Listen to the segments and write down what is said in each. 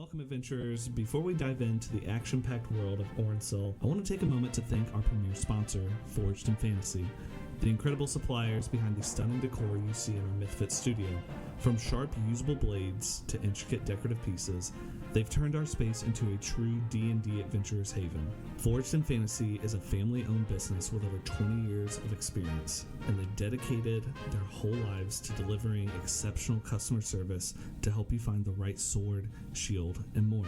Welcome, adventurers. Before we dive into the action-packed world of Orensil, I want to take a moment to thank our premier sponsor, Forged in Fantasy, the incredible suppliers behind the stunning decor you see in our MythFits studio. From sharp, usable blades to intricate decorative pieces, they've turned our space into a true D&D adventurer's haven. Forged in Fantasy is a family-owned business with over 20 years of experience, and they've dedicated their whole lives to delivering exceptional customer service to help you find the right sword, shield, and more.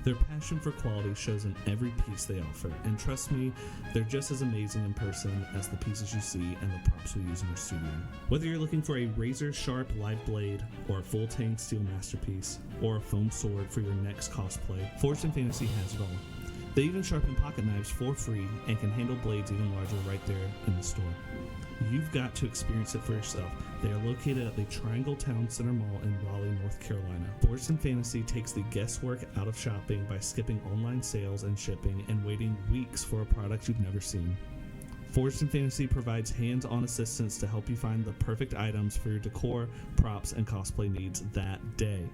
Their passion for quality shows in every piece they offer, and trust me, they're just as amazing in person as the pieces you see and the props we use in our studio. Whether you're looking for a razor-sharp live blade, or a full-tank steel masterpiece, or a foam sword for your next cosplay, Forged in Fantasy has it all. They even sharpen pocket knives for free and can handle blades even larger right there in the store. You've got to experience it for yourself. They are located at the Triangle Town Center Mall in Raleigh, North Carolina. Forged in Fantasy takes the guesswork out of shopping by skipping online sales and shipping and waiting weeks for a product you've never seen. Forged in Fantasy provides hands-on assistance to help you find the perfect items for your decor, props, and cosplay needs that day.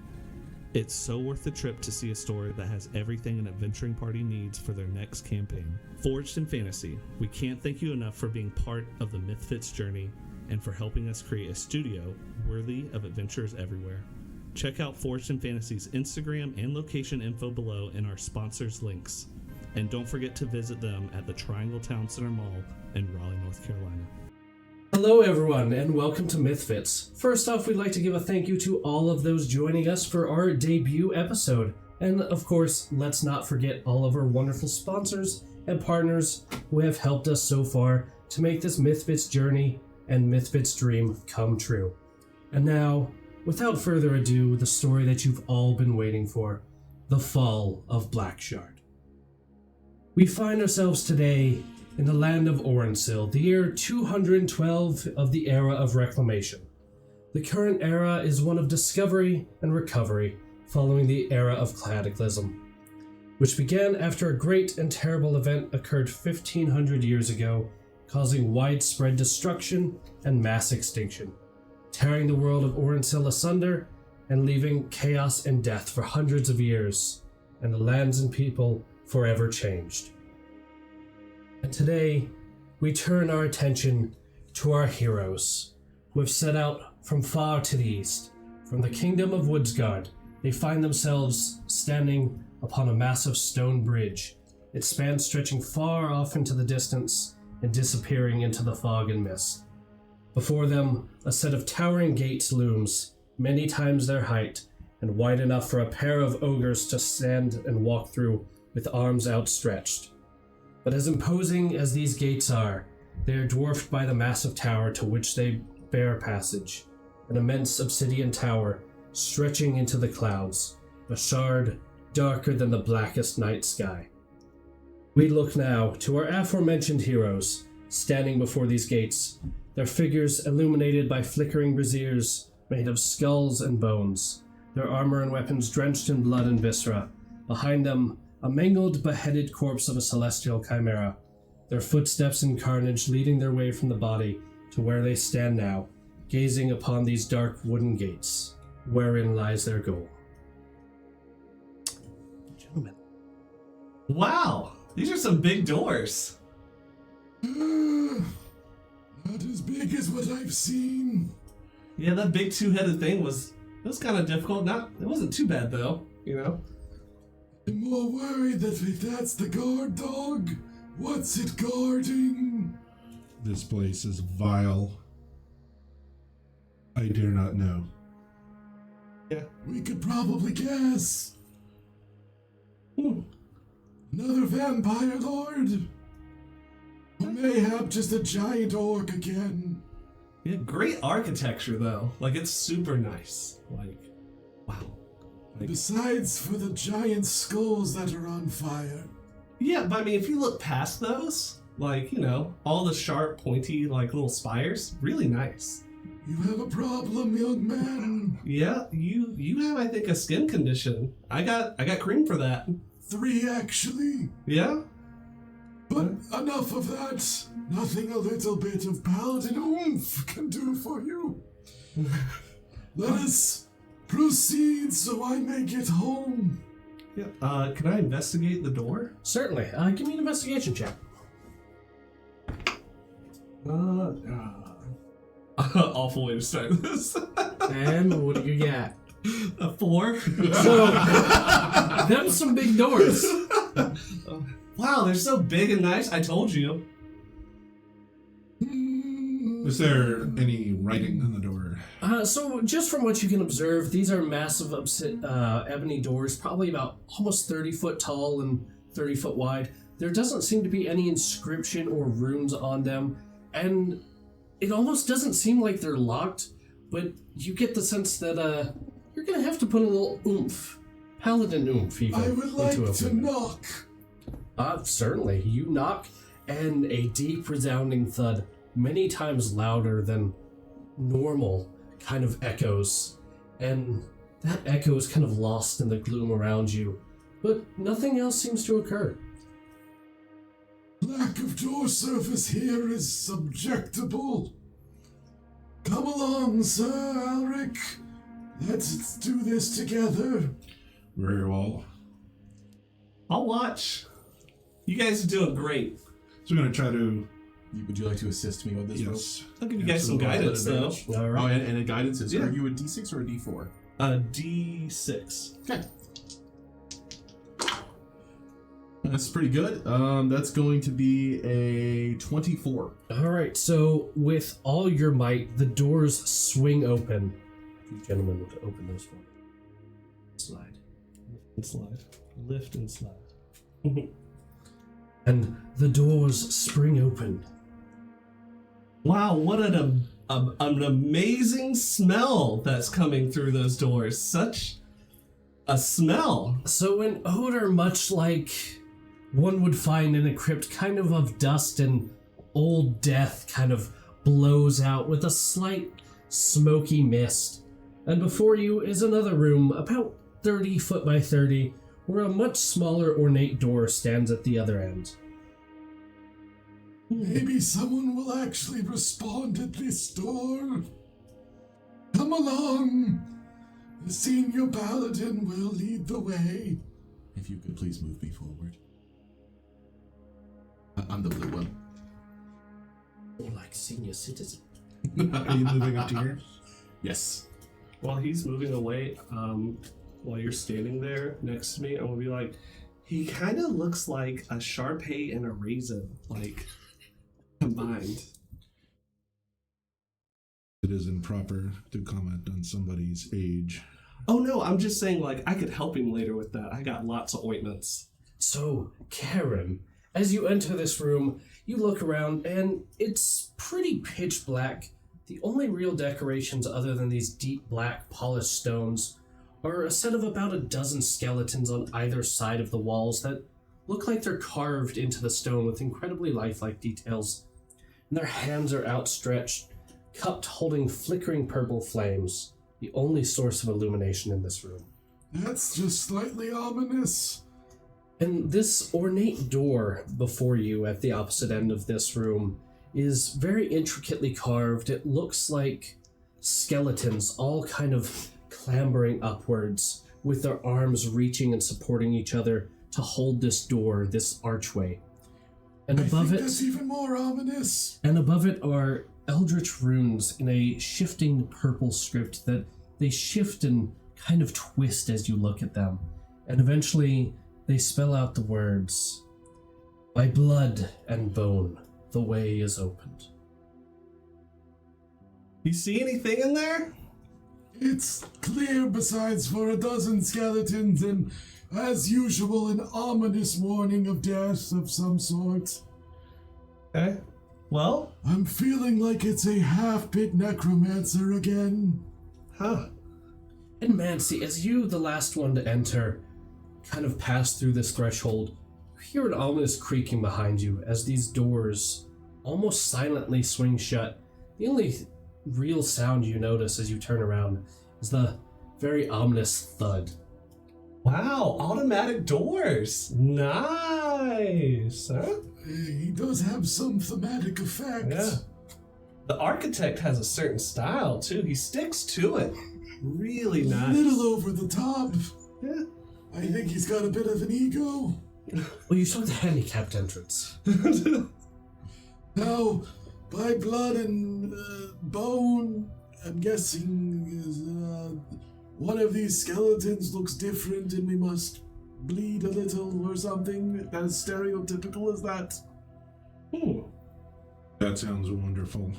It's so worth the trip to see a store that has everything an adventuring party needs for their next campaign. Forged in Fantasy, we can't thank you enough for being part of the MythFits journey and for helping us create a studio worthy of adventurers everywhere. Check out Forged in Fantasy's Instagram and location info below in our sponsors' links. And don't forget to visit them at the Triangle Town Center Mall in Raleigh, North Carolina. Hello everyone, and welcome to MythFits. First off, we'd like to give a thank you to all of those joining us for our debut episode. And of course, let's not forget all of our wonderful sponsors and partners who have helped us so far to make this MythFits journey and MythFits dream come true. And now, without further ado, the story that you've all been waiting for, the Fall of Blackshard. We find ourselves today in the land of Orensil, the year 212 of the Era of Reclamation. The current era is one of discovery and recovery, following the Era of Cataclysm, which began after a great and terrible event occurred 1500 years ago, causing widespread destruction and mass extinction, tearing the world of Orensil asunder and leaving chaos and death for hundreds of years, and the lands and people forever changed. And today, we turn our attention to our heroes, who have set out from far to the east. From the kingdom of Woodsguard, they find themselves standing upon a massive stone bridge, its span stretching far off into the distance and disappearing into the fog and mist. Before them, a set of towering gates looms, many times their height, and wide enough for a pair of ogres to stand and walk through with arms outstretched. But as imposing as these gates are, they are dwarfed by the massive tower to which they bear passage, an immense obsidian tower stretching into the clouds, a shard darker than the blackest night sky. We look now to our aforementioned heroes, standing before these gates, their figures illuminated by flickering braziers made of skulls and bones, their armor and weapons drenched in blood and viscera. Behind them, a mangled, beheaded corpse of a celestial chimera, their footsteps in carnage leading their way from the body to where they stand now, gazing upon these dark wooden gates, wherein lies their goal. Gentlemen. Wow, these are some big doors. Not as big as what I've seen. Yeah, that big two-headed thing was kind of difficult. It wasn't too bad though, you know. I'm more worried that if that's the guard dog, what's it guarding? This place is vile. I dare not know. Yeah. We could probably guess. Another vampire lord? Or mayhap just a giant orc again. Yeah, great architecture though. Like, it's super nice. Like, wow. Besides for the giant skulls that are on fire. Yeah, but I mean, if you look past those, like, you know, all the sharp, pointy, like, little spires, really nice. You have a problem, young man. Yeah, you have, I think, a skin condition. I got cream for that. 3, actually. Yeah? But enough of that. Nothing a little bit of paladin oomph can do for you. Let us Proceed so I may get home. Yeah. Can I investigate the door? Certainly. Give me an investigation check. Awful way to start this. And what do you get? A 4. So, them some big doors. Wow, they're so big and nice. I told you. Is there any writing on the door? So just from what you can observe, these are massive ebony doors, probably about almost 30 foot tall and 30 foot wide. There doesn't seem to be any inscription or runes on them, and it almost doesn't seem like they're locked, but you get the sense that you're gonna have to put a little oomph, paladin oomph even, I would like into to knock. Certainly. You knock, and a deep resounding thud, many times louder than normal, kind of echoes, and that echo is kind of lost in the gloom around you, but nothing else seems to occur. Lack of door surface here is subjectable. Come along, Sir Alric. Let's do this together. Very well. I'll watch. You guys are doing great. So we're going to try to... Would you like to assist me with this? Yes. I'll give you guys some guidance, though. All right. Oh, and a guidance is, Yeah. are you a D6 or a D4? A D6. Okay. That's pretty good. That's going to be a 24. All right, so with all your might, the doors swing open. You gentlemen would open those for me. Slide. And slide. Lift and slide. And the doors spring open. Wow, what an amazing smell that's coming through those doors. Such a smell. So an odor much like one would find in a crypt, kind of dust and old death, kind of blows out with a slight smoky mist. And before you is another room, about 30 foot by 30, where a much smaller ornate door stands at the other end. Maybe someone will actually respond at this door. Come along. The senior paladin will lead the way. If you could please move me forward. I'm the blue one. More like senior citizen. Are you moving up to here? Yes. While he's moving away, while you're standing there next to me, I'm gonna be like, he kind of looks like a Shar-Pei and a raisin, like, combined. It is improper to comment on somebody's age. Oh no, I'm just saying, like, I could help him later with that. I got lots of ointments. So, Karen, as you enter this room, you look around and it's pretty pitch black. The only real decorations other than these deep black polished stones are a set of about a dozen skeletons on either side of the walls that look like they're carved into the stone with incredibly lifelike details. And their hands are outstretched, cupped holding flickering purple flames, the only source of illumination in this room. That's just slightly ominous. And this ornate door before you at the opposite end of this room is very intricately carved. It looks like skeletons all kind of clambering upwards with their arms reaching and supporting each other to hold this door, this archway. And above it, That's even more ominous. and above it are eldritch runes in a shifting purple script that they shift and kind of twist as you look at them. And eventually they spell out the words, "By blood and bone, the way is opened." You see anything in there? It's clear besides for a dozen skeletons and, as usual, an ominous warning of death of some sort. Okay. Well, I'm feeling like it's a half-bit necromancer again. huh. And Mancy, as you, the last one to enter, kind of pass through this threshold, you hear an ominous creaking behind you as these doors almost silently swing shut. The only real sound you notice as you turn around is the very ominous thud. Wow, automatic doors. Nice, huh? He does have some thematic effect. Yeah. The architect has a certain style, too. He sticks to it. Really A nice. little over the top. Yeah. I think he's got a bit of an ego. Well, you saw the handicapped entrance. Now, by blood and bone, I'm guessing one of these skeletons looks different and we must bleed a little or something. As stereotypical as that. That sounds wonderful.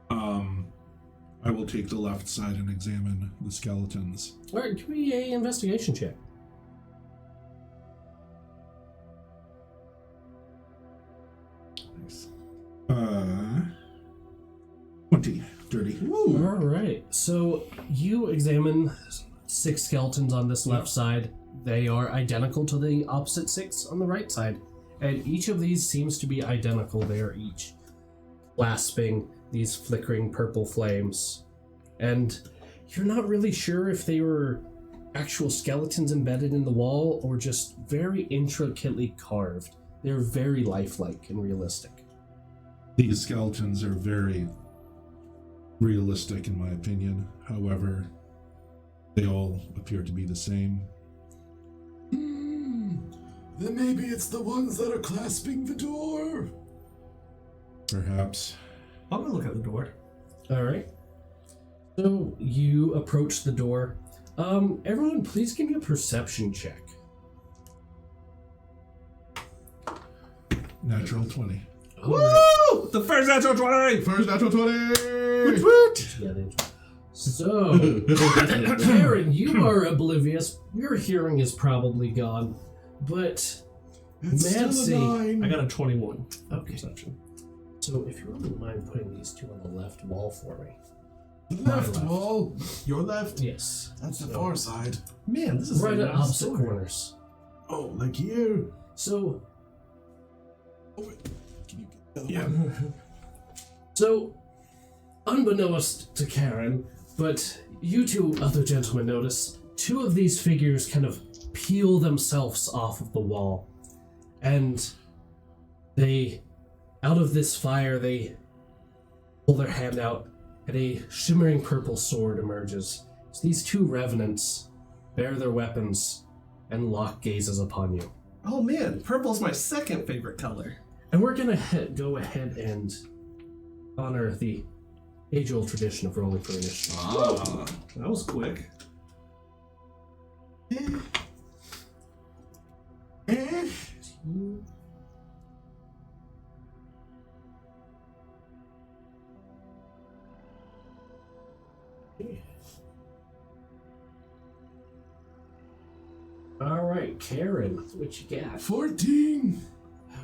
I will take the left side and examine the skeletons. All right, give me a investigation check. Nice. 20. Dirty. All right, so you examine 6 skeletons on this left side. They are identical to the opposite 6 on the right side. And each of these seems to be identical. They are each clasping these flickering purple flames. And you're not really sure if they were actual skeletons embedded in the wall or just very intricately carved. They're very lifelike and realistic. These skeletons are very realistic in my opinion. However, they all appear to be the same. Then maybe it's the ones that are clasping the door. Perhaps. I'm gonna look at the door. All right. So you approach the door. Everyone, please give me a perception check. Natural 20. Woo! The first natural 20! First natural 20! So, Karen, you are oblivious. Your hearing is probably gone. But, It's still Nancy, a 9. I got a 21. Okay. Perception. So if you wouldn't mind putting these 2 on the left wall for me. The left left. wall. Your left? Yes. That's the far side. Man, this is Right a at nice opposite door. corners. Oh, like here. So, Can you get the other one? So, unbeknownst to Karen, but you 2 other gentlemen notice 2 of these figures kind of peel themselves off of the wall. And they, out of this fire, they pull their hand out and a shimmering purple sword emerges. So these 2 revenants bear their weapons and lock gazes upon you. Oh man, purple's my second favorite color. And we're gonna go ahead and honor the age-old tradition of rolling for initiative. Ah, that was quick. All right, Karen, what you got? 14.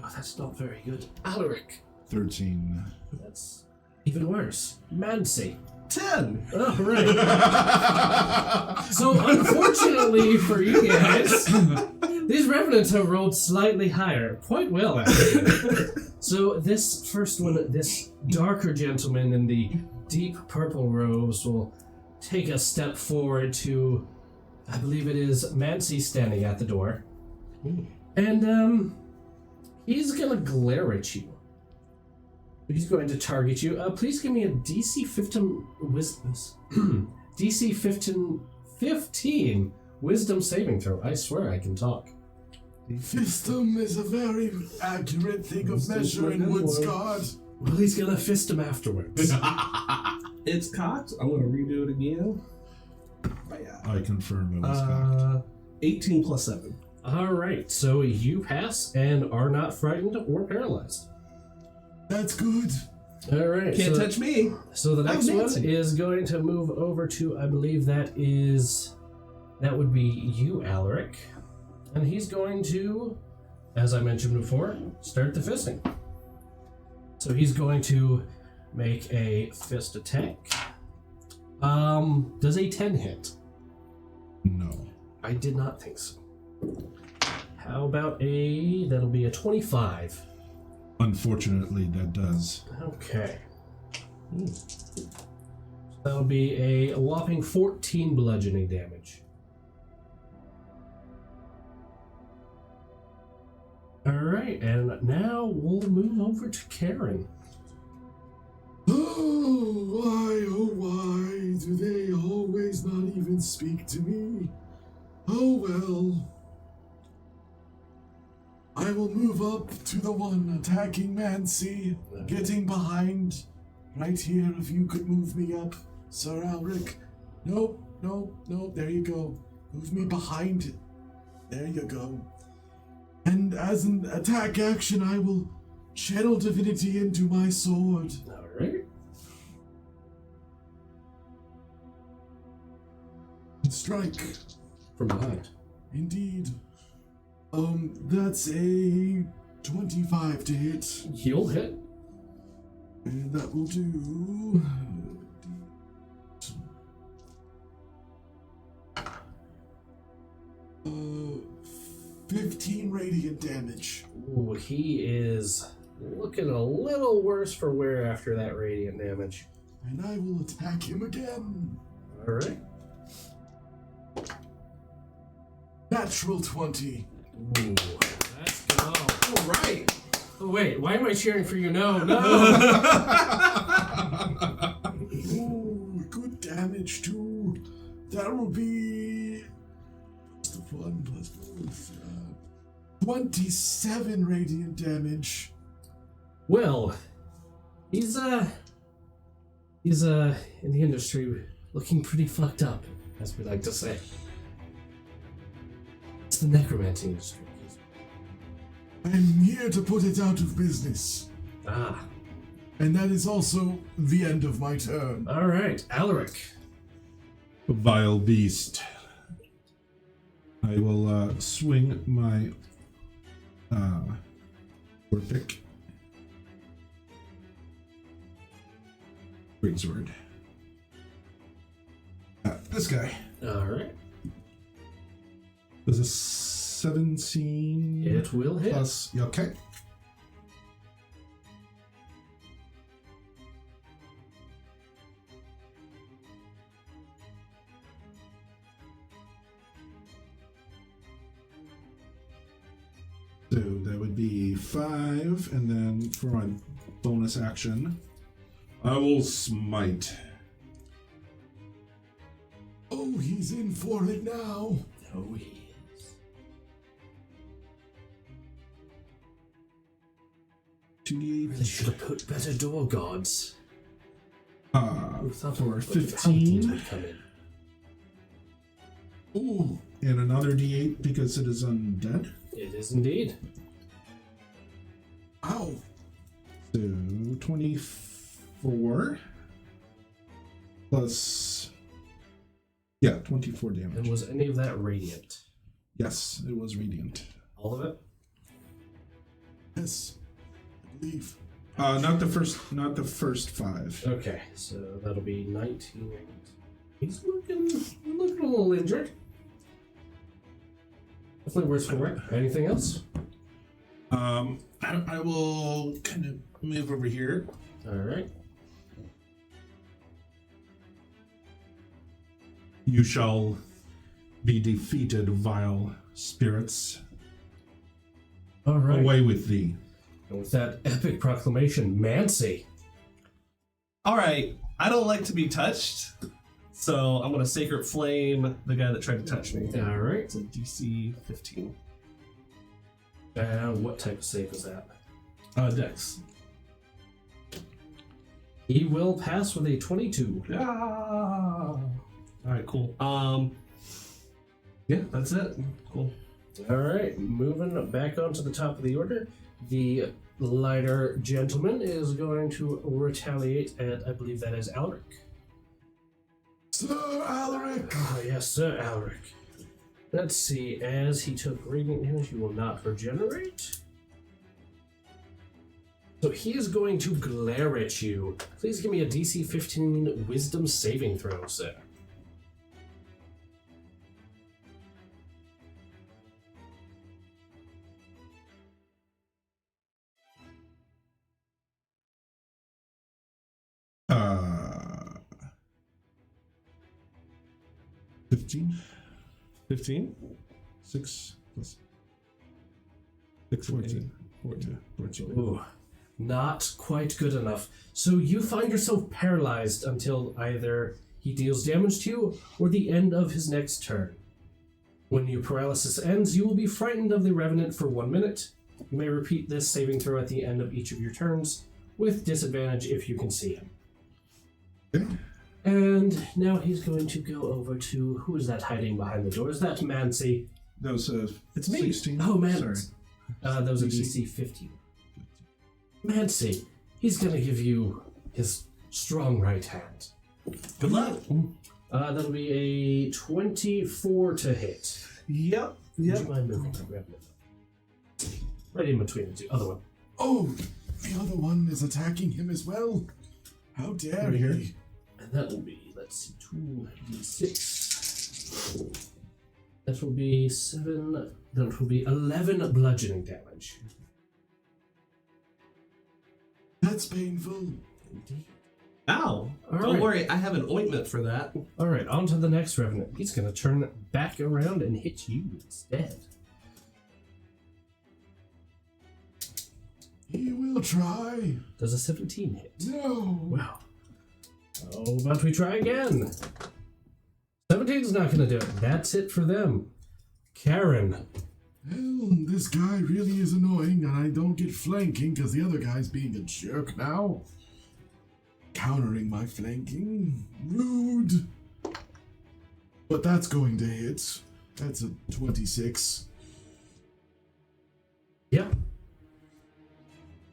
Oh, that's not very good. Alaric, 13. that's even worse. Mancy. 10! All right. So, unfortunately for you guys, these revenants have rolled slightly higher. Quite well, actually. So, this first one, this darker gentleman in the deep purple robes will take a step forward to, I believe it is Mancy standing at the door. And, he's gonna glare at you. He's going to target you. Please give me a DC 15 wisdom. DC 15 wisdom saving throw. I swear I can talk. Fistum is a very accurate thing of measure in Woodsguard. Well, he's gonna fist him afterwards. It's cocked. I'm gonna redo it again. Bam. I confirm it was cocked. 18 plus 7. All right, so you pass and are not frightened or paralyzed. That's good. All right, Can't so, touch me. So the I'm next one Nancy. is going to move over to, I believe that would be you, Alaric. And he's going to, as I mentioned before, start the fisting. So he's going to make a fist attack. Does a 10 hit? No. I did not think so. How about that'll be a 25. Unfortunately, that does. Okay. That'll be a whopping 14 bludgeoning damage. Alright, and now we'll move over to Karen. Oh, why do they always didn't speak to me. Oh well. I will move up to the one attacking Mancy, getting behind. Right here, if you could move me up, Sir Alric. Nope, there you go. Move me behind it. There you go. And as an attack action, I will channel divinity into my sword. Alright. Strike. From behind. Indeed. That's a 25 to hit. He'll hit. And that will do... 15 radiant damage. Ooh, he is looking a little worse for wear after that radiant damage. And I will attack him again. Alright. Natural 20. Ooh, let's go. All right. Oh, wait, why am I cheering for you? No. Ooh, good damage too. That will be... What's the 1 plus 4? 27 radiant damage. Well, he's in the industry looking pretty fucked up, as we like to say. It's the necromancy industry. I'm here to put it out of business. Ah. And that is also the end of my turn. Alright, Alaric. Vile beast. I will swing my Orphic greatsword at this guy. Alright. Does a 17 It will hit. plus? Yeah, okay. So that would be 5, and then for my bonus action, I will smite. Oh, he's in for it now. Oh, he is. 2d8 Really should have put better door guards. for Paladins 15, would come in. Ooh, and another d8 because it is undead. It is indeed. ow. So 24 plus, 24 And damage. was any of that radiant? Yes, it was radiant. All of it? Yes, I believe. Not the first 5. Okay, so that'll be 19. He's looking a little injured. Definitely worse for wear. Anything else? I will kind of move over here. Alright. You shall be defeated, vile spirits. Alright. Away with thee. And with that epic proclamation, Mancy. All right. I don't like to be touched, so I'm gonna Sacred Flame the guy that tried to touch me. Alright. It's a DC 15. What type of save is that? Dex. He will pass with a 22. Ah. All right, cool. Yeah, that's it. Cool. Alright, moving back onto the top of the order. The lighter gentleman is going to retaliate at, I believe that is Alaric. Sir Alaric! Oh, yes, Sir Alaric. Let's see, as he took radiant damage, he will not regenerate. So he is going to glare at you. Please give me a DC 15 Wisdom saving throw, sir. Uh, 15? 15? 6 plus 6, 14. 14. Ooh, not quite good enough. So you find yourself paralyzed until either he deals damage to you or the end of his next turn. When your paralysis ends, you will be frightened of the Revenant for 1 minute. You may repeat this saving throw at the end of each of your turns, with disadvantage if you can see him. Okay. And now he's going to go over to... Who is that hiding behind the door? Is that Mancy? That was It's me. 16. Oh, man. Sorry. That was a DC. DC 15. Mancy, he's going to give you his strong right hand. Good luck. That'll be a 24 to hit. Yep. Would Yep. you mind moving? I'm grabbing it. Right in between the two. Other one. Oh, the other one is attacking him as well. How dare Right here. he? And that will be, let's see, 2d6. That will be 7. That will be 11 bludgeoning damage. That's painful. Indeed. Ow. All Don't right. worry, I have an ointment for that. Alright, on to the next Revenant. He's going to turn back around and hit you instead. He will try. Does a 17 hit? No. Well. Oh, but we try again. 17's not going to do it. That's it for them. Karen. Well, this guy really is annoying, and I don't get flanking because the other guy's being a jerk now. Countering my flanking. Rude. But that's going to hit. That's a 26. Yeah.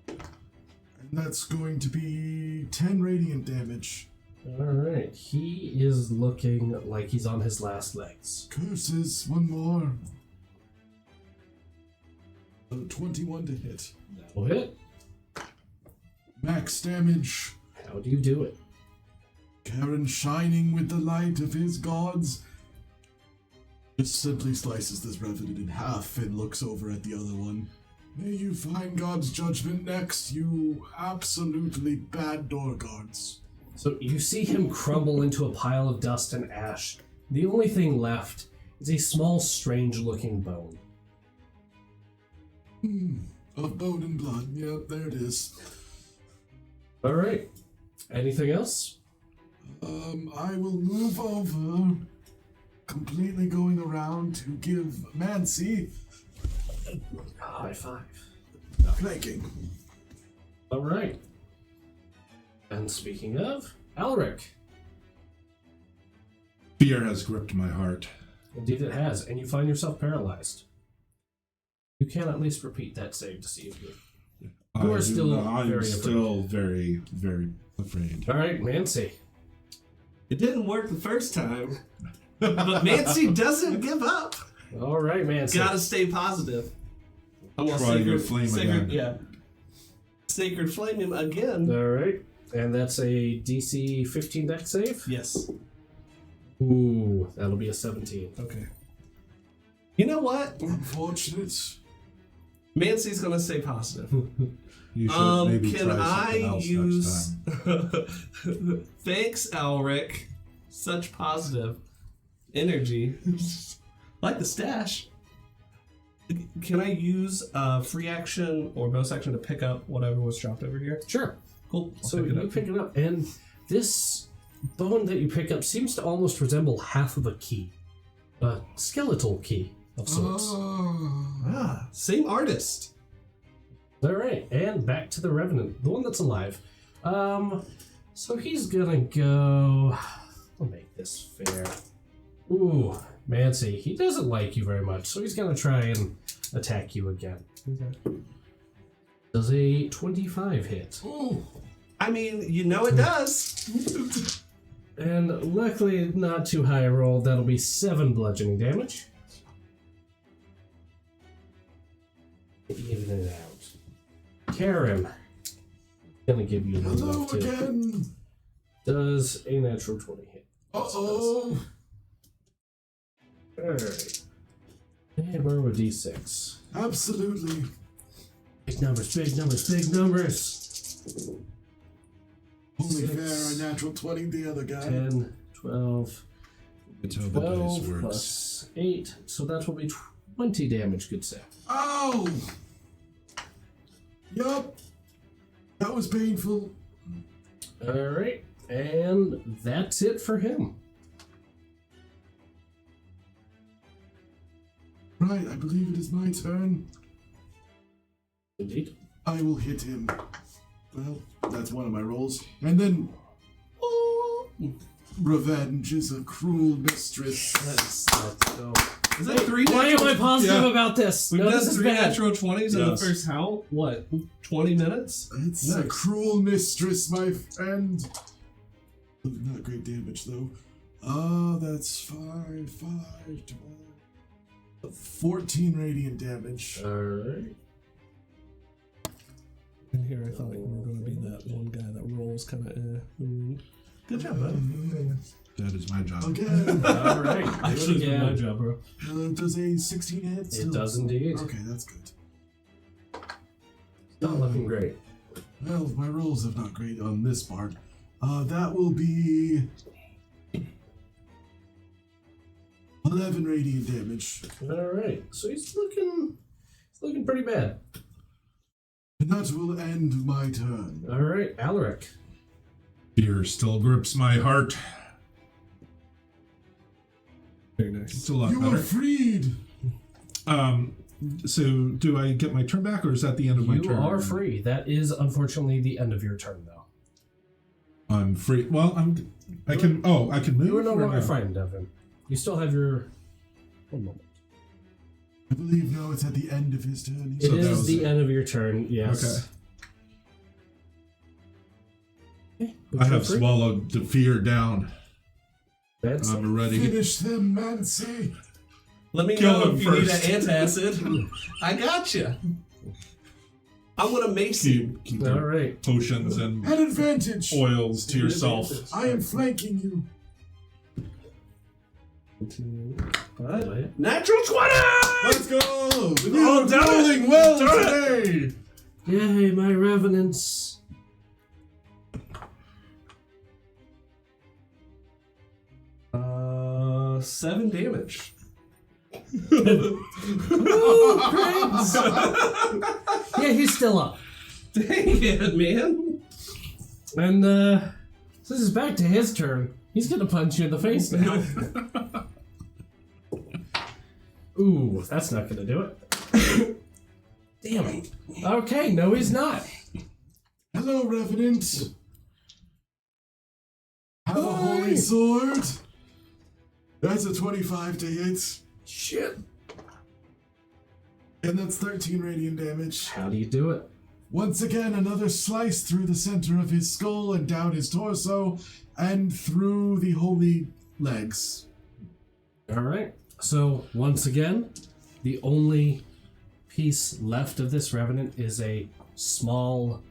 And that's going to be 10 radiant damage. Alright, he is looking like he's on his last legs. Curses. One more. 21 to hit. That'll hit. Max damage. How do you do it? Karen, shining with the light of his gods, just simply slices this Revenant in half and looks over at the other one. May you find God's judgment next, you absolutely bad door guards. So you see him crumble into a pile of dust and ash. The only thing left is a small, strange-looking bone. Of bone and blood. Yep, there it is. Alright. Anything else? I will move over, completely going around to give Mancy High five. flanking. Alright. And speaking of, Alric. Fear has gripped my heart. Indeed it has, and you find yourself paralyzed. You can at least repeat that save to see if you... You are still I'm very still very, very afraid. Alright, Mancy. It didn't work the first time, but Mancy doesn't give up. Alright, Mancy. Gotta stay positive. I'm gonna Try your flame again. Yeah. Sacred flame him again. Alright. And that's a DC 15 dex save? Yes. Ooh, that'll be a 17. Okay. You know what? Unfortunate. Mancy's gonna stay positive. You should maybe Can try something I else use? next time. Thanks, Alric. Such positive energy. Like the stash. Can I use free action or bonus action to pick up whatever was dropped over here? Sure. Cool. I'll So pick it you up. pick it up, and this bone that you pick up seems to almost resemble half of a key. A skeletal key of sorts. Ah, same artist. Alright, and back to the Revenant, the one that's alive. So he's gonna go... I'll make this fair. Ooh, Mancy, he doesn't like you very much, so he's gonna try and attack you again. Does a 25 hit? Oh, I mean, you know it does. And luckily, not too high a roll. That'll be 7 bludgeoning damage. Even it out. Karen. Gonna give you a little hello love too. again. Does a natural 20 hit? Uh-oh. Alright. And we're with D6. Absolutely. Big numbers, big numbers, big numbers. Only 6, fair, a natural 20 the other guy. 10, 12, That's how the dice 12 works. plus 8. So that will be 20 damage, good sir. Ow! Yup. That was painful. Alright. And that's it for him. Right, I believe it is my turn. Indeed. I will hit him. Well, that's one of my rolls. And then... Revenge is a cruel mistress. Let's go. Is that three Why am natural? I positive about this? We've No, done this is 3 bad. natural 20s in the Yes. first how? What? 20 minutes? It's a cruel mistress, my friend. Not great damage, though. That's 5, 12, 14 radiant damage. Alright. And here I thought you were going to be that one guy that rolls kind of. Good job, bud. That is my job. Again. Alright. Actually, it's been my job, bro. Does a 16 hit? It still? does indeed. Okay, that's good. Not looking great. Well, my rolls have not great on this part. That will be 11 radiant damage. Alright. So he's looking pretty bad. And that will end my turn. Alright, Alaric. Fear still grips my heart. Very nice. It's a lot You are better. freed! So do I get my turn back, or is that the end of my You turn? are free. That is unfortunately the end of your turn, though. I'm free. Well, I can move. You are no or longer frightened of him. You still have your... One moment. I believe now it's at the end of his turn. It So that is was the it. end of your turn, yes. Okay. But I you're have free. swallowed the fear down. That's I'm ready. Finish them, Mancy. Let me Kill know him if you need first. an antacid. I got you. I'm gonna mace you. Keep all your right. potions and At advantage. oils to yourself. I am flanking you. Natural 20! Let's go! We Oh, are done it! rolling well Done today! Yay, my revenants. Uh, 7 damage. Ooh, great. Yeah, he's still up. Dang it, man. And so this is back to his turn. He's gonna punch you in the face now. Ooh, that's not gonna do it. Damn it. Okay, no, he's not. Hello, Revenant. Have a Hi. holy sword. That's a 25 to hit. Shit. And that's 13 radiant damage. How do you do it? Once again, another slice through the center of his skull and down his torso and through the holy legs. All right. So once again, the only piece left of this revenant is a small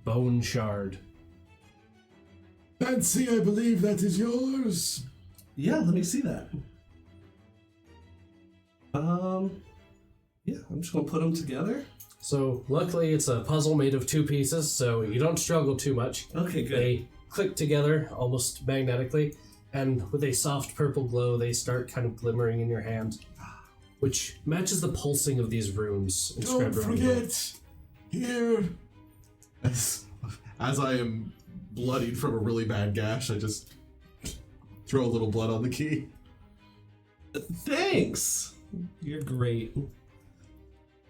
bone shard. Fancy, I believe that is yours. Yeah, let me see that. Yeah, I'm just gonna put them together. So luckily, it's a puzzle made of 2 pieces, so you don't struggle too much. Okay, good. They click together almost magnetically, and with a soft purple glow, they start kind of glimmering in your hand, which matches the pulsing of these runes Don't inscribed around them. forget, here. As I am bloodied from a really bad gash, I just throw a little blood on the key. Thanks. You're great.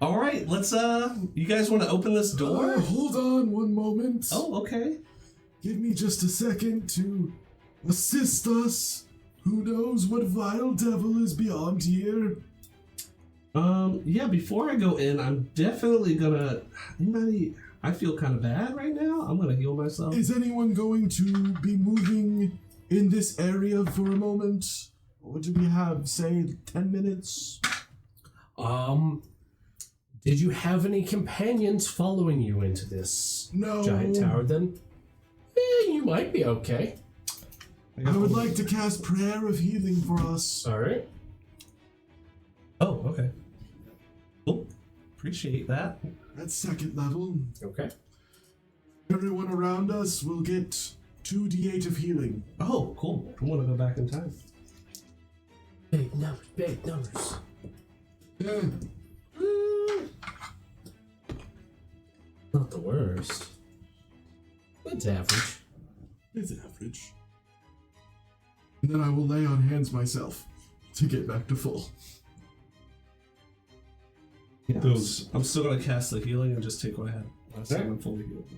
All right, let's. You guys want to open this door? Hold on one moment. Oh, okay. Give me just a second to assist us. Who knows what vile devil is beyond here? Yeah. Before I go in, I'm definitely gonna. Anybody? I feel kind of bad right now. I'm gonna heal myself. Is anyone going to be moving in this area for a moment? Or do we have, say, 10 minutes? Did you have any companions following you into this No. giant tower then? You might be okay. I would like to cast Prayer of Healing for us. Alright. Oh, okay. Cool. Appreciate that. At second level, Okay. everyone around us will get 2d8 of healing. Oh, cool. I want to go back in time. Big numbers, big numbers. Yeah. Not the worst. It's average. It's average. damage. And then I will lay on hands myself to get back to full. Yeah, Those- I'm still gonna cast the healing and just take what I had last Okay. time. I'm fully healed.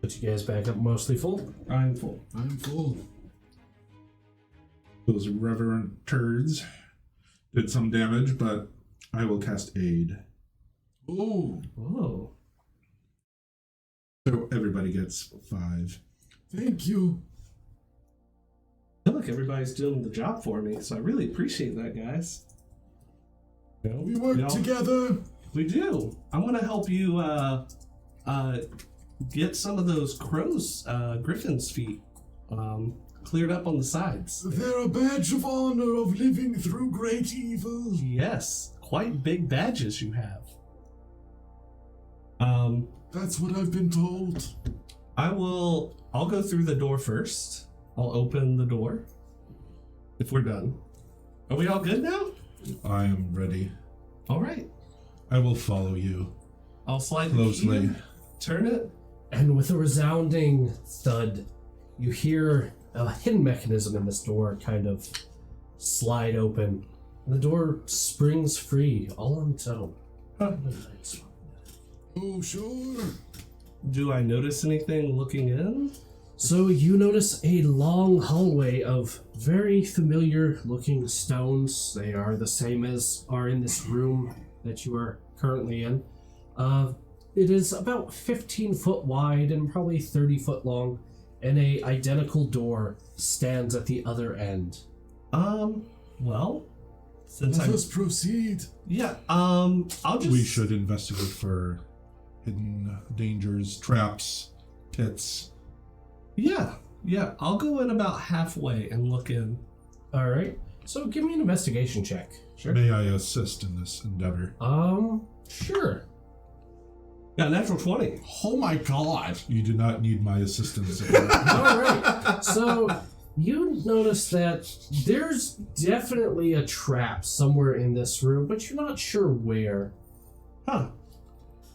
Put you guys back up mostly full. I'm full. I'm full. Those reverent turds did some damage, but I will cast Aid. Oh, Whoa. So everybody gets 5. thank you. I feel like everybody's doing the job for me, so I really appreciate that, guys. We work Yeah. together. We do. I want to help you get some of those crows, griffin's feet, cleared up on the sides. They're a badge of honor of living through great evil. Yes, quite big badges you have. That's what I've been told. I'll go through the door first. I'll open the door. If we're done. Are we all good now? I am ready. All right. I will follow you I'll slide the key closely. in, turn it. And with a resounding thud, you hear a hidden mechanism in this door kind of slide open. And the door springs free, all on its own. Huh. Oh, sure. Do I notice anything looking in? So you notice a long hallway of very familiar looking stones. They are the same as are in this room that you are currently in. It is about 15 foot wide and probably 30 foot long, and a identical door stands at the other end. Well, since Let I us proceed. yeah, I'll just We should investigate for hidden dangers, traps, pits. Yeah, I'll go in about halfway and look in. All right. So give me an investigation check. Sure. May I assist in this endeavor? Sure. Got a natural 20. Oh my god. You do not need my assistance. All right. So you notice that there's definitely a trap somewhere in this room, but you're not sure where. Huh.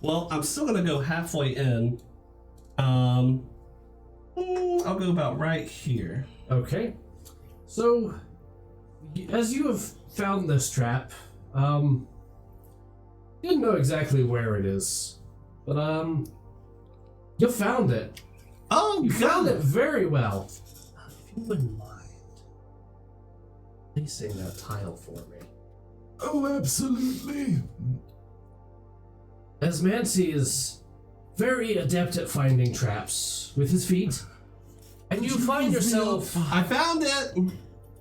Well, I'm still gonna go halfway in. I'll go about right here. Okay. So as you have found this trap, you didn't know exactly where it is, but you found it. Oh, You found God. it very well. If you wouldn't mind placing that tile for me. Oh, absolutely. As Mancy is very adept at finding traps with his feet, and you find yourself I found it.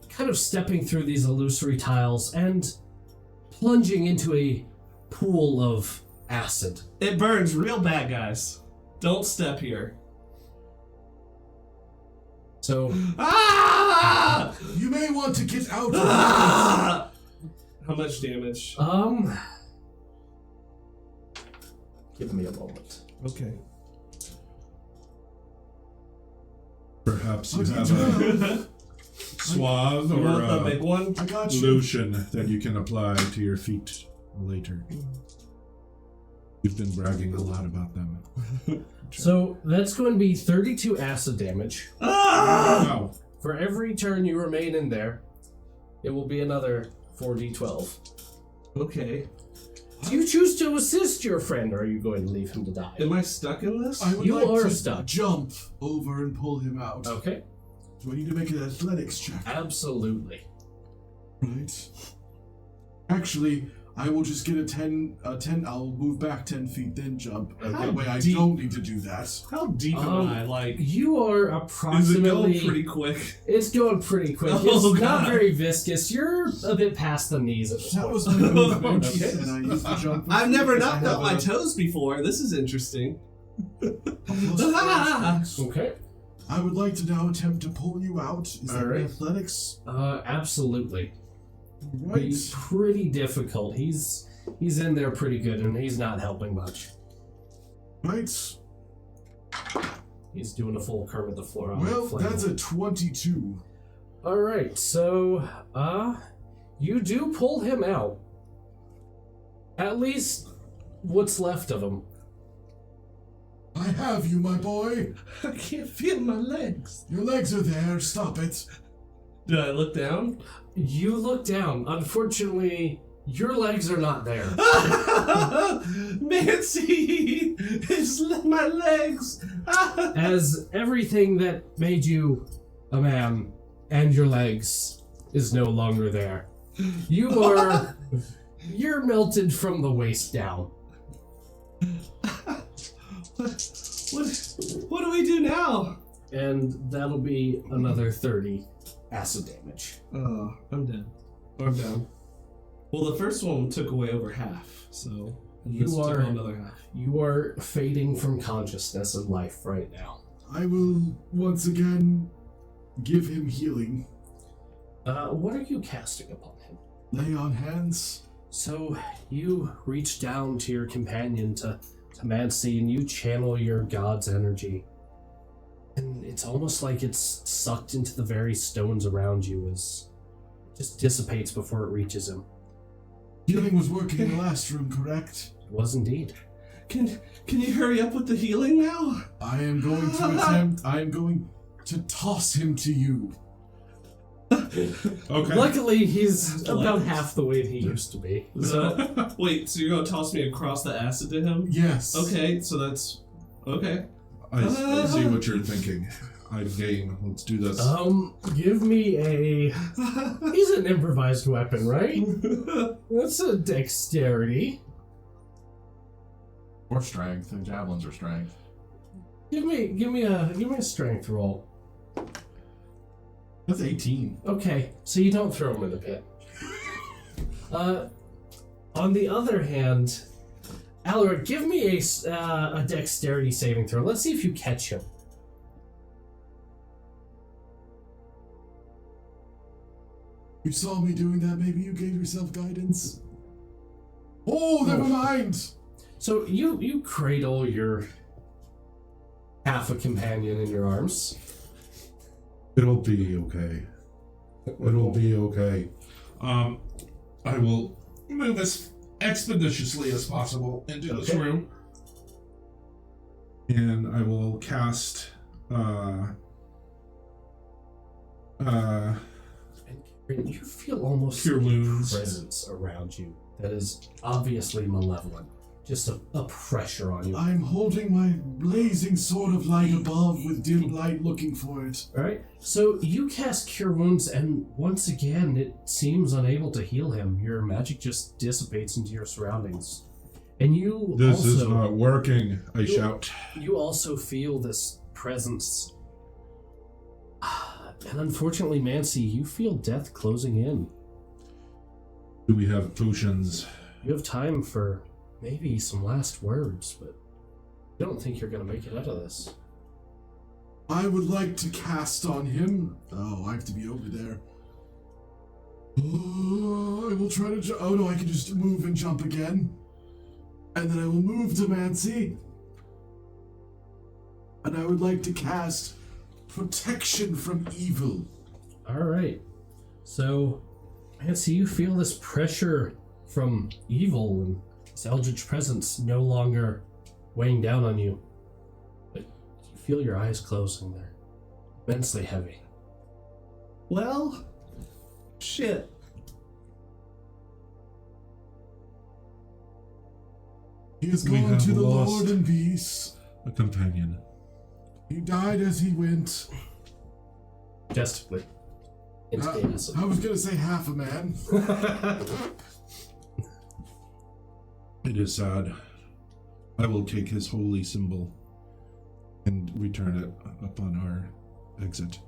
kind of stepping through these illusory tiles and plunging into a pool of acid. It burns real bad, guys. Don't step here. So, Ah! You may want to get out of Ah! How much damage? give me a moment. Okay. Perhaps you this. have a suave You or want the big a one? I got you. lotion that you can apply to your feet later. You've been bragging a lot about them. So, that's going to be 32 acid damage. Ah! Wow. For every turn you remain in there, it will be another 4d12. Okay. Do you choose to assist your friend, or are you going to leave him to die? Am I stuck in this? I would You like are to stuck. jump over and pull him out. Okay. Do I need to make an athletics check? Absolutely. Right. Actually, I will just get a 10, I'll move back 10 feet, then jump. That way I deep- don't need to do that. How deep am I? Like, You are is it approximately... going pretty quick? It's going pretty quick. Oh, It's not God. very viscous. You're a bit past the knees at this That point. was my movement, Okay. and I used the jump. I've never because I knocked have out my a- toes before. This is interesting. a plus Ah! 4. Okay. I would like to now attempt to pull you out. Is that Alright. athletics? Absolutely. Right. He's pretty difficult. He's in there pretty good, and he's not helping much. Right. He's doing a full Kermit the Floor on Well, flame. that's a 22. All right, so you do pull him out. At least what's left of him. I have you, my boy. I can't feel my legs. Your legs are there. Stop it. Did I look down? You look down. Unfortunately, your legs are not there. Mancy! It's my legs! As everything that made you a man and your legs is no longer there. You're melted from the waist down. What do we do now? And that'll be another 30 acid damage. Oh, I'm dead. Or I'm down. Well, the first one took away over half, so this took another half. You are fading from consciousness and life right now. I will once again give him healing. What are you casting upon him? Lay on hands. So you reach down to your companion, to Mancy, and you channel your god's energy. And it's almost like it's sucked into the very stones around you as it just dissipates before it reaches him. Healing was working in the last room, correct? It was indeed. Can you hurry up with the healing now? I am going to toss him to you. Okay. Luckily, he's about half the weight he used to be. So, wait, so you're gonna toss me across the acid to him? Yes. Okay, so that's... Okay. I see what you're thinking. I'm game. Let's do this. Give me a... He's an improvised weapon, right? That's a dexterity. Or strength. The javelins are strength. Give me a strength roll. That's 18. Okay, so you don't throw him in the pit. On the other hand, Alaric, give me a dexterity saving throw. Let's see if you catch him. You saw me doing that. Maybe you gave yourself guidance. Oh, never mind. So you cradle your half a companion in your arms. It'll be okay. It'll be okay. I will move as expeditiously as possible into this room. And I will cast And you feel almost Cure a wounds. presence around you that is obviously malevolent. Just a pressure on you. I'm holding my blazing sword of light above with dim light looking for it. Alright, so you cast Cure Wounds, and once again, it seems unable to heal him. Your magic just dissipates into your surroundings. And you This also... is not working, I shout. You also feel this presence. And unfortunately, Mancy, you feel death closing in. Do we have potions? You have time for maybe some last words, but I don't think you're going to make it out of this. I would like to cast on him. Oh, I have to be over there. Oh, I will try to jump. Oh no, I can just move and jump again. And then I will move to Mancy. And I would like to cast Protection from Evil. Alright. So, Mancy, you feel this pressure from evil and this eldritch presence no longer weighing down on you. But you feel your eyes closing. They're immensely heavy. Well, shit. He has We gone have to the lost Lord in peace. a companion. He died as he went. Majestically. Into the acid. I was gonna say half a man. It is sad. I will take his holy symbol and return it upon our exit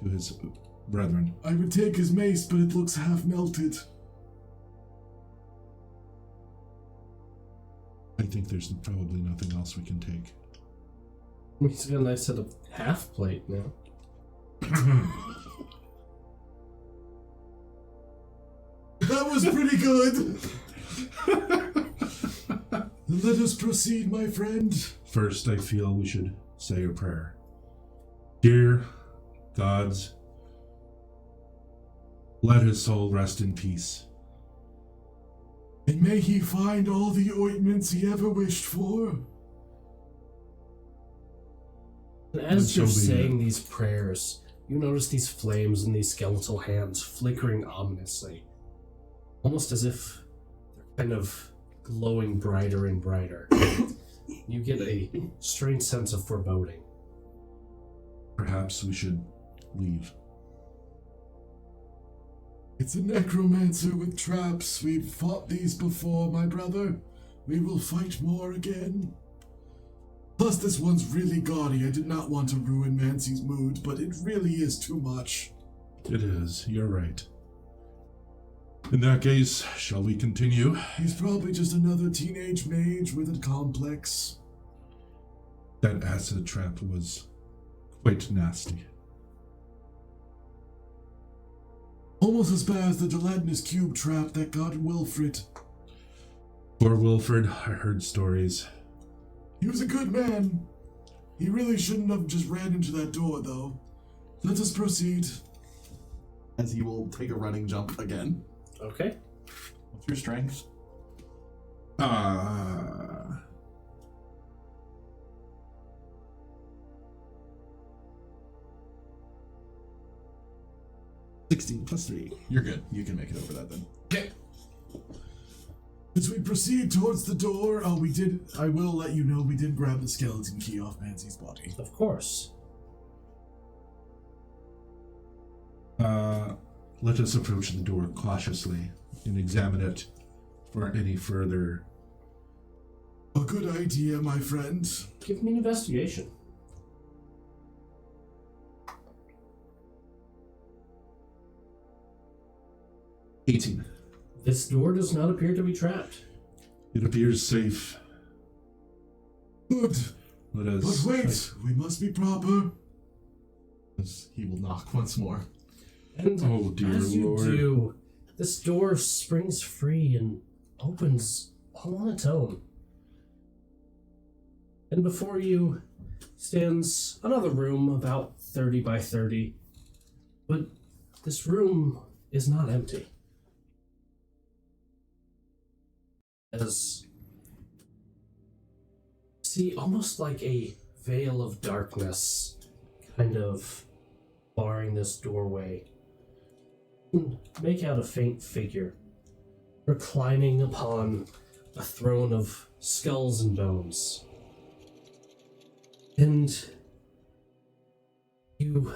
to his brethren. I would take his mace, but it looks half melted. I think there's probably nothing else we can take. He's got a nice set of half plate now. That was pretty good. Let us proceed, my friend. First, I feel we should say a prayer. Dear gods, let his soul rest in peace. And may he find all the ointments he ever wished for. As you're So be it. saying these prayers, you notice these flames in these skeletal hands flickering ominously, almost as if they're kind of glowing brighter and brighter. You get a strange sense of foreboding. Perhaps we should leave. It's a necromancer with traps. We've fought these before, my brother. We will fight more again. Plus, this one's really gaudy. I did not want to ruin Mancy's mood, but it really is too much. It is. You're right. In that case, shall we continue? He's probably just another teenage mage with a complex. That acid trap was quite nasty. Almost as bad as the gelatinous cube trap that got Wilfred. Poor Wilfred, I heard stories. He was a good man. He really shouldn't have just ran into that door, though. Let us proceed. As he will take a running jump again. Okay. What's your strength? 16 plus 3. You're good. You can make it over that then. Okay. As we proceed towards the door, I will let you know we did grab the skeleton key off Mancy's body. Of course. Let us approach the door cautiously and examine it for any further. A good idea, my friend. Give me an investigation. $18. This door does not appear to be trapped. It appears safe. Good. Let us. But wait, we must be proper. He will knock once more. And Oh, dear as you Lord. do, this door springs free and opens all on its own. And before you stands another room about 30 by 30. But this room is not empty. As see almost like a veil of darkness kind of barring this doorway. Make out a faint figure reclining upon a throne of skulls and bones. And you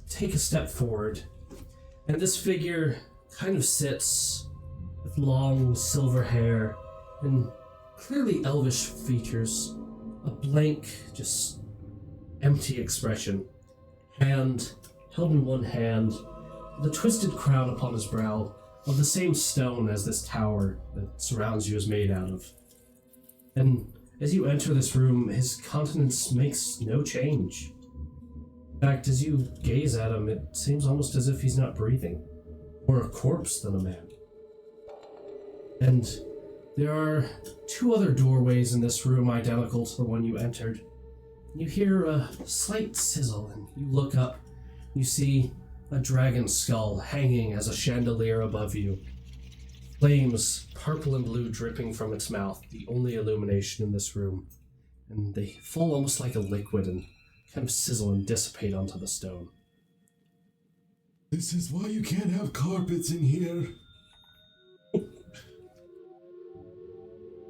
take a step forward, and this figure kind of sits with long silver hair and clearly elvish features, a blank, just empty expression, hand held in one hand, the twisted crown upon his brow of the same stone as this tower that surrounds you is made out of. And as you enter this room, his countenance makes no change. In fact, as you gaze at him, it seems almost as if he's not breathing, more a corpse than a man. And there are two other doorways in this room identical to the one you entered. You hear a slight sizzle, and you look up. You see a dragon skull hanging as a chandelier above you. Flames, purple and blue, dripping from its mouth, the only illumination in this room. And they fall almost like a liquid and kind of sizzle and dissipate onto the stone. This is why you can't have carpets in here.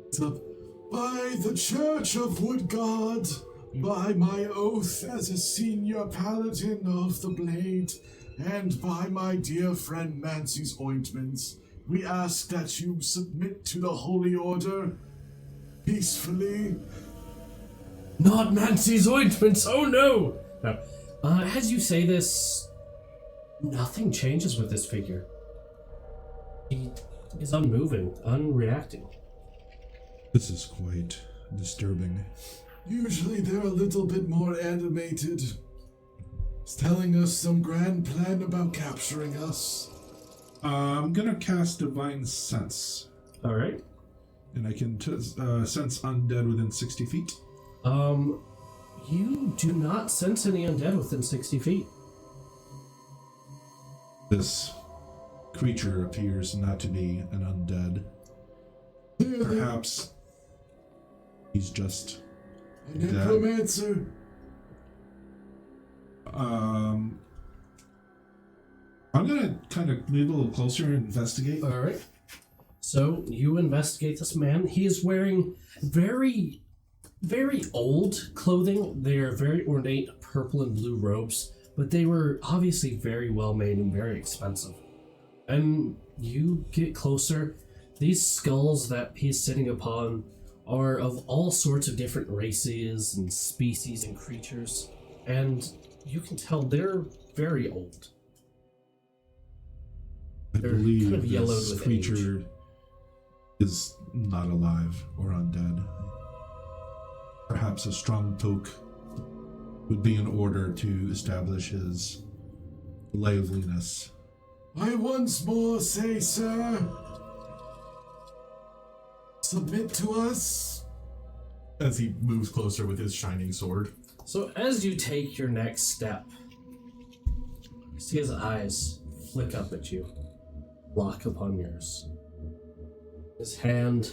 It's up. By the Church of Wood God, by my oath as a senior paladin of the Blade, and by my dear friend Mancy's ointments, we ask that you submit to the Holy Order peacefully. Not Nancy's ointments, oh no! As you say this, nothing changes with this figure. He is unmoving, unreacting. This is quite disturbing. Usually they're a little bit more animated. It's telling us some grand plan about capturing us. I'm gonna cast Divine Sense, Alright. and I can sense undead within 60 feet. You do not sense any undead within 60 feet. This creature appears not to be an undead. Perhaps he's just A necromancer. I'm gonna kind of move a little closer and investigate. All right. So you investigate this man. He is wearing very, very old clothing. They are very ornate purple and blue robes, but they were obviously very well made and very expensive. And you get closer. These skulls that he's sitting upon are of all sorts of different races and species and creatures, and you can tell they're very old. I They're believe kind of yellowed this with creature is not alive or undead. Perhaps a strong poke would be in order to establish his liveliness. I once more say, sir, submit to us. As he moves closer with his shining sword. So as you take your next step, you see his eyes flick up at you, lock upon yours. His hand,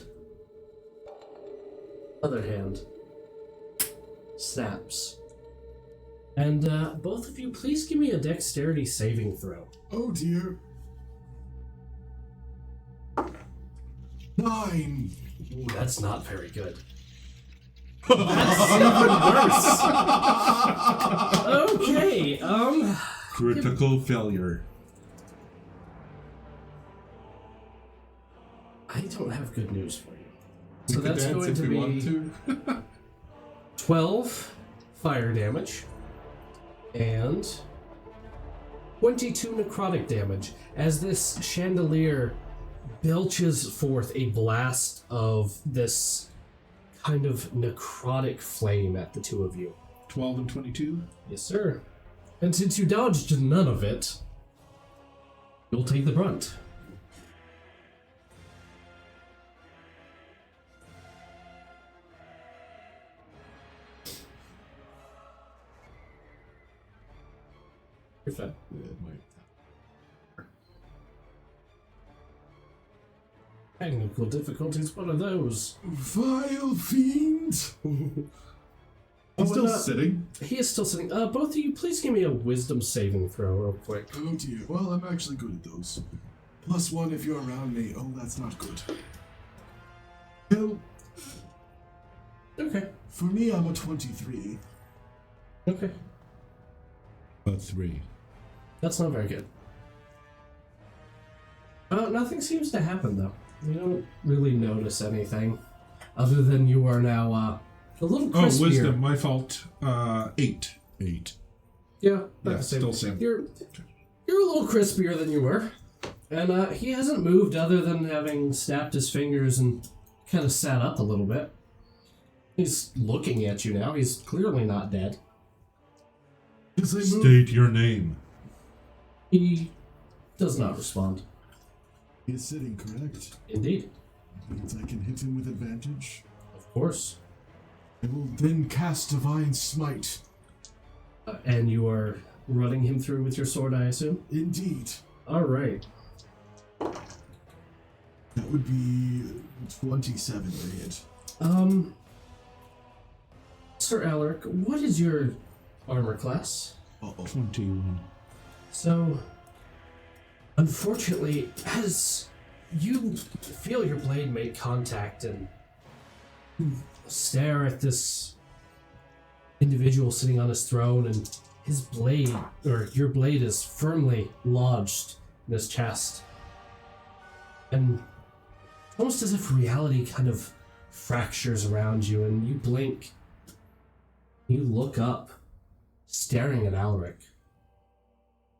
other hand, snaps. And both of you, please give me a dexterity saving throw. Oh dear. 9. Ooh, that's not very good. That's even worse. Okay, Critical failure. I don't have good news for you. So We could that's dance going if to we want be to. 12 fire damage and 22 necrotic damage as this chandelier belches forth a blast of this kind of necrotic flame at the two of you. 12 and 22. Yes, sir. And since you dodged none of it, you'll take the brunt. You're fine. Technical difficulties, what are those? Vile fiend. He's still not- sitting. He is still sitting. Both of you, please give me a wisdom saving throw real quick. Oh dear. Well, I'm actually good at those. +1 if you're around me. Oh, that's not good. Well, Okay. for me, I'm a 23. Okay. A 3. That's not very good. Nothing seems to happen, though. You don't really notice anything, other than you are now a little Oh, crispier. wisdom. My fault. 8. 8. Yeah, Yeah, that's the still same. same. You're a little crispier than you were, and he hasn't moved other than having snapped his fingers and kind of sat up a little bit. He's looking at you now. He's clearly not dead. As I move, State your name. He does not respond. he is sitting, correct? Indeed, Means I can hit him with advantage. of course. I will then cast Divine Smite. And you are running him through with your sword, I assume? Indeed. All right. That would be 27 to hit. Sir Alaric, what is your armor class? Uh-oh. 21. So, unfortunately, as you feel your blade make contact and you stare at this individual sitting on his throne, and his blade, or your blade, is firmly lodged in his chest. And almost as if reality kind of fractures around you, and you blink. You look up, staring at Alaric.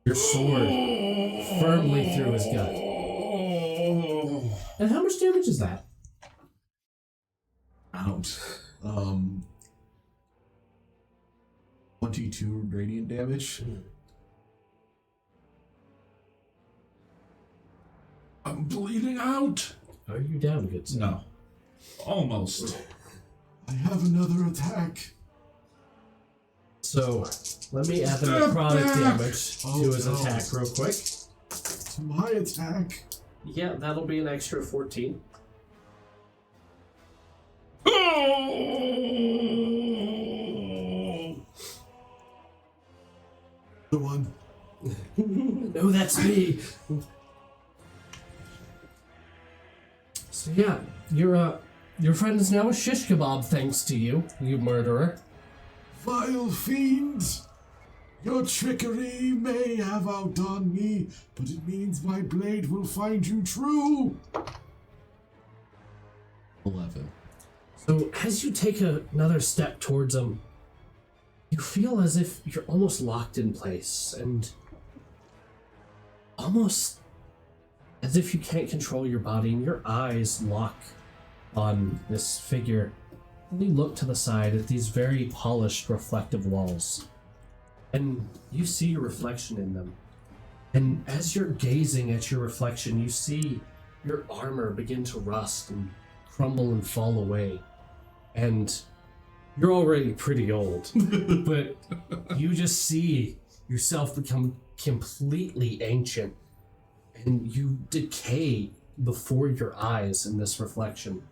Your sword firmly through his gut. And how much damage is that? Out. 22 radiant damage. I'm bleeding out. Are you down, good sir? No. Almost. I have another attack. So, let me add the Step necrotic back! damage Oh, to his no. attack real quick. To my attack. Yeah, that'll be an extra 14. No, that's me. So yeah, your friend is now a shish kebab thanks to you, you murderer. Vile fiend! Your trickery may have outdone me, but it means my blade will find you true! 11. So as you take another step towards him, you feel as if you're almost locked in place, and almost as if you can't control your body, and your eyes lock on this figure. And you look to the side at these very polished, reflective walls, and you see your reflection in them. And as you're gazing at your reflection, you see your armor begin to rust and crumble and fall away. And you're already pretty old, but you just see yourself become completely ancient, and you decay before your eyes in this reflection.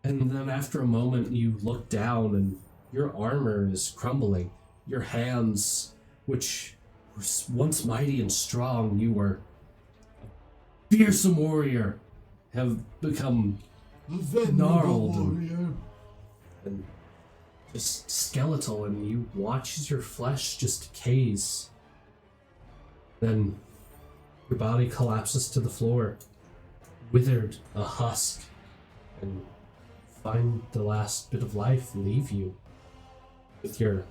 And then after a moment, you look down and your armor is crumbling. Your hands, which were once mighty and strong, you were a fearsome warrior, have become A venerable gnarled warrior. and just skeletal, and you watch as your flesh just decays. Then your body collapses to the floor, withered, a husk, and find the last bit of life leave you with your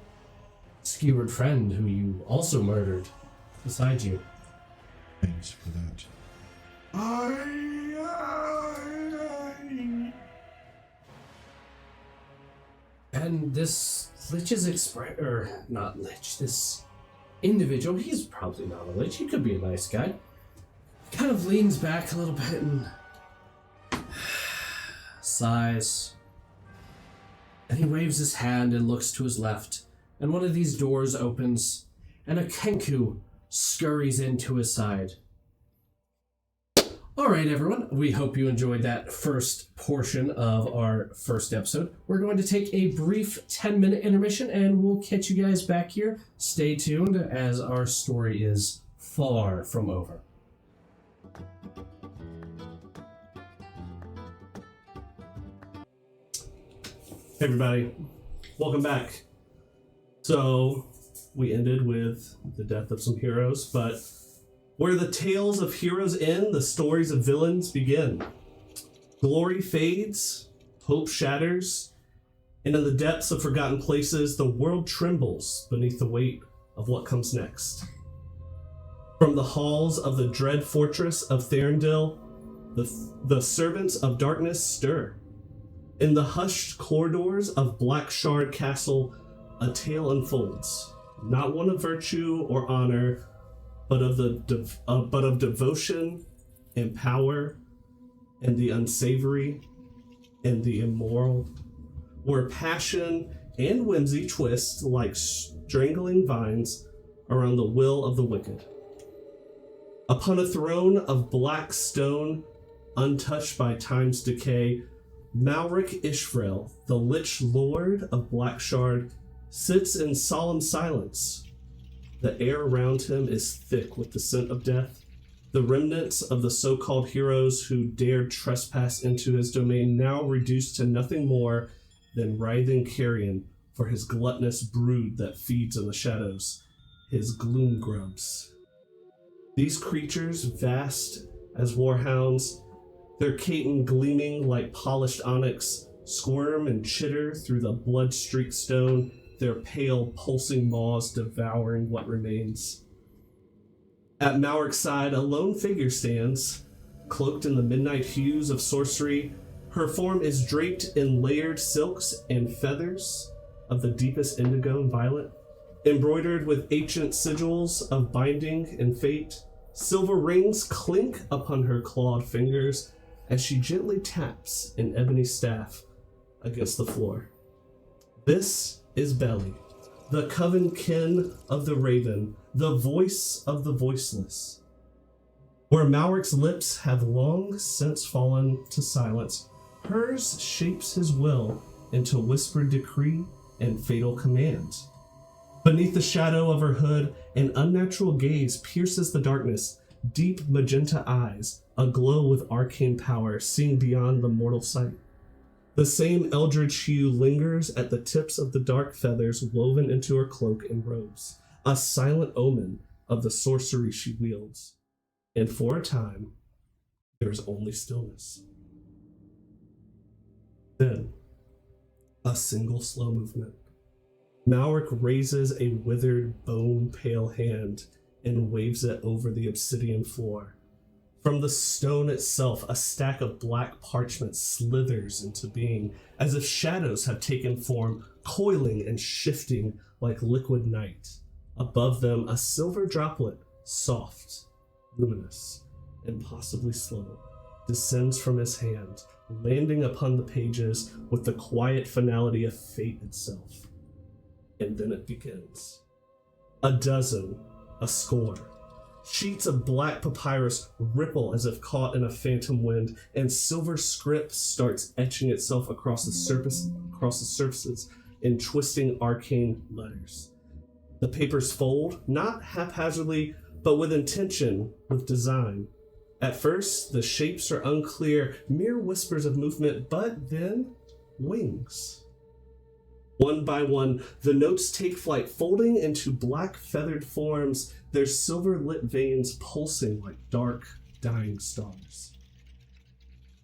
skewered friend who you also murdered beside you. Thanks for that. And this Lich's this individual, he's probably not a Lich, he could be a nice guy, kind of leans back a little bit and sighs. And he waves his hand and looks to his left, and one of these doors opens, and a Kenku scurries into his side. Alright everyone, we hope you enjoyed that first portion of our first episode. We're going to take a brief 10-minute intermission and we'll catch you guys back here. Stay tuned as our story is far from over. Hey everybody, welcome back. So, we ended with the death of some heroes, but where the tales of heroes end, the stories of villains begin. Glory fades, hope shatters, and in the depths of forgotten places, the world trembles beneath the weight of what comes next. From the halls of the dread fortress of Therendil, the servants of darkness stir. In the hushed corridors of Blackshard Castle, a tale unfolds, not one of virtue or honor, but of devotion and power and the unsavory and the immoral, where passion and whimsy twist like strangling vines around the will of the wicked. Upon a throne of black stone, untouched by time's decay, Malric Ishfrail, the Lich Lord of Blackshard, sits in solemn silence. The air around him is thick with the scent of death. The remnants of the so-called heroes who dared trespass into his domain now reduced to nothing more than writhing carrion for his gluttonous brood that feeds in the shadows, his gloom grubs. These creatures, vast as warhounds, their caton gleaming like polished onyx, squirm and chitter through the blood-streaked stone, their pale, pulsing maws devouring what remains. At Malric's side, a lone figure stands, cloaked in the midnight hues of sorcery. Her form is draped in layered silks and feathers of the deepest indigo and violet, embroidered with ancient sigils of binding and fate. Silver rings clink upon her clawed fingers as she gently taps an ebony staff against the floor. This is Belly, the coven kin of the raven, the voice of the voiceless. Where Malric's lips have long since fallen to silence, hers shapes his will into whispered decree and fatal command. Beneath the shadow of her hood, an unnatural gaze pierces the darkness. Deep magenta eyes, aglow with arcane power, seeing beyond the mortal sight. The same eldritch hue lingers at the tips of the dark feathers woven into her cloak and robes, a silent omen of the sorcery she wields. And for a time, there is only stillness. Then, a single slow movement. Malric raises a withered, bone-pale hand and waves it over the obsidian floor. From the stone itself, a stack of black parchment slithers into being, as if shadows have taken form, coiling and shifting like liquid night. Above them, a silver droplet, soft, luminous, and possibly slow, descends from his hand, landing upon the pages with the quiet finality of fate itself. And then it begins. A dozen, a score. Sheets of black papyrus ripple as if caught in a phantom wind, and silver script starts etching itself across the surfaces in twisting arcane letters. The papers fold, not haphazardly, but with intention, with design. At first, the shapes are unclear, mere whispers of movement, but then, wings. One by one, the notes take flight, folding into black feathered forms, their silver-lit veins pulsing like dark, dying stars.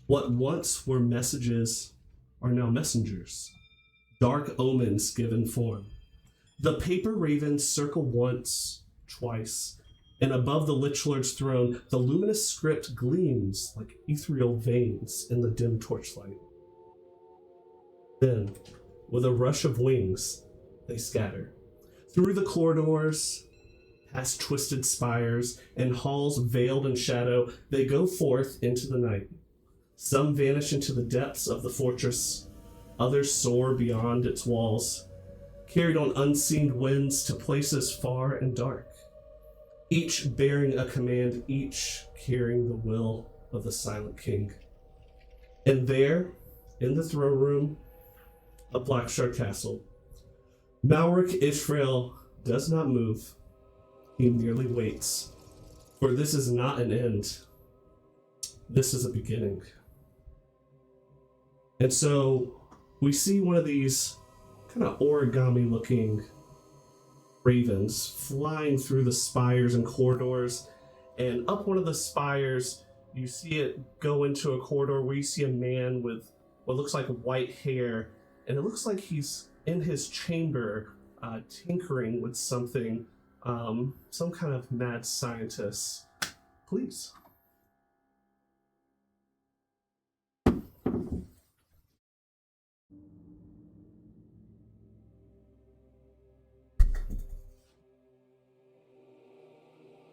What once were messages are now messengers, dark omens given form. The paper ravens circle once, twice, and above the Lich Lord's throne, the luminous script gleams like ethereal veins in the dim torchlight. Then, with a rush of wings, they scatter. Through the corridors, past twisted spires, and halls veiled in shadow, they go forth into the night. Some vanish into the depths of the fortress, others soar beyond its walls, carried on unseen winds to places far and dark, each bearing a command, each carrying the will of the Silent King. And there, in the throne room of Blackshard Castle, Malric Israel does not move. He merely waits. For this is not an end. This is a beginning. And so we see one of these kind of origami-looking ravens flying through the spires and corridors. And up one of the spires, you see it go into a corridor where you see a man with what looks like white hair. And it looks like he's in his chamber tinkering with something, some kind of mad scientist. Please.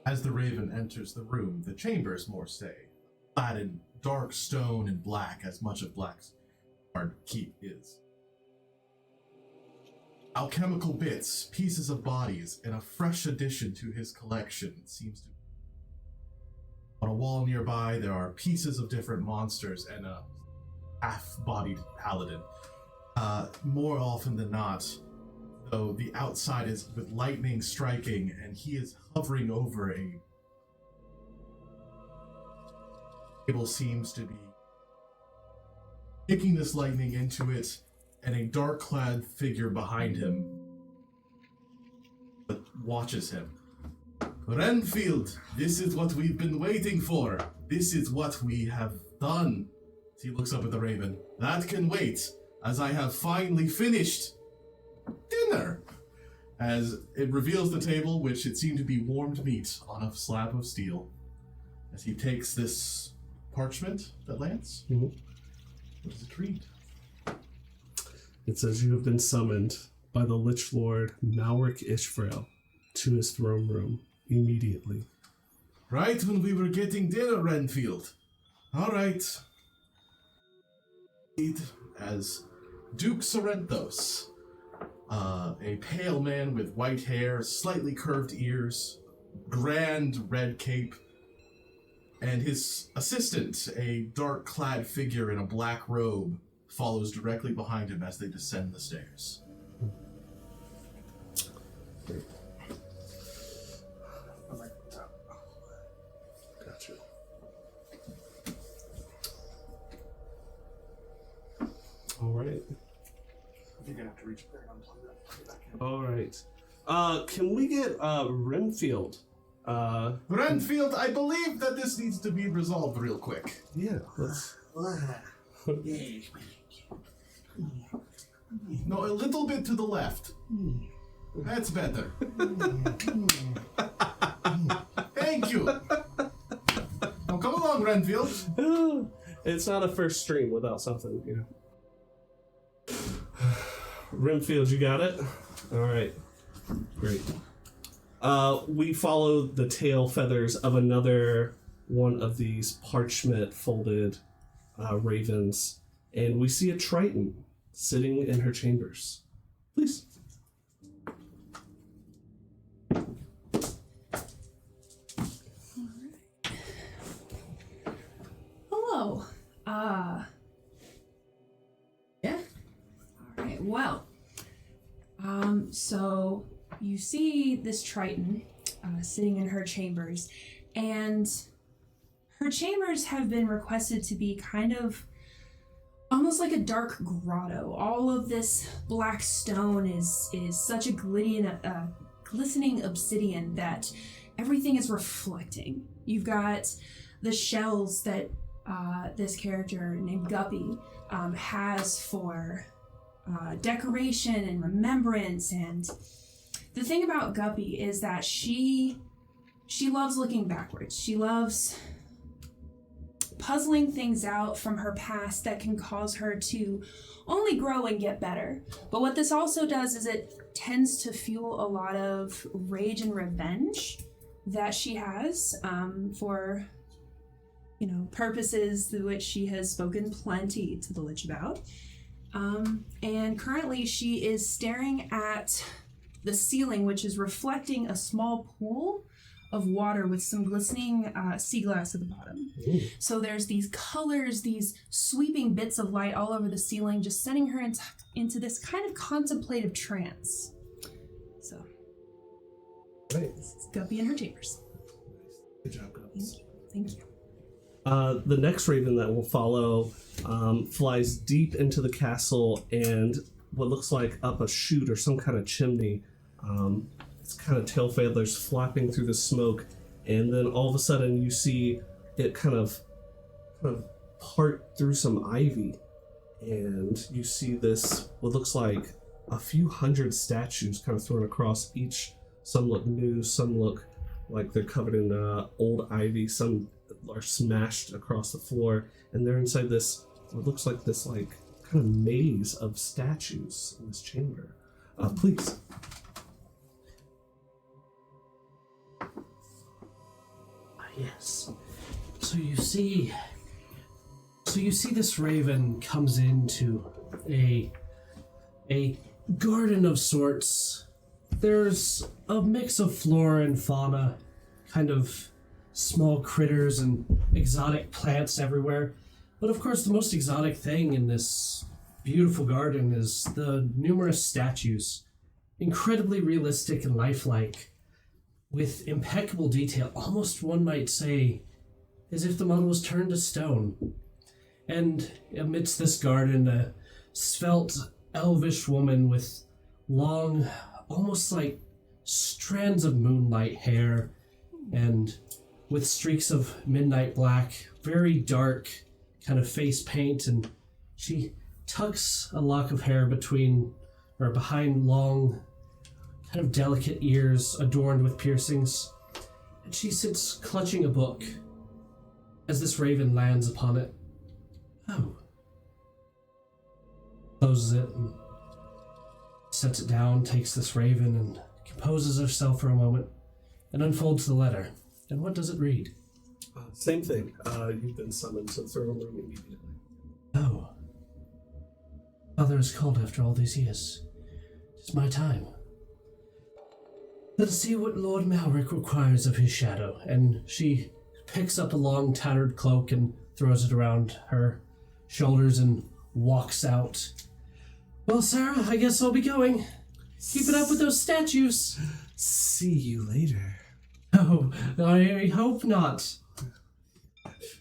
As the raven enters the room, the chambers more say, clad in dark stone and black, as much of Black's hard keep is. Alchemical bits, pieces of bodies, and a fresh addition to his collection seems to be. On a wall nearby, there are pieces of different monsters and a half-bodied paladin. More often than not, though, the outside is with lightning striking, and he is hovering over a table seems to be kicking this lightning into it, and a dark-clad figure behind him watches him. Renfield, this is what we've been waiting for. This is what we have done. He looks up at the raven. That can wait, as I have finally finished dinner. As it reveals the table, which it seemed to be warmed meat on a slab of steel. As he takes this parchment that lands, what does it read? It says you have been summoned by the Lich Lord Malric Israel to his throne room immediately. Right when we were getting dinner, Renfield. All right. As Duke Sorrentos, a pale man with white hair, slightly curved ears, grand red cape, and his assistant, a dark-clad figure in a black robe, follows directly behind him as they descend the stairs. Gotcha. All right. You're gonna have to reach there and unplug that. Back in. All right. Can we get Renfield? Renfield, I believe that this needs to be resolved real quick. Yeah. Let's. No, a little bit to the left. That's better. Thank you. Now come along, Renfield. It's not a first stream without something, you know. Renfield, you got it? All right. Great. We follow the tail feathers of another one of these parchment folded ravens, and we see a Triton sitting in her chambers. Please. Hello. Yeah. All right. Well. So you see this Triton sitting in her chambers, and her chambers have been requested to be kind of almost like a dark grotto. All of this black stone is such a glistening obsidian that everything is reflecting. You've got the shells that this character named Guppy has for decoration and remembrance. And the thing about Guppy is that she loves looking backwards. She loves puzzling things out from her past that can cause her to only grow and get better. But what this also does is it tends to fuel a lot of rage and revenge that she has for, you know, purposes through which she has spoken plenty to the Lich about. And currently she is staring at the ceiling, which is reflecting a small pool of water with some glistening sea glass at the bottom. Ooh. So there's these colors, these sweeping bits of light all over the ceiling, just sending her into this kind of contemplative trance. So, Right. This is Guppy in her chambers. Good job, guys. Thank you. The next raven that will follow flies deep into the castle and what looks like up a chute or some kind of chimney. It's kind of tail feathers flapping through the smoke, and then all of a sudden you see it kind of part through some ivy, and you see this what looks like a few hundred statues kind of thrown across each. Some look new, some look like they're covered in old ivy, some are smashed across the floor, and they're inside this what looks like this kind of maze of statues in this chamber. Please. Yes. So you see this raven comes into a garden of sorts. There's a mix of flora and fauna, kind of small critters and exotic plants everywhere. But of course, the most exotic thing in this beautiful garden is the numerous statues, incredibly realistic and lifelike, with impeccable detail, almost one might say, as if the model was turned to stone. And amidst this garden, a svelte, elvish woman with long, almost like strands of moonlight hair, and with streaks of midnight black, very dark kind of face paint, and she tucks a lock of hair behind long, kind of delicate ears adorned with piercings, and she sits clutching a book as this raven lands upon it. Oh. Closes it and sets it down, takes this raven and composes herself for a moment, and unfolds the letter. And what does it read? Same thing. You've been summoned to the throne room immediately. Oh. Father is called after all these years. It is my time. Let us see what Lord Malric requires of his shadow. And she picks up a long tattered cloak and throws it around her shoulders and walks out. Well, Sarah, I guess I'll be going. Keep it up with those statues. See you later. Oh, I hope not.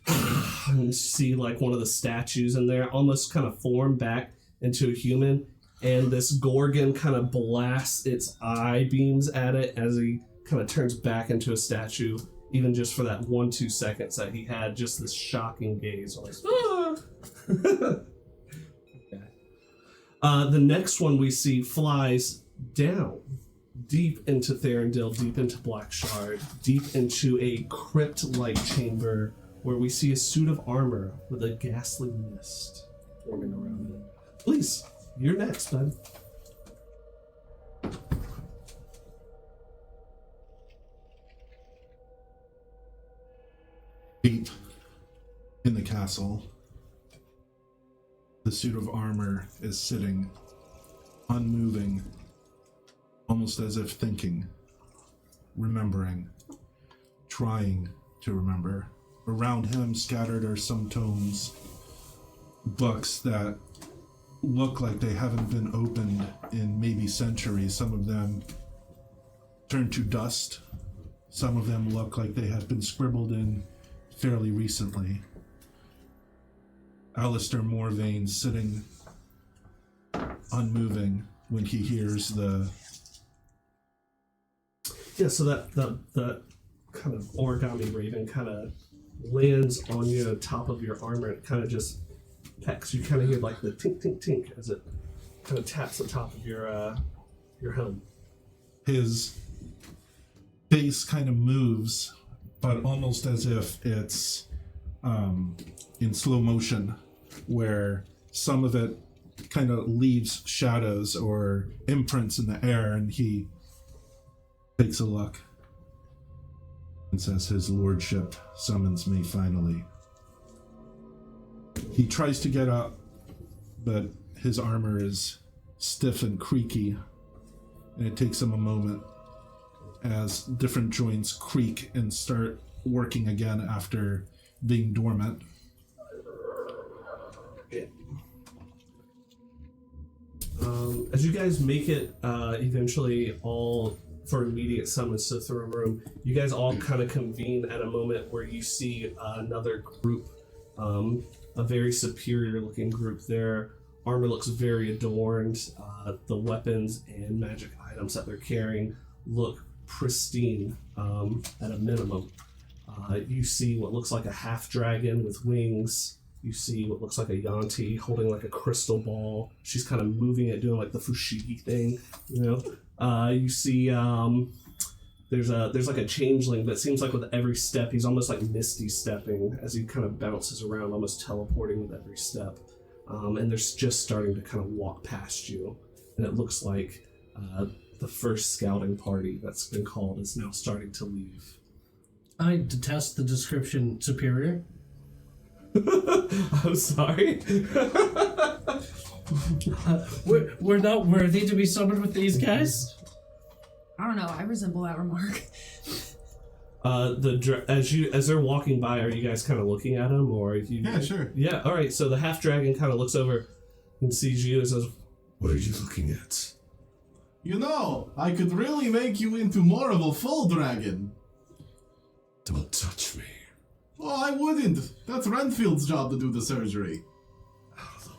And you see like one of the statues in there almost kind of form back into a human, and this Gorgon kind of blasts its eye beams at it as he kind of turns back into a statue, even just for that 1-2 seconds that he had just this shocking gaze on his face. Okay. The next one we see flies down deep into Therendil, deep into Black Shard, deep into a crypt-like chamber where we see a suit of armor with a ghastly mist forming around it. Please, you're next, bud. Deep in the castle, the suit of armor is sitting, unmoving, almost as if thinking, remembering, trying to remember. Around him, scattered are some tomes, books that look like they haven't been opened in maybe centuries. Some of them turned to dust. Some of them look like they have been scribbled in fairly recently. Alister Morvain sitting unmoving when he hears the... Yeah, so that kind of origami raven kind of lands on your top of your armor and kind of just pecks. You kind of hear like the tink tink tink as it kind of taps the top of your helm. His face kind of moves, but almost as if it's in slow motion, where some of it kind of leaves shadows or imprints in the air, and he takes a look and says, "His lordship summons me finally." He tries to get up, but his armor is stiff and creaky, and it takes him a moment as different joints creak and start working again after being dormant. As you guys make it eventually all for immediate summons to the throne room, you guys all kind of convene at a moment where you see another group, a very superior looking group. Their armor looks very adorned. The weapons and magic items that they're carrying look pristine at a minimum. You see what looks like a half dragon with wings. You see what looks like a Yanti holding like a crystal ball. She's kind of moving it, doing like the fushigi thing, you know. You see there's like a changeling, but it seems like with every step he's almost like misty stepping as he kind of bounces around, almost teleporting with every step. And they're just starting to kind of walk past you, and it looks like the first scouting party that's been called is now starting to leave. I detest the description superior. I'm sorry. We're not worthy to be summoned with these guys? I don't know. I resemble that remark. As they're walking by, are you guys kind of looking at them, or you? Yeah, sure. Yeah, all right. So the half dragon kind of looks over and sees you and says, What are you looking at? You know, I could really make you into more of a full dragon. Don't touch me. Oh, I wouldn't. That's Renfield's job to do the surgery. Out of the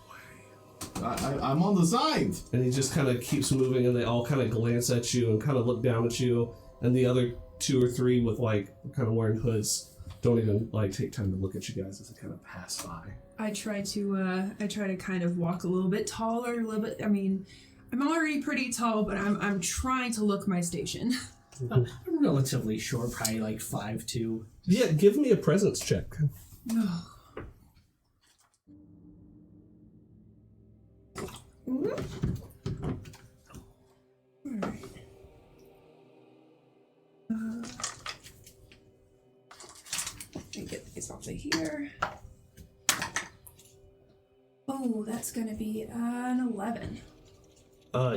way. I'm on the side. and he just kind of keeps moving, and they all kind of glance at you and kind of look down at you, and the other 2 or 3 with like kind of wearing hoods don't even like take time to look at you guys as they kind of pass by. I try to kind of walk a little bit taller, a little bit. I mean, I'm already pretty tall, but I'm trying to look my station. I'm relatively short, probably like 5'2". Yeah, give me a presence check. Alright. Let me get these off of here. Oh, that's gonna be an 11.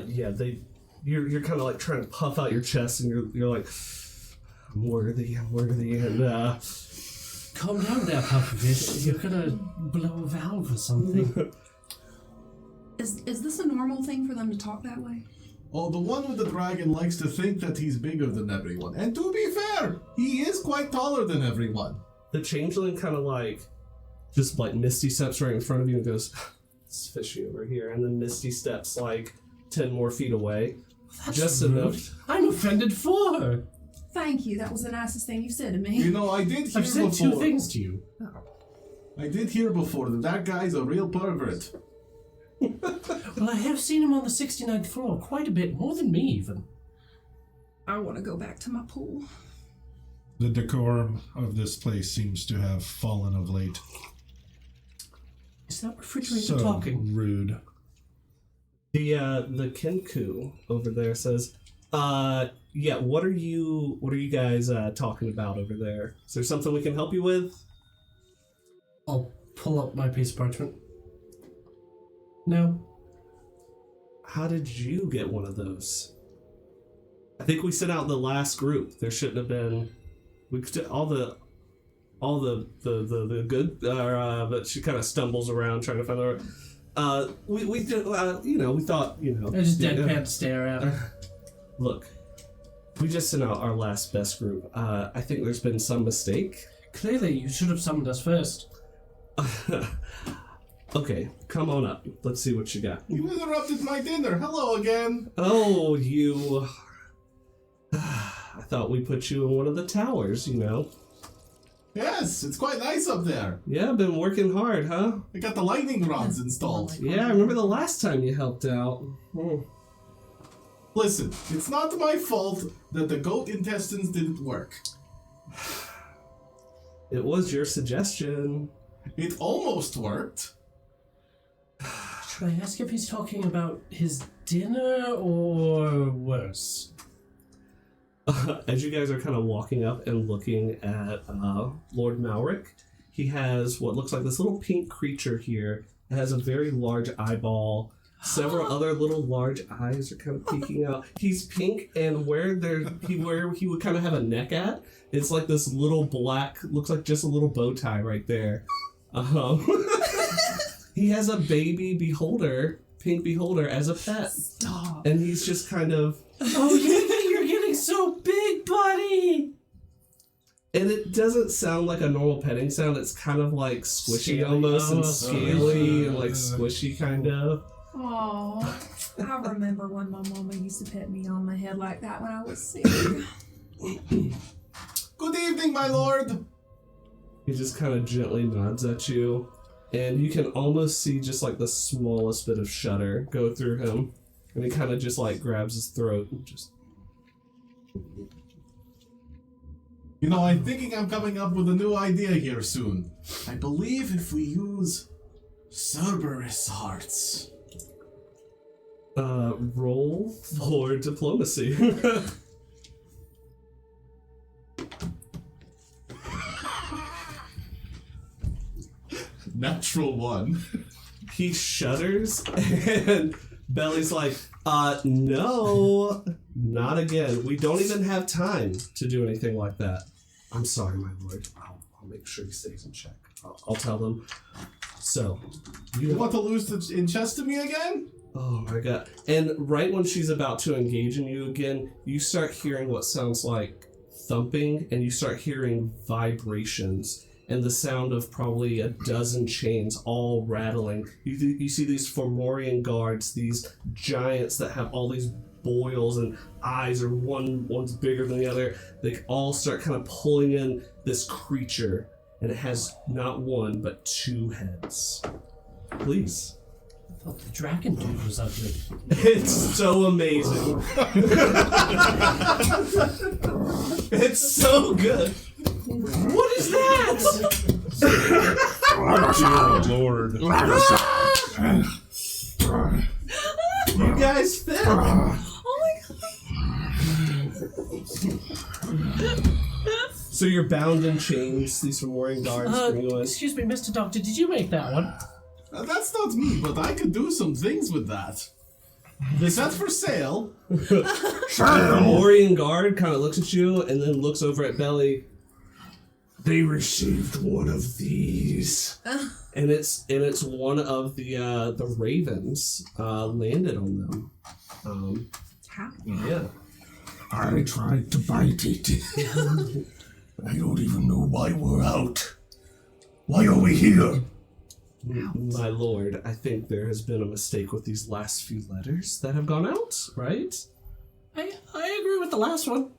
Yeah, you're kind of like trying to puff out your chest, and you're like, I'm worthy, and Calm down there, Puffy. You're gonna blow a valve or something. Is this a normal thing for them to talk that way? Oh, the one with the dragon likes to think that he's bigger than everyone. And to be fair, he is quite taller than everyone. The changeling kind of like, just like Misty steps right in front of you and goes, it's fishy over here. And then Misty steps like 10 more feet away. That's just rude. enough. I'm offended for her. Thank you. That was the nicest thing you've said to me. You know, I did hear I've said before. 2 things to you. I did hear before that guy's a real pervert. Well, I have seen him on the 69th floor quite a bit, more than me even. I want to go back to my pool. The decorum of this place seems to have fallen of late. Is that refrigerator So talking? rude. The Kenku over there says, yeah, what are you guys talking about over there? Is there something we can help you with? I'll pull up my piece of parchment. No. How did you get one of those? I think we sent out the last group. There shouldn't have been. All the good. But she kind of stumbles around trying to find the. We thought. I just deadpan stare at her. Look, we just sent out our last best group. I think there's been some mistake. Clearly, you should have summoned us first. Okay, come on up. Let's see what you got. You interrupted my dinner. Hello again. Oh, you. I thought we put you in one of the towers, Yes, it's quite nice up there. Yeah, been working hard, huh? I got the lightning rods installed. Yeah, I remember the last time you helped out. Listen, it's not my fault that the goat intestines didn't work. It was your suggestion. It almost worked. Should I ask if he's talking about his dinner or worse? As you guys are kind of walking up and looking at Lord Malric, he has what looks like this little pink creature here. It has a very large eyeball. Several other little large eyes are kind of peeking out. He's pink, and where he would kind of have a neck at, it's like this little black, looks like just a little bow tie right there. He has a baby beholder, pink beholder, as a pet. Stop. And he's just kind of... Oh, you're getting so big, buddy! And it doesn't sound like a normal petting sound. It's kind of like squishy Scaly, almost, and almost. scaly, and like squishy kind of. Oh, I remember when my mama used to pet me on the head like that when I was sick. Good evening, my lord. He just kind of gently nods at you. And you can almost see just like the smallest bit of shudder go through him. And he kind of just like grabs his throat and just... You know, I'm thinking I'm coming up with a new idea here soon. I believe if we use Cerberus hearts. Roll for diplomacy. Natural one. He shudders, and Belly's like, no, not again. We don't even have time to do anything like that. I'm sorry, my lord. I'll make sure he stays in check. I'll tell them. So, You want to lose in chess to me again? oh my god. And right when she's about to engage in you again, you start hearing what sounds like thumping, and you start hearing vibrations. And the sound of probably a dozen chains all rattling. You see these Fomorian guards, these giants that have all these boils and eyes, or one's bigger than the other. They all start kind of pulling in this creature, and it has not one but 2 heads. Please. I thought the dragon dude was ugly. It's so amazing. It's so good. What is that? Dear Lord. You guys fit. Oh my god. So you're bound in chains. These Fomorian guards bring you in. Excuse me, Mr. Doctor, did you make that one? That's not me, but I could do some things with that. Is that for sale? The Fomorian guard kind of looks at you and then looks over at Belly. They received one of these, and it's one of the ravens landed on them. How? Yeah. I tried to bite it. I don't even know why we're out. Why are we here? My lord, I think there has been a mistake with these last few letters that have gone out, right? I agree with the last one.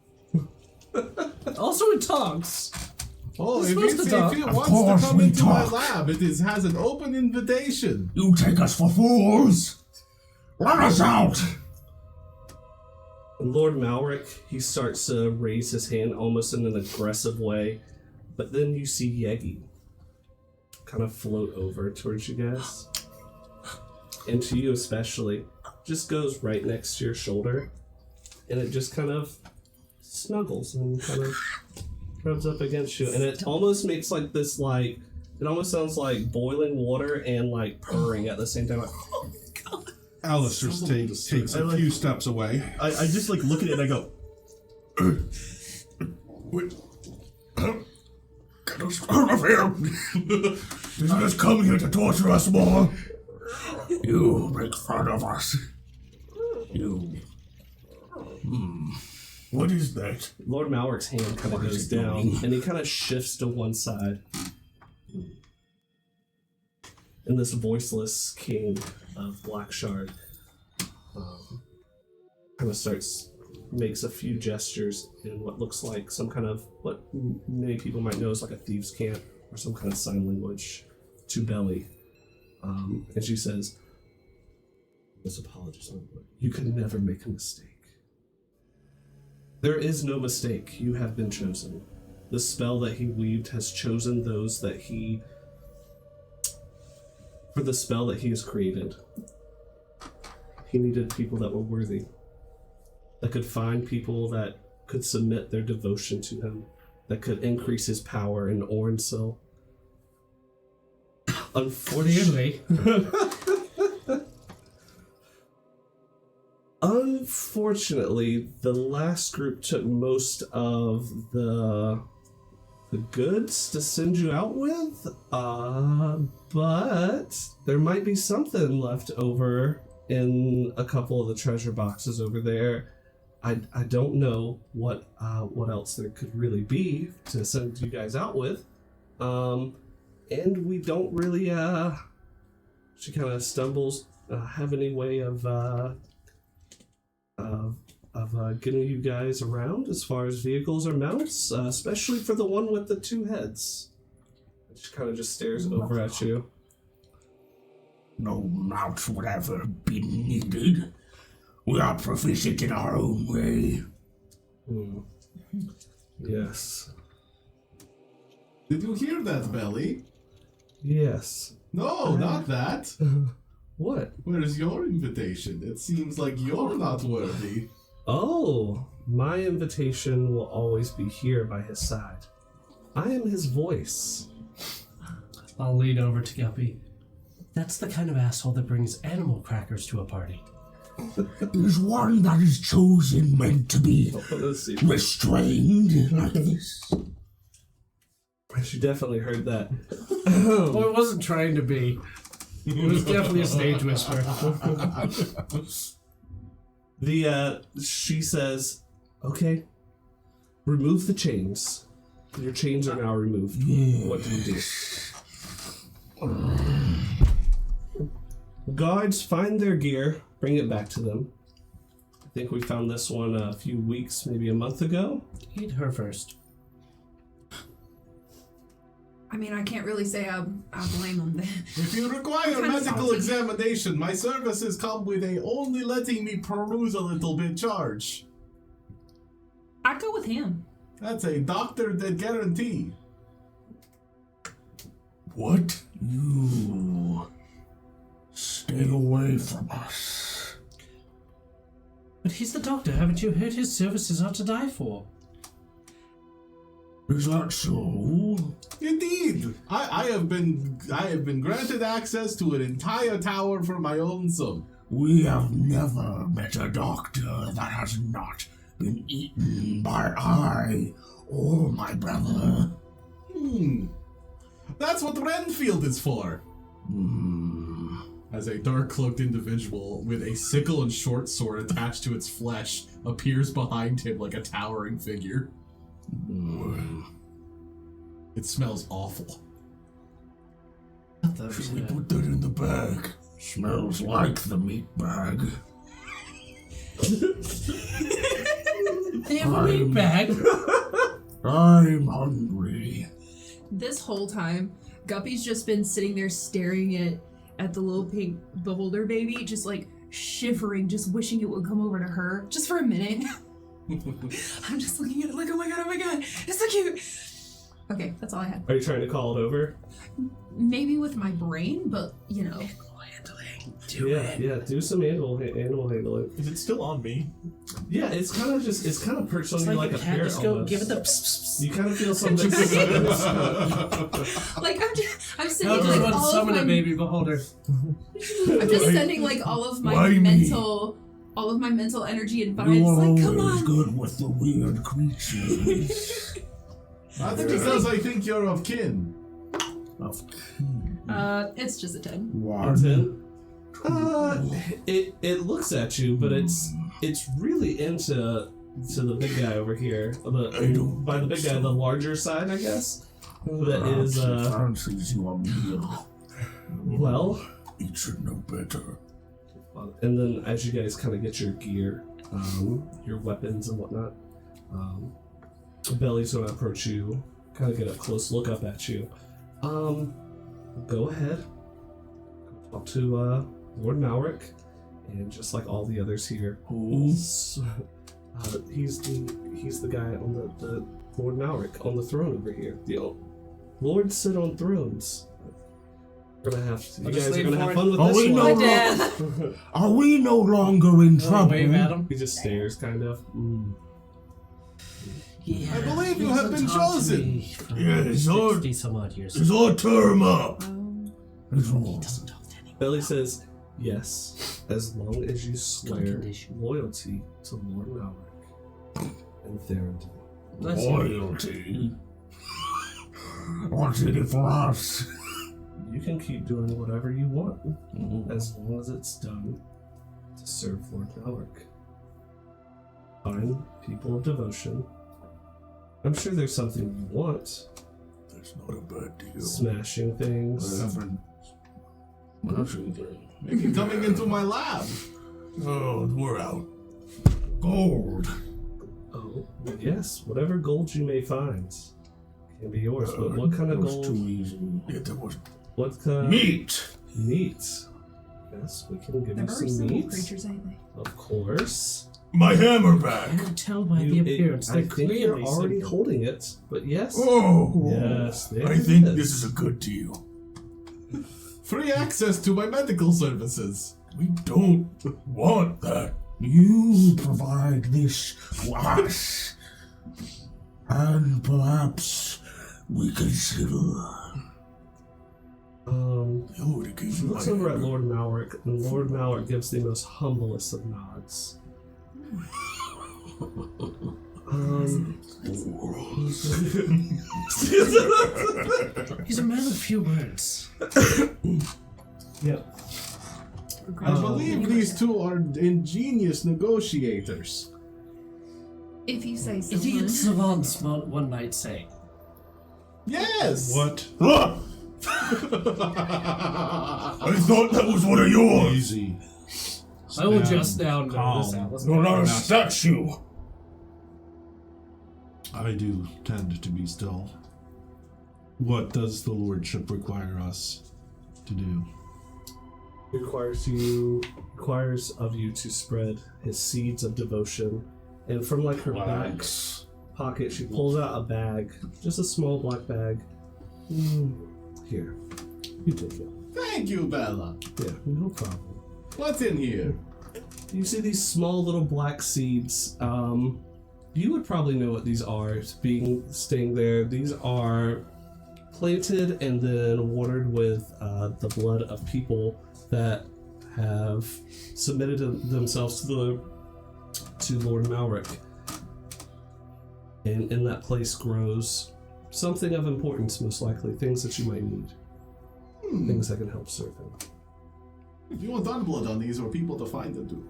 Also in tongues. Oh, We're if supposed to talk. it Of wants course to come we into my talk. lab, it has an open invitation. You take us for fools. Let us out. And Lord Malric, he starts to raise his hand almost in an aggressive way, but then you see Yegi kind of float over towards you guys. And to you especially, just goes right next to your shoulder, and it just kind of snuggles and kind of rubs up against you. And it almost makes like this, like, it almost sounds like boiling water and like purring at the same time. Like, Alister takes a few steps away. I just like look at it and I go, Wait. Get us out of here. Did you just come here to torture us more? You make fun of us. You. What is that? Lord Malric's hand kind of What goes is it down, doing? and he kind of shifts to one side. And this voiceless king of Blackshard kind of makes a few gestures in what looks like some kind of, what many people might know as like a thieves' camp, or some kind of sign language to Belly. And she says, "This apologies, you could never make a mistake. There is no mistake. You have been chosen. The spell that he weaved has chosen those that he... For the spell that he has created, he needed people that were worthy, that could find people that could submit their devotion to him, that could increase his power in Orensil. Clearly. Unfortunately, the last group took most of the goods to send you out with, but there might be something left over in a couple of the treasure boxes over there. I don't know what else there could really be to send you guys out with, and we don't really she kind of stumbles have any way of getting you guys around as far as vehicles or mounts, especially for the one with the two heads. She kind of just stares over at you. No mounts would ever be needed. We are proficient in our own way. Yes. Did you hear that, Belly? Yes. No, not that. What? Where's your invitation? It seems like you're not worthy. Oh, my invitation will always be here by his side. I am his voice. I'll lean over to Guppy. That's the kind of asshole that brings animal crackers to a party. Is one that is chosen meant to be Let's see. restrained like this? She definitely heard that. Well, it wasn't trying to be. It was definitely a stage whisper. She says, okay, remove the chains. Your chains are now removed. What do you do? Guards, find their gear, bring it back to them. I think we found this one a few weeks, maybe a month ago. Eat her first. I mean, I can't really say I blame him then. If you require Kinda medical salty. examination, my services come with a only letting me peruse a little bit charge. I'd go with him. That's a doctor that guarantee. What? You stay away from us. But he's the doctor. Haven't you heard his services are to die for? Is that so? Indeed, I have been granted access to an entire tower for my own sum. We have never met a doctor that has not been eaten by I or my brother. That's what Renfield is for. as a dark-cloaked individual with a sickle and short sword attached to its flesh appears behind him like a towering figure. It smells awful. Should we put that in the bag? Smells like the meat bag. They have a meat bag. I'm hungry. This whole time, Guppy's just been sitting there staring at the little pink beholder baby, just like shivering, just wishing it would come over to her, just for a minute. I'm just looking at it like, oh my god, it's so cute. Okay, that's all I had. Are you trying to call it over? Maybe with my brain, but you know. Yeah, do some animal handling. Is it still on me? Yeah, it's kind of perched on you like a parrot Just go almost. give it the pss. You kind of feel something. Like I'm sending Now just like want to all of summon my a baby beholder. I'm just sending like all of my Why me? mental energy and vibes. You're Like, come always on. good with the weird creatures. That's because I think you're of kin. It's just a 10. Wow. 10? It looks at you, but it's really into the big guy over here. By the big guy, the larger side, I guess. That is fancies you a meal. well. You should know better. And then as you guys kind of get your gear, your weapons and whatnot, Belly's gonna approach you, kind of get a close look up at you. Go ahead, talk to Lord Malric, and just like all the others here, he's the guy on the Lord Malric on the throne over here. The lords sit on thrones. You guys are gonna have fun with this one. My dad. Are we no longer in trouble? Wave at him. He just stares, kind of. Yeah, I believe you have been chosen. Yes, 60 some odd years. Is our term up? He doesn't talk to anyone. Belly says, yes, as long as you swear condition. loyalty to Lord Malric and Theron. Loyalty? What's in it for us? You can keep doing whatever you want, as long as it's done to serve Lord Malric. Find people of devotion. I'm sure there's something you want. That's not a bad deal. Smashing things. Smashing things. Maybe coming into my lab. Oh, we're out. Gold. Oh, yes, whatever gold you may find can be yours. But what kind of that was gold? too easy. Yeah, that was What kind? meat. Meat. Yes, we can give They're you very some simple meat. creatures, ain't they? Of course. My hammer I back. can tell by the appearance. I They're think clearly you're already simple. holding it, but yes. Oh. Yes, there I it think is. this is a good deal. Free access to my medical services. We don't want that. You provide this to us. And perhaps we consider. She looks over at Lord Malric, and Lord Malric gives the most humblest of nods. He's a man of few words. Yep. I believe these two are ingenious negotiators. If you say so. Idiot savants, one might say. Yes! What? I thought that was one of yours. Easy. I will just now know this out. You're not a statue. I do tend to be still. What does the lordship require us to do? He requires of you to spread his seeds of devotion. And from like her back pocket, she pulls out a bag, just a small black bag. Here, you take it. Thank you, Bella. Yeah, no problem. What's in here? You see these small little black seeds. You would probably know what these are, staying there. These are planted and then watered with the blood of people that have submitted themselves to Lord Malric. And in that place grows something of importance, most likely. Things that you might need. Things that can help serve him. Do you want unblood on these or people to find them to?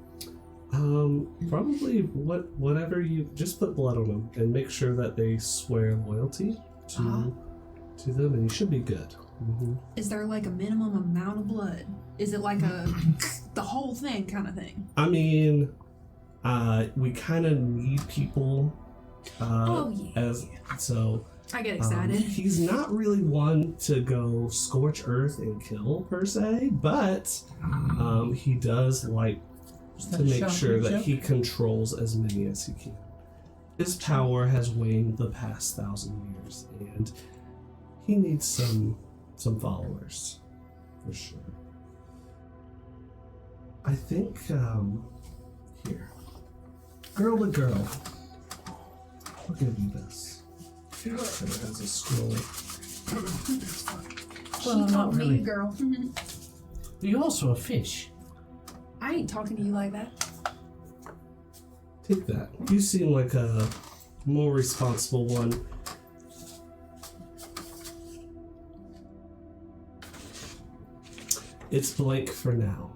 Probably whatever you just put blood on them and make sure that they swear loyalty to them, and you should be good. Mm-hmm. Is there like a minimum amount of blood? Is it like a the whole thing kind of thing? I mean, we kind of need people. As so. I get excited. He's not really one to go scorch earth and kill per se, but he does like to make sure that he controls as many as he can. His power has waned the past 1,000 years, and he needs some followers, for sure. I think, here. Girl to girl. I'll give you this. It has a scroll. Well, She not called really. me girl. You're also a fish. I ain't talking to you like that. Take that. You seem like a more responsible one. It's blank for now.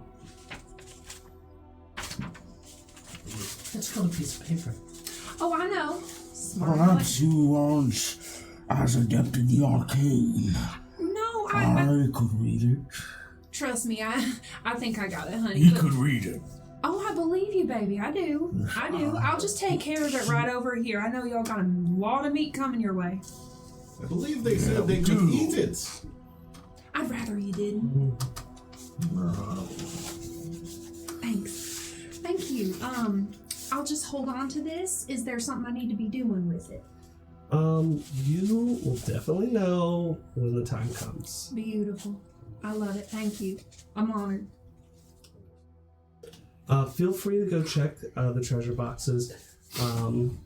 Let's got a piece of paper. Oh, I know. Smart. Perhaps you once as adept in the arcane. No, I could read it. trust me. I think I got it, honey. He but- could read it. Oh, I believe you, baby. I do. I do. I'll just take care of it right over here. I know y'all got a lot of meat coming your way. I believe they said they could eat it. I'd rather you didn't. Thanks. Thank you. I'll just hold on to this. Is there something I need to be doing with it? You will definitely know when the time comes. Beautiful. I love it. Thank you. I'm honored. Feel free to go check the treasure boxes and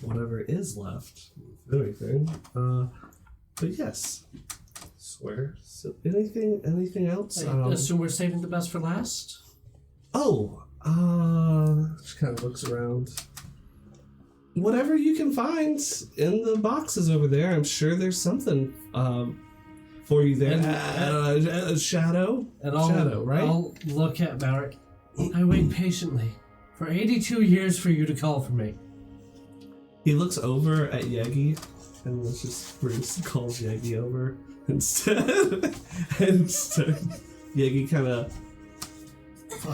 whatever is left, if anything. But yes, swear. So anything else? I assume we're saving the best for last? She kind of looks around. Whatever you can find in the boxes over there, I'm sure there's something for you there. Shadow? Shadow, right? I'll look at Barrick. I wait patiently for 82 years for you to call for me. He looks over at Yegi, and it's just Bruce calls Yegi over instead. And Yegi kind of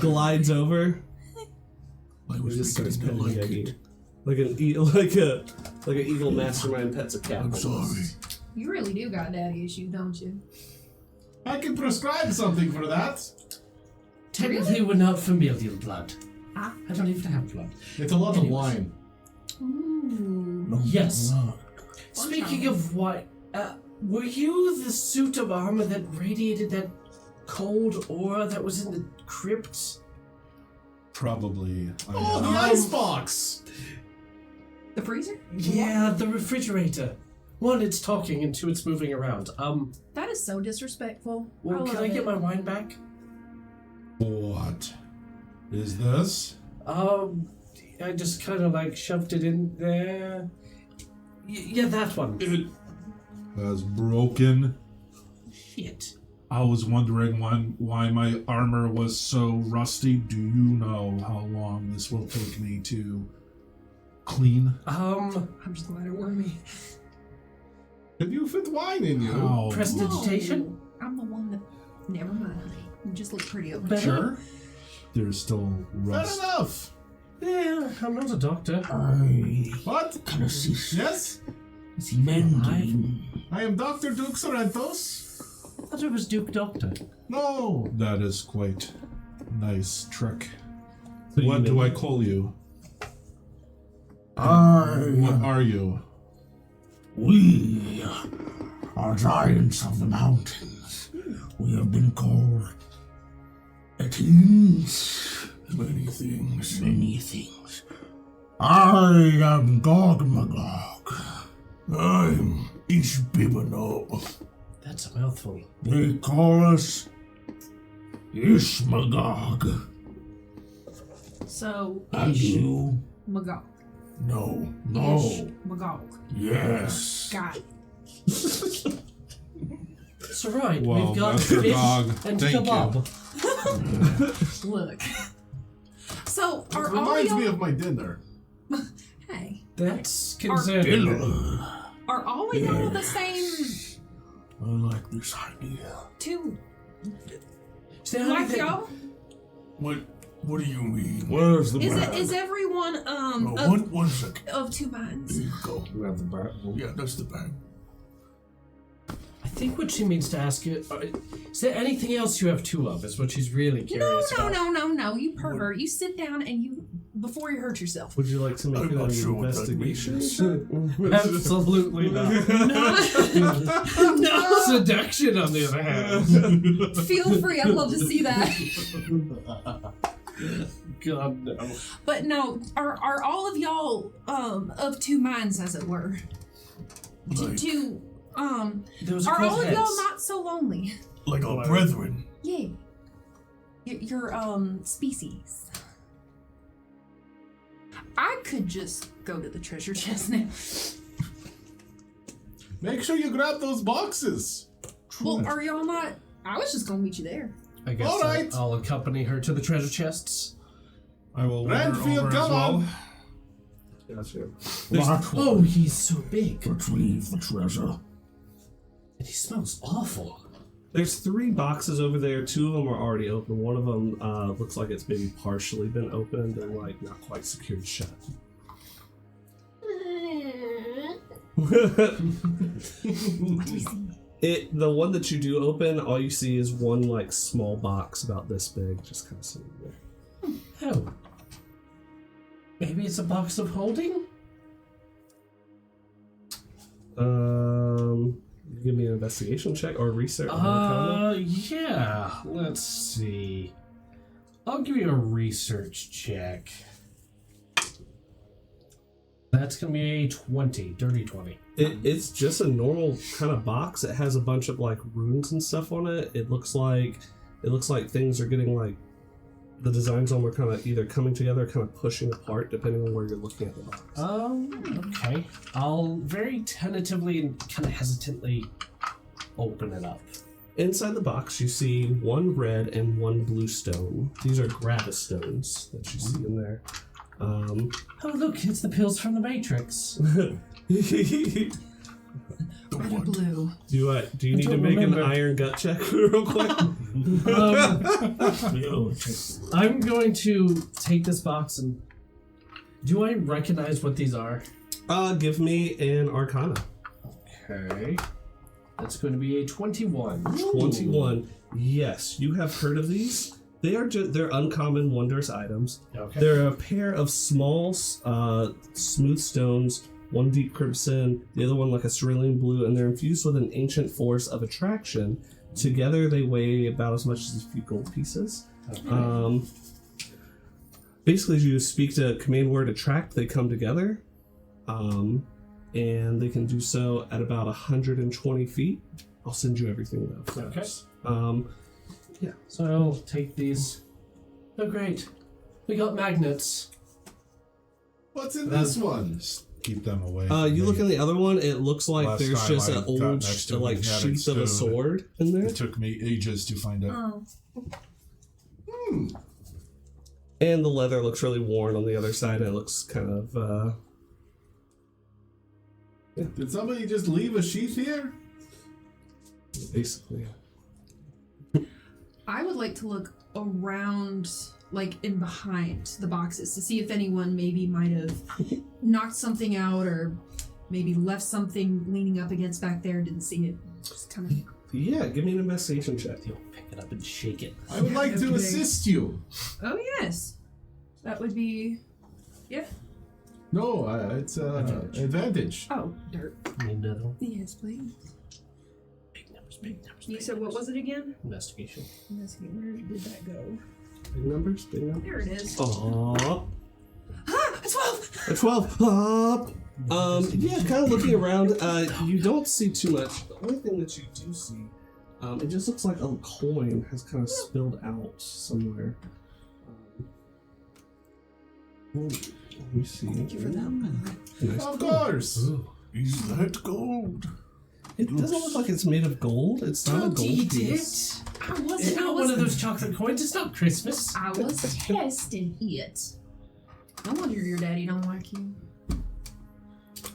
glides over. I He was just starts petting beginning to like Yegi, it. like an evil mastermind pets a cat. I'm sorry. You really do got daddy issues, don't you? I can prescribe something for that. Technically, we're not familial blood. Ah. I don't even have blood. It's a lot of Anyways. wine. Ooh. No, Yes. no. Speaking of what, were you the suit of armor that radiated that cold aura that was in the crypt? Probably. Oh, the icebox! The freezer? Yeah, the refrigerator. One, it's talking, and two, it's moving around. That is so disrespectful. Well, can love I get it. my wine back? What is this? I just kind of like shoved it in there. Yeah, that one. It has broken. Shit. I was wondering why my armor was so rusty. Do you know how long this will take me to clean? I'm just glad it weren't me. Can you fit wine in you? How? Prestidigitation? I'm the one that. Never mind. You just look pretty over Better? Sure. There's still Fair rust. enough. Yeah, I'm not a doctor. I What? can assist. Yes? Is he Mending. I am Dr. Duke Sorrentos. I thought it was Duke Doctor. No. That is quite a nice trick. So What do I call you? What I. are you? We are giants of the mountains. We have been called Etins. Many things. Many things. I am Gog Magog. I'm Ishbibanob. That's a mouthful. They call us Ishmagog. So, And Ish you? Magog. No. Ish No. Magog. Yes. Got it. That's right. Well, We've got Master fish Dog, and thank you. kebab. Look. So It are all reminds me y'all? of my dinner. Hey. That's concerning. Are all of y'all the same? I like this idea. Two Is there like anything- y'all? What do you mean? Where's the bag? Is everyone Oh, one second. of two minds? There you go. You have the bag. Yeah, that's the bag. I think what she means to ask you, is there anything else you have two of? Is what she's really curious about. No, you pervert. You sit down and you, before you hurt yourself. Would you like to make I'm an not sure what that investigation? means. Absolutely not. No. Seduction, on the other hand. Feel free. I'd love to see that. God, no. But no, are all of y'all of two minds, as it were? Those are Are called all of heads. y'all not so lonely? Like our brethren. Yeah. Your species. I could just go to the treasure chest now. Make sure you grab those boxes. Well, are y'all not? I was just gonna meet you there. I guess All right. I'll accompany her to the treasure chests. I will wander Renfield, over as come well. on. Gotcha. Oh, he's so big. Retrieve the treasure. And he smells awful. There's 3 boxes over there. 2 of them are already open. One of them looks like it's maybe partially been opened and like not quite secured shut. The one that you do open, all you see is one like small box about this big, just kind of sitting there. Oh. Maybe it's a box of holding? Give me an investigation check or research. Arcana. Yeah. Let's see. I'll give you a research check. That's gonna be a 20, dirty 20. It's just a normal kind of box. It has a bunch of like runes and stuff on it. It looks like things are getting like the designs on them are kind of either coming together or kind of pushing apart depending on where you're looking at the box. Okay. I'll very tentatively and kind of hesitantly open it up. Inside the box, you see 1 red and 1 blue stone. These are gravis stones that you see in there. Oh, look, it's the pills from the Matrix. Red and blue. Do you need to don't make remember. an iron gut check real quick? I'm going to take this box and... Do I recognize what these are? Give me an Arcana. Okay. That's going to be a 21. 21. Yes, you have heard of these. They're uncommon, wondrous items. Okay. They're a pair of small, smooth stones. One deep crimson, the other one like a cerulean blue, and they're infused with an ancient force of attraction. Together, they weigh about as much as a few gold pieces. Okay. Basically, as you speak to command word attract, they come together, and they can do so at about 120 feet. I'll send you everything though. First. Okay. Yeah. So I'll take these. Oh, great. We got magnets. What's in this one? Keep them away. You look in the other one. It looks like Last there's time just I an got old next to it, like we had sheath of a stone. sword in there. It took me ages to find out. Oh. And the leather looks really worn on the other side. It looks kind of, Did somebody just leave a sheath here? basically. I would like to look around, like in behind the boxes, to see if anyone maybe might have knocked something out or maybe left something leaning up against back there. Didn't see it. Just kind of. Yeah, give me an investigation check. You'll pick it up and shake it. I would like to Okay. assist you. Oh yes, that would be. Yeah. No, it's advantage. Oh, dirt. Need another one? Yes, please. Big numbers, big numbers. You big said what numbers. was it again? Investigation. Investigate. Where did that go? Big numbers, big numbers. There it is. Aww. Ah, a 12. A 12. Yeah, kind of looking around. You don't see too much. The only thing that you do see, it just looks like a coin has kind of spilled out somewhere. Let me see. Thank you for that. Nice Of coin. course. Is that gold? It doesn't look like it's made of gold. It's not a Don't gold eat piece. it. I wasn't. It's not one of those chocolate coins. It's not Christmas. I was testing it. No wonder your daddy don't like you.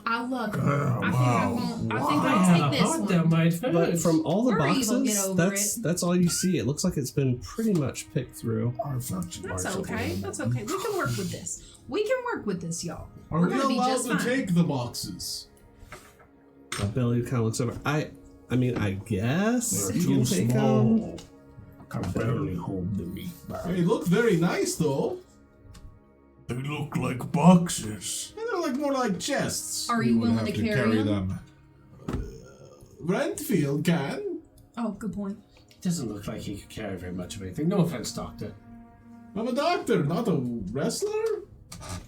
I love it. I think I I'll had take a this heart one. down my face. But from all the We're evil, get boxes, over that's all you see. It looks like it's been pretty much picked through. That's okay. That's okay. We can work with this. We can work with this, y'all. Are We're we gonna be allowed just to fine. take the boxes? Billy kind of looks over. I mean, I guess They're you too can take them. small. I can barely hold the meat bag. They look very nice, though. They look like boxes. And they're like more like chests. Are you willing to carry them? Renfield can. Oh, good point. Doesn't look like he could carry very much of anything. No offense, Doctor. I'm a doctor, not a wrestler.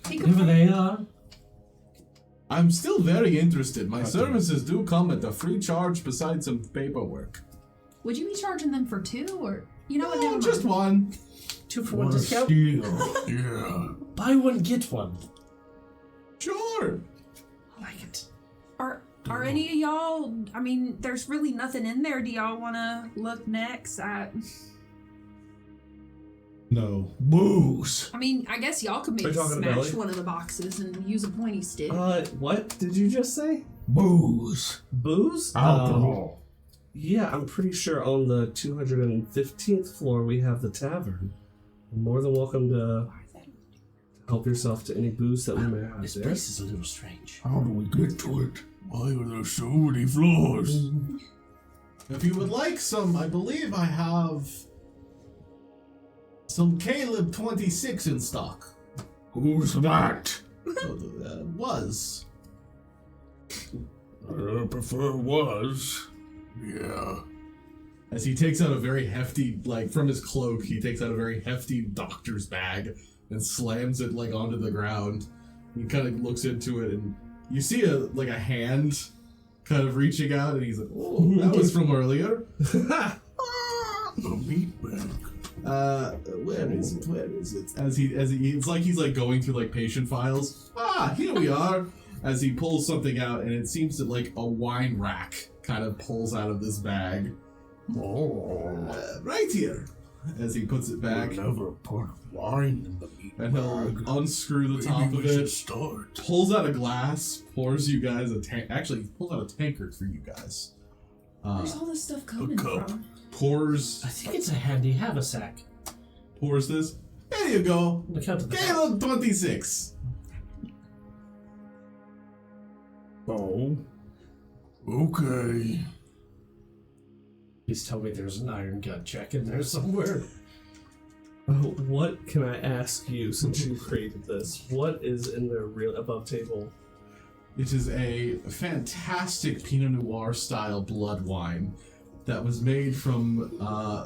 He could Whoever they are. I'm still very interested. My services do come at a free charge besides some paperwork. Would you be charging them for 2 or you know what? No, Never just mind. one. 2 for 1 What a discount. steal. Yeah. Buy one, get one. Sure. I like it. Are any of y'all? I mean, there's really nothing in there. Do y'all want to look next? No. Booze. I mean, I guess y'all could Are maybe you talking to smash Belly? one of the boxes and use a pointy stick. What did you just say? Booze. Booze? Alcohol. Yeah, I'm pretty sure on the 215th floor we have the tavern. You're more than welcome to help yourself to any booze that we may have This there. place is a little strange. How do we get to it? Why are there so many floors? If you would like some, I believe I have some Caleb 26 in stock. Who's that? Was. I prefer was. Yeah. As he takes out a very hefty, like from his cloak, he takes out a very hefty doctor's bag and slams it like onto the ground. He kind of looks into it, and you see a hand kind of reaching out, and he's like, "Oh, that was from earlier." The meat bag. Where is it? Where is it? As he, it's like he's like going through like patient files. Ah, here we are. As he pulls something out, and it seems that like a wine rack kind of pulls out of this bag. Right here. As he puts it back, We'll never put wine in the meat and he'll bag. unscrew the Maybe top we of should it, start. pulls out a glass, pours you guys actually pulls out a tankard for you guys. Where's all this stuff coming cup. from? Pours I think it's a handy haversack. this. There you go. Look out to the back. Caleb 26. Oh. Okay. Please tell me there's an iron gut check in there somewhere. What can I ask you since you created this? What is in the real above table? It is a fantastic Pinot Noir style blood wine that was made from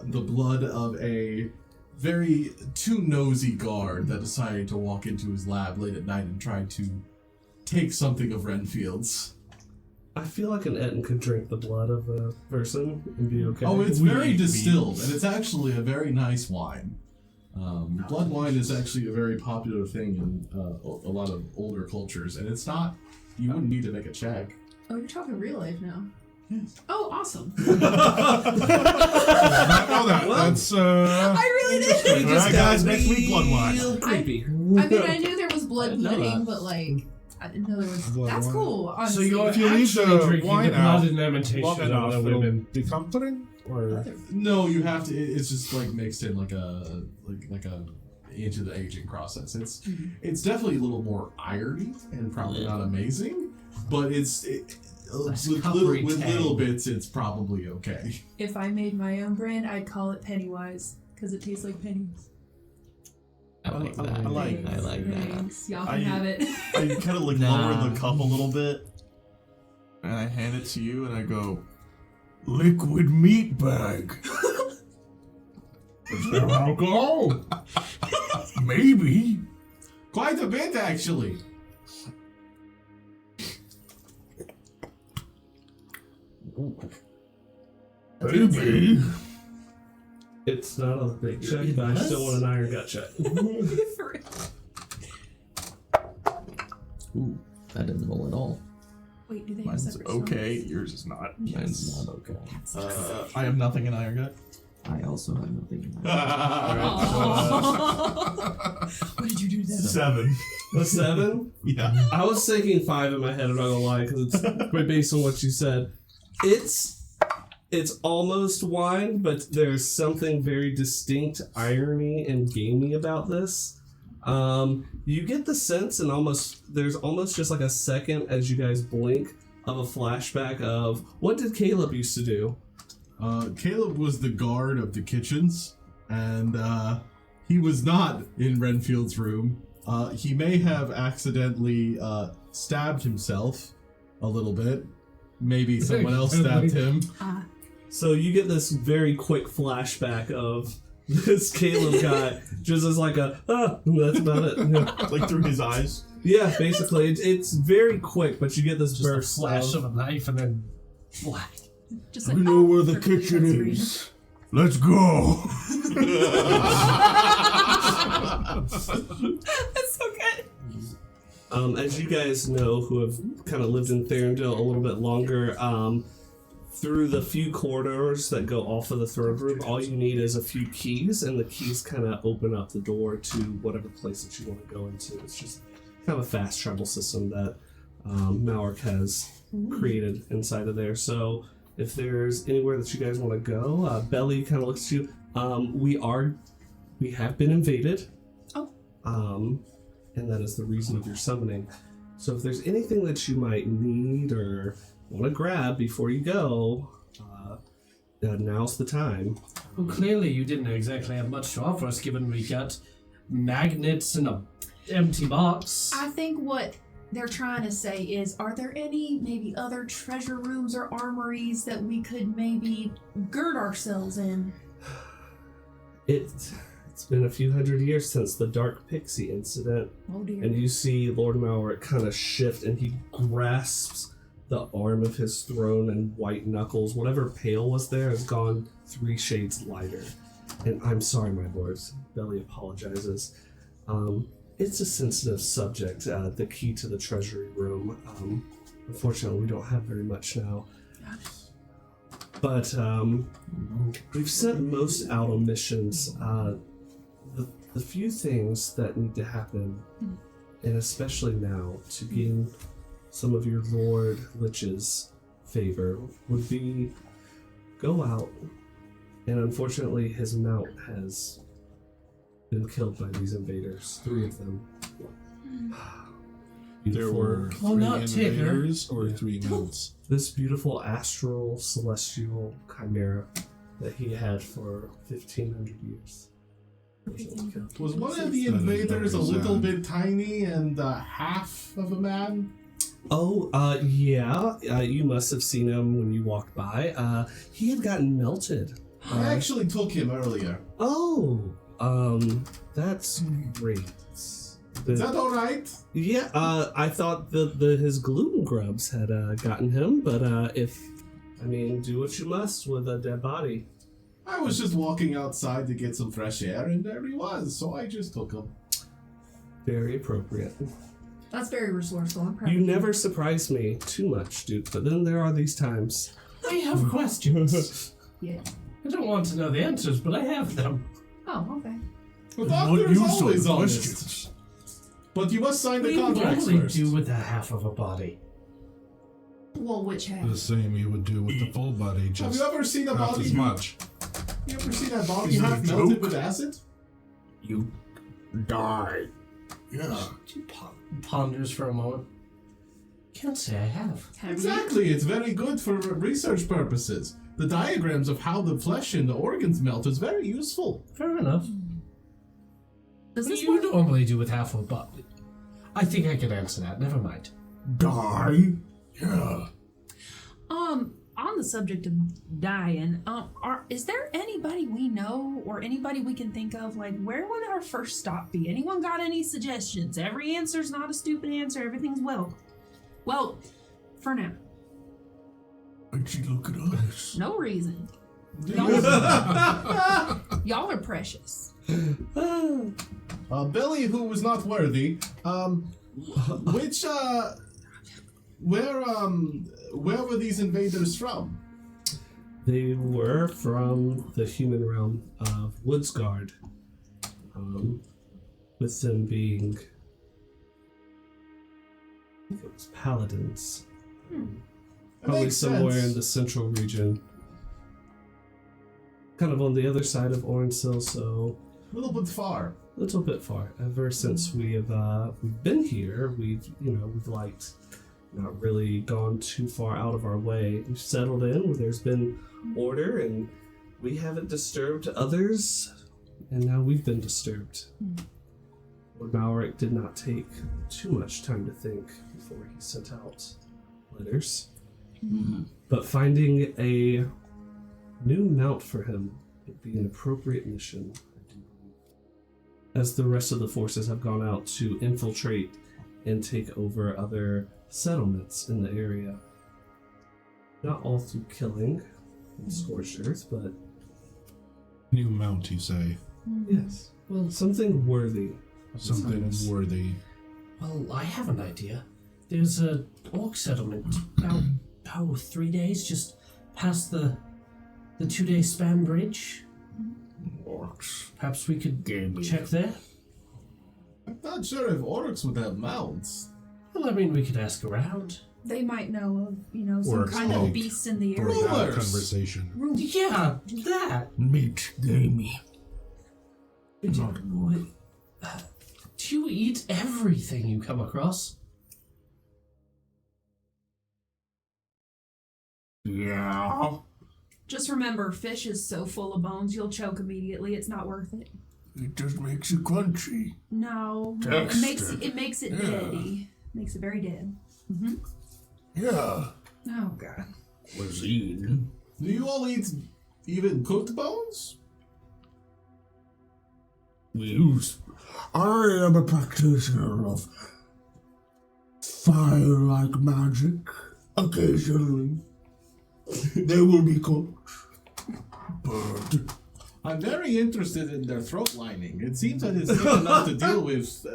the blood of a very too nosy guard that decided to walk into his lab late at night and try to take something of Renfield's. I feel like an Etten could drink the blood of a person and be okay. Oh, it's We very eat distilled, meats. and it's actually a very nice wine. Blood wine is actually a very popular thing in a lot of older cultures, and it's not. You wouldn't need to make a check. Oh, you're talking real life now. Yes. Oh, awesome. I know that. That's I really did. Alright, guys, next week blood wine. Creepy. I mean, I knew there was blood didn't know bleeding, that. but like, I didn't know there was. Blood That's wine. cool. So Honestly. you're If you leave actually the drinking wine the out blood and lamentation long of enough, other it'll women. be comforting? Or No, you have to. It's just like mixed in like a into the aging process. It's definitely a little more irony and probably not amazing, but Less with coppery little tang. bits, it's probably okay. If I made my own brand, I'd call it Pennywise because it tastes like pennies. I like that. I like I like that. Thanks. Y'all can I- have it. I kind of like lower the cup a little bit, and I hand it to you, and I go, liquid meat bag. Is there alcohol? Maybe. Quite a bit, actually. Maybe. It's not a big check, but I still want an iron gut check. ooh, that didn't roll at all. Wait, do they have Mine's separate okay. spells? Yours is not. Mine's not okay. I have nothing in Iron Gut. I also have nothing in mind. What did you do then? 7. A 7? Yeah. I was thinking 5 in my head, I'm not gonna lie, because it's based on what you said. It's almost wine, but there's something very distinct irony and gamey about this. You get the sense, and there's almost just like a second as you guys blink of a flashback of what did Caleb used to do? Caleb was the guard of the kitchens, and he was not in Renfield's room. He may have accidentally stabbed himself a little bit. Maybe someone else stabbed him. So you get this very quick flashback of this Caleb guy, just as like that's about it. Yeah. Like through his eyes. Yeah, basically, it's very quick, but you get this Just burst a flash of a knife and then black. Just We like, know where the for kitchen reason. is. Let's go. That's so good. As you guys know, who have kind of lived in Therendil a little bit longer, through the few corridors that go off of the throne room, all you need is a few keys, and the keys kind of open up the door to whatever place that you want to go into. It's just kind of a fast travel system that Malric has created inside of there. So if there's anywhere that you guys want to go, Belly kind of looks at you. We have been invaded. Oh. And that is the reason of your summoning. So if there's anything that you might need or want to grab before you go, now's the time. Well, clearly you didn't exactly have much to offer us, given we got magnets and a empty box. I think what they're trying to say is, are there any maybe other treasure rooms or armories that we could maybe gird ourselves in? It's been a few hundred years since the Dark Pixie incident, Oh dear. and you see Lord Malric kind of shift, and he grasps the arm of his throne, and white knuckles, whatever pale was there, has gone 3 shades lighter. And I'm sorry, my lords. Belly apologizes. It's a sensitive subject, the key to the treasury room. Unfortunately, we don't have very much now. But we've sent most out on missions. The few things that need to happen, and especially now, to gain some of your Lord Lich's favor, would be go out, and unfortunately his mount has been killed by these invaders, 3 of them. There were Oh, 3 not Tigger. invaders or 3 mounts. This beautiful astral celestial chimera that he had for 1,500 years. Was one of the invaders a little bit tiny and half of a man? Oh, yeah. You must have seen him when you walked by. He had gotten melted. I actually took him earlier. Oh, that's great. Is that alright? Yeah, I thought his gluten grubs had gotten him, but do what you must with a dead body. I was just walking outside to get some fresh air, and there he was, so I just took him. Very appropriate. That's very resourceful. I'm proud You of never surprise me too much, Duke, but then there are these times. I have questions. Yeah. I don't want to know the answers, but I have them. Oh, okay. The What doctor is use always of honest. questions? But you must sign What the do you contracts normally first. do with a half of a body? Well, which half? The same you would do with the full body, Have just you ever seen a half body? as much. You ever seen that body Is it a half melted joke? with acid? You die. Yeah. She ponders for a moment. Can't say I have. Have Exactly, it's very good for research purposes. The diagrams of how the flesh and the organs melt is very useful. Fair enough. Does What this do you work? normally do with half of a body? I think I can answer that. Never mind. Die? Yeah. On the subject of dying, is there anybody we know or anybody we can think of, like, where would our first stop be? Anyone got any suggestions? Every answer's not a stupid answer. Everything's well, for now. Why'd she look at us? No reason. Y'all are precious. Billy, who was not worthy, Where were these invaders from? They were from the human realm of Woodsguard, with them being, I think it was paladins. Probably Makes somewhere sense. in the central region. Kind of on the other side of Orangehill, so A little bit far. a little bit far. Ever since we've been here, we've liked not really gone too far out of our way. We've settled in where there's been order and we haven't disturbed others, and now we've been disturbed. Lord Malric did not take too much time to think before he sent out letters. But finding a new mount for him would be an appropriate mission, I do believe, as the rest of the forces have gone out to infiltrate and take over other settlements in the area. Not all through killing and scorched earth, but New mount, you say? yes, well, something worthy. of Something its highness. worthy. Well, I have an idea. There's a orc settlement about 3 days just past the 2-day span bridge. Orcs. Perhaps we could Gamey. check there. I'm not sure if orcs would have mounts. Well, I mean, we could ask around. They might know of, some Or kind like of beast in the For area. that Rumors. conversation. Yeah, that. Meat gamey. Do you eat everything you come across? Yeah. Just remember, fish is so full of bones, you'll choke immediately. It's not worth it. It just makes it crunchy. No, it Dexter. makes it Yeah. deady. Makes it very dead. Yeah. Oh god. Cuisine. Do you all eat even cooked bones? We use. I am a practitioner of fire-like magic. Occasionally, they will be cooked. But I'm very interested in their throat lining. It seems that it's thick enough to deal with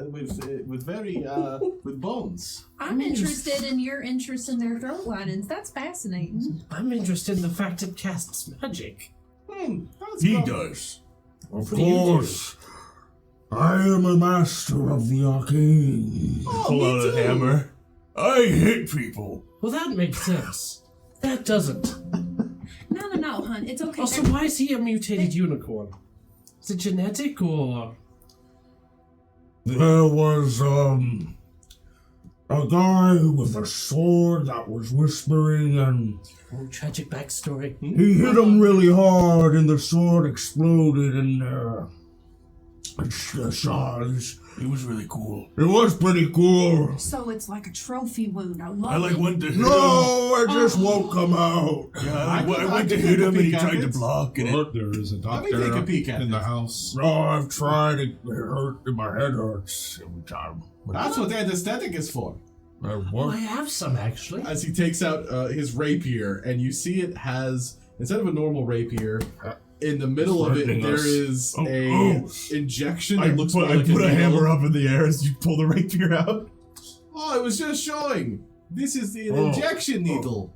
bones. I'm interested in your interest in their throat linings. That's fascinating. I'm interested in the fact it casts magic. That's he prob- does. Of What do you do? course. I am a master of the arcane. Oh, me too. hammer. I hit people. Well, that makes sense. That doesn't. No, hun. It's okay. Also, why is he a mutated unicorn? Is it genetic or? There was, a guy with a sword that was whispering, and Tragic backstory. he hit him really hard, and the sword exploded, and, shards. It was really cool. It was pretty cool. So it's like a trophy wound. I love I it. went to hit him. No, it just won't come out. Yeah, I I can went to take hit a him and he peek at tried to it. block it. But there is a Let me doctor take a peek at in the it. house. No, I've tried. It hurt. My head hurts every time. That's what anesthetic is for. Well, I have some actually. As he takes out his rapier, and you see it has, instead of a normal rapier, in the middle of it Threatening there us. is Oh, a oh. injection I that looks put, more like a needle. hammer up in the air as you pull the rapier out. Oh, it was just showing. This is the Oh. injection needle.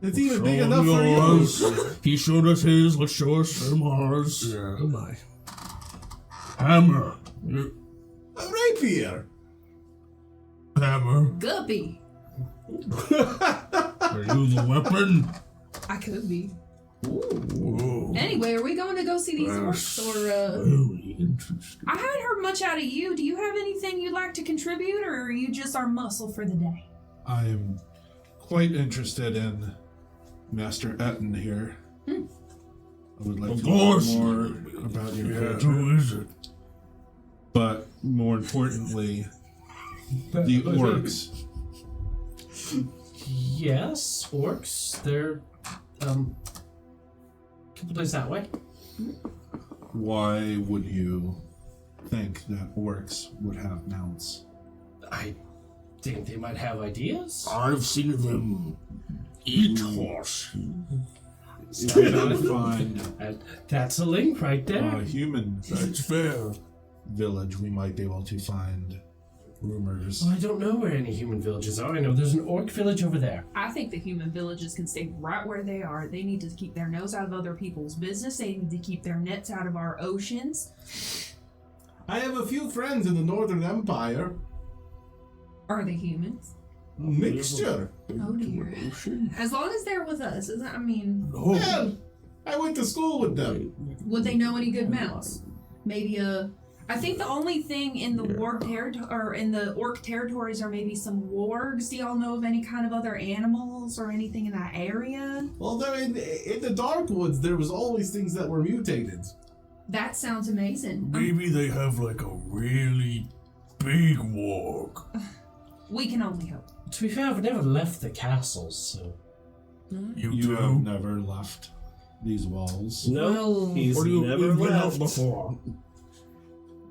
It's even big Show enough him for you. yours. He showed us his. Let's show us ours. Oh my. Hammer. A rapier. Hammer. Guppy. Are you the weapon? I could be. Whoa. Anyway, are we going to go see these orcs, or Very interesting. I haven't heard much out of you. Do you have anything you'd like to contribute, or are you just our muscle for the day? I am quite interested in Master Etten here. I would like Of to learn course. more about your Yeah, character. who is it? But more importantly, the orcs. Yes, orcs. They're couple days that way. Why would you think that orcs would have mounts? I think they might have ideas. I've seen them eat horse. If we can find And that's a link right there. a human That's fair. village, we might be able to find rumors. Well, I don't know where any human villages are. I know there's an orc village over there. I think the human villages can stay right where they are. They need to keep their nose out of other people's business. They need to keep their nets out of our oceans. I have a few friends in the Northern Empire. Are they humans? Mixture. Oh dear. As long as they're with us, I mean, Yeah, I went to school with them. would they know any good mounts? Maybe I think the only thing in the in the orc territories are maybe some wargs. Do y'all know of any kind of other animals or anything in that area? Well, they're in the dark woods. There was always things that were mutated. That sounds amazing. Maybe they have like a really big warg. We can only hope. To be fair, I've never left the castles, so... You have never left these walls. No, Well, he's Or never you've been out left. before.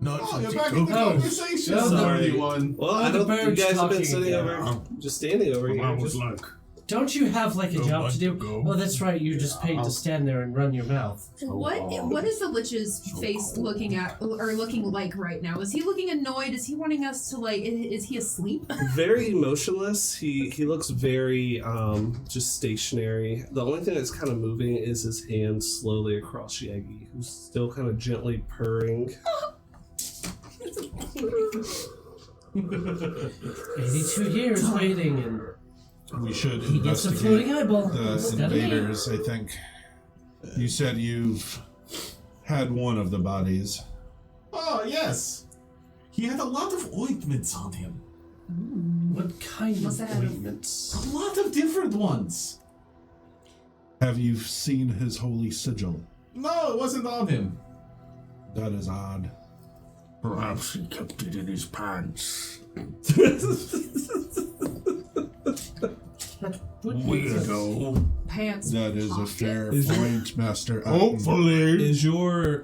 Not Oh, since you're he back in the took conversation, Oh, sorry one. Well, Oh, I the don't. You bird's guys have been talking sitting again. over, just standing over here. I was Just, like, Don't you have like a A job month to do? ago. Oh, that's right. You're just paid to stand there and run your mouth. What is the Lich's face looking at or looking like right now? Is he looking annoyed? Is he wanting us to like? Is he asleep? very emotionless. He looks very just stationary. The only thing that's kind of moving is his hand slowly across Shaggy, who's still kind of gently purring. 82 years waiting, and We should he gets a floating investigate eyeball. the Instead of me. invaders, I think. You said you've had one of the bodies. Oh, yes. He had a lot of ointments on him. What kind Must of have- ointments? A lot of different ones. Have you seen his holy sigil? No, it wasn't on him. That is odd. perhaps he kept it in his pants. Weirdo. Pants. That is a fair Is there- point, Master. Hopefully. Is your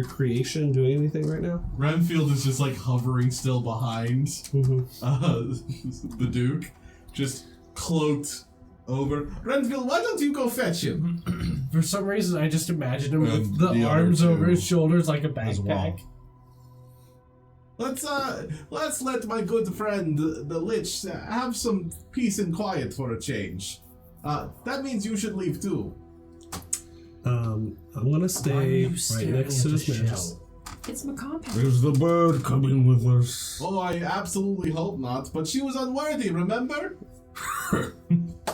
creation doing anything right now? Renfield is just like hovering still behind the Duke, just cloaked over. Renfield, why don't you go fetch him? For some reason, I just imagine him And with the the other arms two over his shoulders like a as backpack. well. Let's let my good friend the Lich have some peace and quiet for a change. That means you should leave too. I'm gonna Why are stay you right staring next to at this the man. shell? It's my compound. Is the bird coming with us? Oh, I absolutely hope not. But she was unworthy. Remember?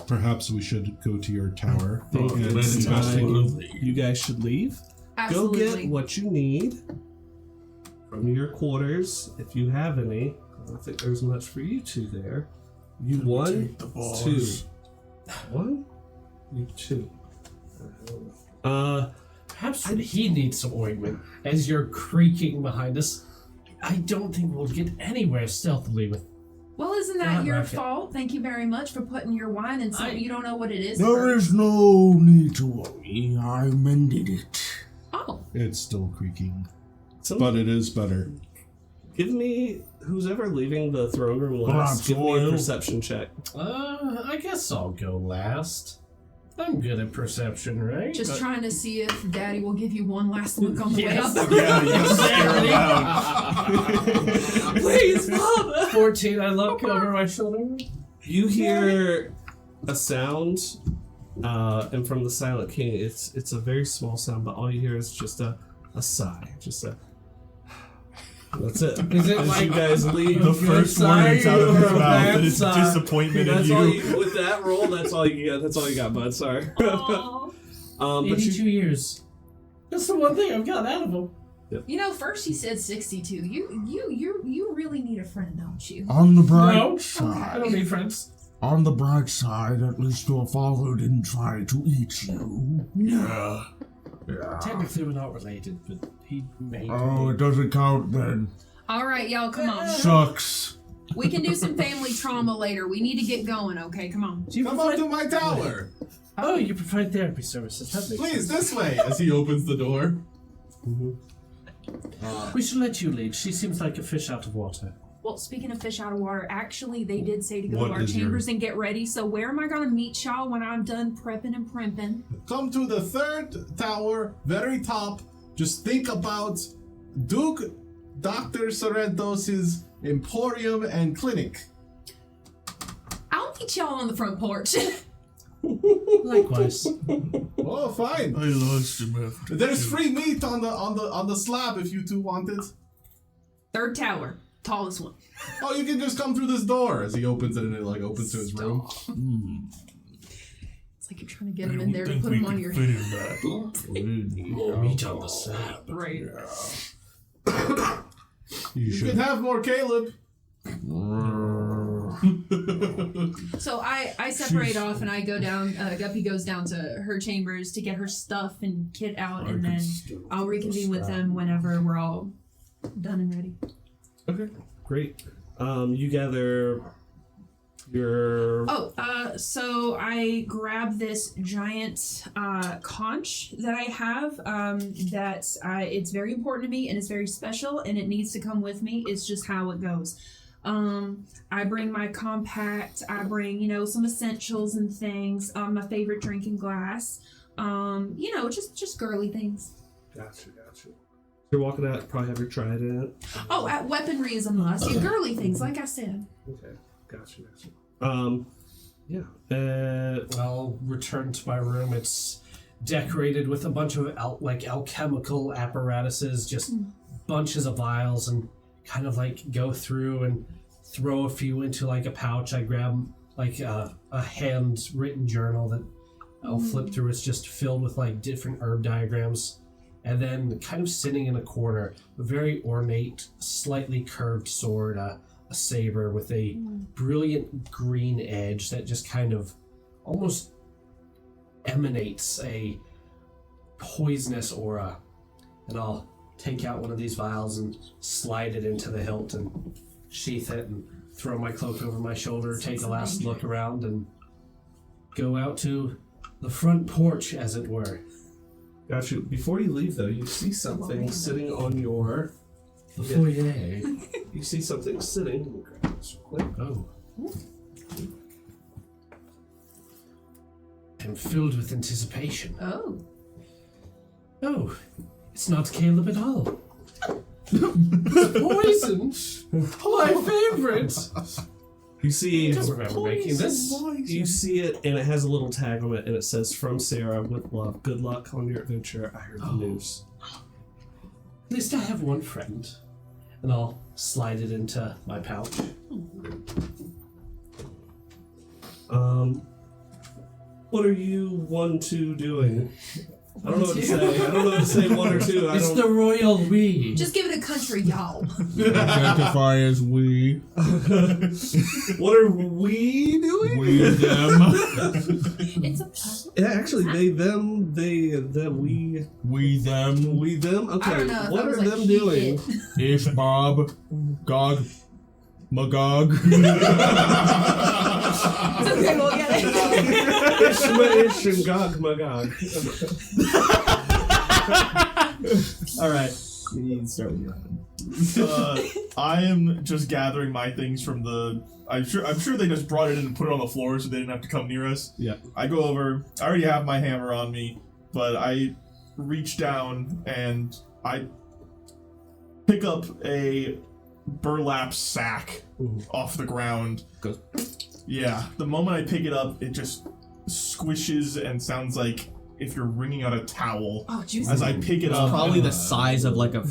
Perhaps we should go to your tower Think and it's investigate. time you guys should leave. Absolutely. Go get what you need from your quarters, if you have any. I don't think there's much for you two there. You one, Take the boys. two. One? You two. Perhaps he needs some ointment. As you're creaking behind us, I don't think we'll get anywhere stealthily with. Well, isn't that Not your like it. fault? Thank you very much for putting your wine in something you don't know what it is. There first. is no need to worry. I mended it. Oh, It's still creaking, So but it is better. give me, who's ever leaving the throne room last, give me a Oil. perception check. I guess I'll go last. I'm good at perception, right? Just trying to see if Daddy will give you one last look on the Yes. way up. Yeah, you scare him out. Please, Mom! 14, I look over my shoulder. You hear a sound, and from the Silent King, it's a very small sound, but all you hear is just a sigh, just a. That's it. Is it As like you guys leave, The first words out of his or a mouth bad is sigh? disappointment in that's all you. you. With that roll, that's all you get. That's all you got, bud. Sorry. But 82 you, years. That's the one thing I've got out of him. you know, first he said 62. You really need a friend, don't you? On the bright No, I side. don't need friends. On the bright side, at least your father didn't try to eat you. Yeah. Technically, we're not related, but he made Oh, me. it doesn't count then. All right, y'all, come on. Sucks. We can do some family trauma later. We need to get going, okay? Come on. Do you Come up provide, to my tower. oh, you provide therapy services. That makes Please, sense. this way. As he opens the door. We should let you lead. She seems like a fish out of water. Well, speaking of fish out of water, actually, they did say to go What to our is your- chambers and get ready. So where am I going to meet y'all when I'm done prepping and primping? Come to the third tower, very top. Just think about Duke Dr. Sorrentos' Emporium and Clinic. I'll meet y'all on the front porch. Likewise. Oh, fine. I lost him after. There's free meat on the slab if you two want it. Third tower, tallest one. Oh, you can just come through this door as he opens it and it like opens to his room. It's like you're trying to get him in there to put him on your fit head. in that. Meat on the slab. Right. You can have more Caleb. So I separate off and I go down. Guppy goes down to her chambers to get her stuff and kit out, and then I'll reconvene with them whenever we're all done and ready. Okay, great. You gather your... So I grab this giant conch that I have it's very important to me and it's very special and it needs to come with me. It's just how it goes. I bring my compact, I bring, some essentials and things, my favorite drinking glass, just girly things. Gotcha. You're walking out, probably have your trident. Weaponry is a must. Yeah, girly things, like I said. Okay, gotcha. I'll return to my room. It's decorated with a bunch of alchemical apparatuses, just bunches of vials, and kind of go through and throw a few into a pouch. I grab a handwritten journal that I'll flip through. It's just filled with different herb diagrams. And then kind of sitting in a corner, a very ornate, slightly curved sword, a saber with a brilliant green edge that just kind of almost emanates a poisonous aura. And I'll take out one of these vials and slide it into the hilt and sheath it and throw my cloak over my shoulder, take a last look around, and go out to the front porch, as it were. Gotcha. Before you leave, though, you see something sitting on your... The foyer. You see something sitting... Let me grab this real quick. Oh. I'm filled with anticipation. Oh, it's not Caleb at all. Poison! My favorite! You see... I don't remember making this. You see it, and it has a little tag on it, and it says, "From Sarah, with love. Good luck on your adventure. I heard the news." At least I have one friend. And I'll slide it into my pouch. What are you 1-2 doing? I don't know what to say. I don't know what to say 1 or 2. It's the royal we. Just give it a country, y'all. Identify as we. What are we doing? We, them. It's a Yeah, actually, they, them, they, them, we. We, them. We, them? I Okay, don't know. what are them he, doing? Ish, Bob. Gog. Magog. It's okay, we'll get it. Ish and Gog Magog. Alright. We need to start with your I am just gathering my things from the... I'm sure they just brought it in and put it on the floor so they didn't have to come near us. Yeah. I go over. I already have my hammer on me, but I reach down and I pick up a burlap sack off the ground. Goes. Yeah. The moment I pick it up, it just squishes and sounds like if you're wringing out a towel. Oh, juicy. As I pick it up. Probably the size of like a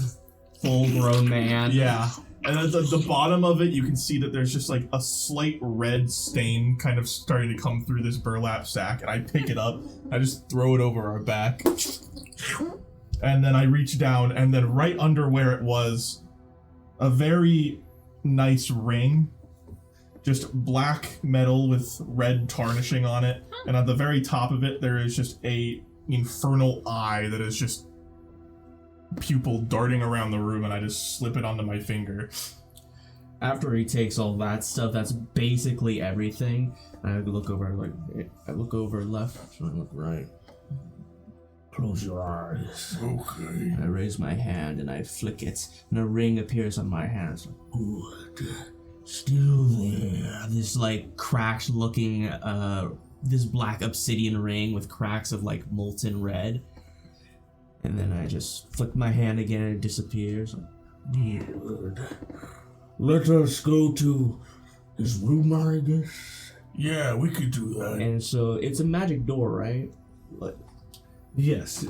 full-grown man. Yeah. And at the bottom of it, you can see that there's just like a slight red stain kind of starting to come through this burlap sack. And I pick it up, I just throw it over our back. And then I reach down, and then right under where it was, a very nice ring. Just black metal with red tarnishing on it. And at the very top of it, there is just a infernal eye that is just pupil darting around the room, and I just slip it onto my finger. After he takes all that stuff, that's basically everything. I look over, I look over left, so I look right. Close your eyes. Okay. I raise my hand and I flick it, and a ring appears on my hand. It's like, good. Still there. This cracked looking, this black obsidian ring with cracks of molten red. And then I just flick my hand again and it disappears. Good. Let us go to his room, I guess. Yeah, we could do that. And so it's a magic door, right? Like, Yes.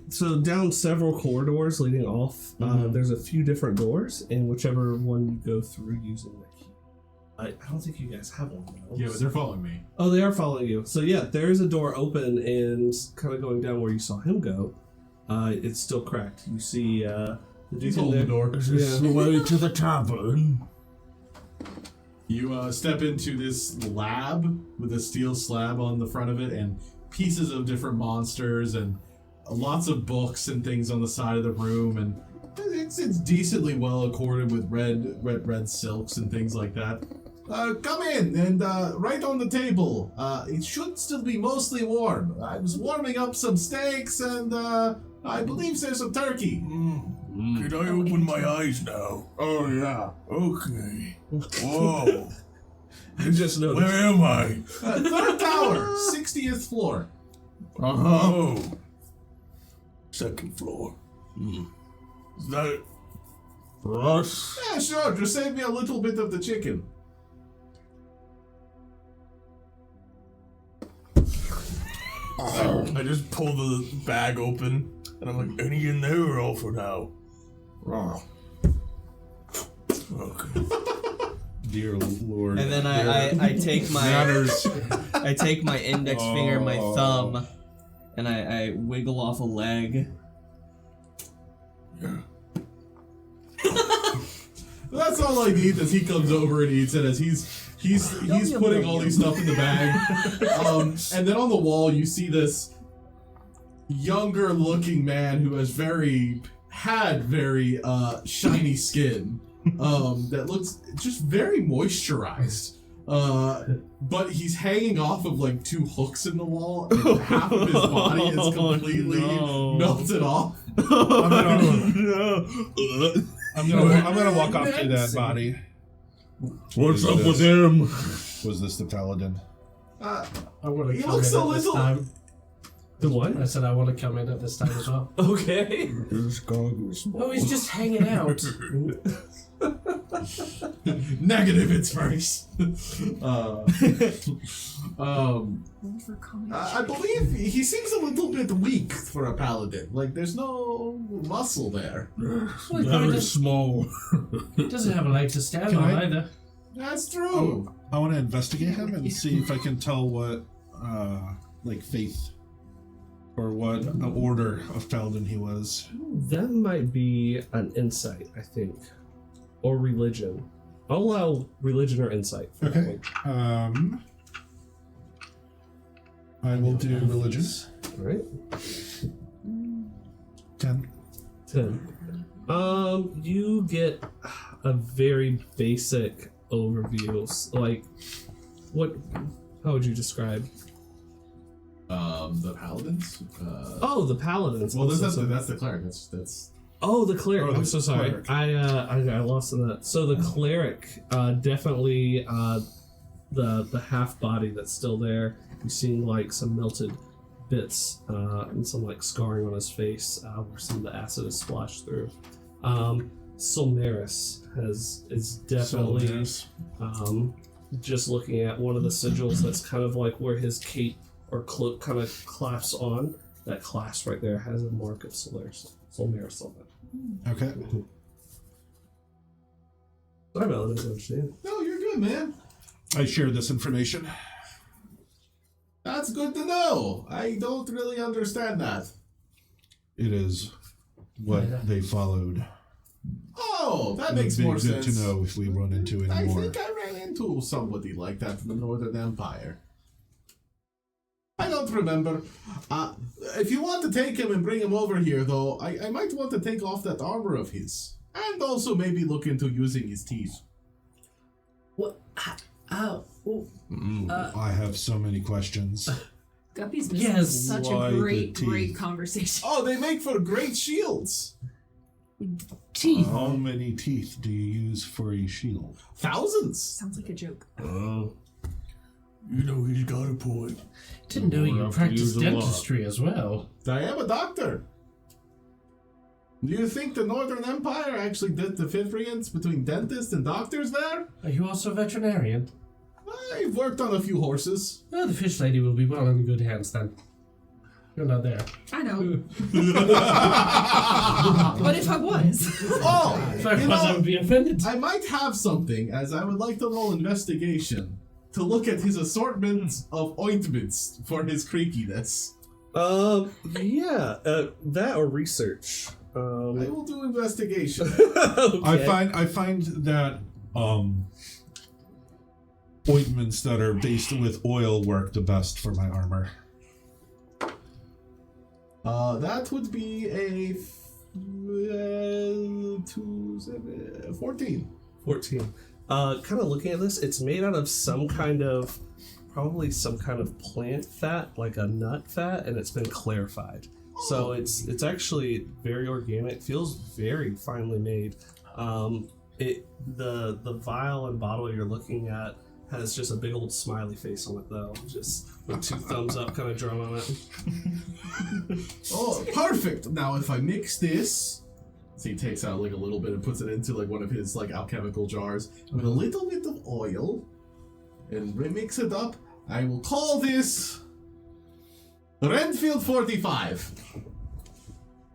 So down several corridors leading off, there's a few different doors, and whichever one you go through using the key. I don't think you guys have one though. Yeah, but they're following me. Oh, they are following you. So yeah, there is a door open, and kind of going down where you saw him go. It's still cracked. You see the dude He's in holding there. the door. Is this the way to the tavern? You step into this lab with a steel slab on the front of it and pieces of different monsters and lots of books and things on the side of the room, and it's decently well accorded with red silks and things like that. Come in and right on the table. It should still be mostly warm. I was warming up some steaks and I believe there's some turkey. Can I open my eyes now? Oh, yeah. Okay. Whoa. You just know. Where am I? Third tower, 60th floor. Oh. Second floor. Is that for us? Yeah, sure. Just save me a little bit of the chicken. I just pull the bag open, and I'm like, any in there or all for now? Oh. Okay. Dear Lord. and then I take my I take my index finger, my thumb, and I wiggle off a leg. Yeah. That's all I need as he comes over and eats it, as he's putting all these stuff in the bag. And then on the wall you see this younger looking man who has very shiny skin. That looks just very moisturized. But he's hanging off of like two hooks in the wall, and half of his body is completely melted off. I'm gonna walk off to that body. What's up with him? Was this the paladin? I want to He come looks in a at this little- time. The what? I said I want to come in at this time as well. Okay. This gog is Oh, he's just hanging out. Negative, it's first. I believe he seems a little bit weak for a paladin. Like, there's no muscle there. very small. He doesn't have a leg to stand Can on I- either. That's true. I want to investigate him and see if I can tell what, like, faith or what order of paladin he was. That might be an insight, I think, or religion. I'll allow religion or insight. For that Okay. I will do religion. one. All right. 10. 10. You get a very basic overview. Like, how would you describe? The paladins. Oh, the paladins. Well, Also, that's the cleric. That's. Oh, the cleric. Oh, I'm the so sorry. cleric. I got lost in that. So the cleric, definitely, the half body that's still there. You're seeing like some melted bits and some like scarring on his face where some of the acid is splashed through. Solmaris is definitely just looking at one of the sigils that's kind of like where his cape or cloak kind of clasps on. That clasp right there has a mark of Solmaris on it. Okay. Sorry about that, I didn't understand. No, you're good, man. I share this information. That's good to know. I don't really understand that. It is what they followed. Oh, that It would makes be more good sense. to know if we run into any I more. think I ran into somebody like that in the Northern Empire. I don't remember. If you want to take him and bring him over here, though, I might want to take off that armor of his. And also maybe look into using his teeth. What? Oh. I have so many questions. Guppy's missing Yes, such why a the great teeth? conversation. Oh, they make for great shields. Teeth. How many teeth do you use for a shield? Thousands. Sounds like a joke. You know he's got a point. Didn't know you We'll have to practiced use a lot. dentistry as well. I am a doctor. Do you think the Northern Empire actually did the difference between dentists and doctors there? Are you also a veterinarian? I've worked on a few horses. Well, the fish lady will be well in good hands then. You're not there. I know. What if I was? Oh, If I was, I would be offended. I might have something, as I would like to roll investigation to look at his assortment of ointments for his creakiness. Yeah, that or research. I will do investigation. Okay. I find that ointments that are based with oil work the best for my armor. That would be a 14. 14. Kind of looking at this, it's made out of probably some kind of plant fat, like a nut fat, and it's been clarified. So it's actually very organic, feels very finely made. The vial and bottle you're looking at has just a big old smiley face on it, though, just with 2 thumbs up kind of drawn on it. Oh, perfect! Now if I mix this, so he takes out like a little bit and puts it into like one of his like alchemical jars with a little bit of oil and mix it up, I will call this Renfield 45.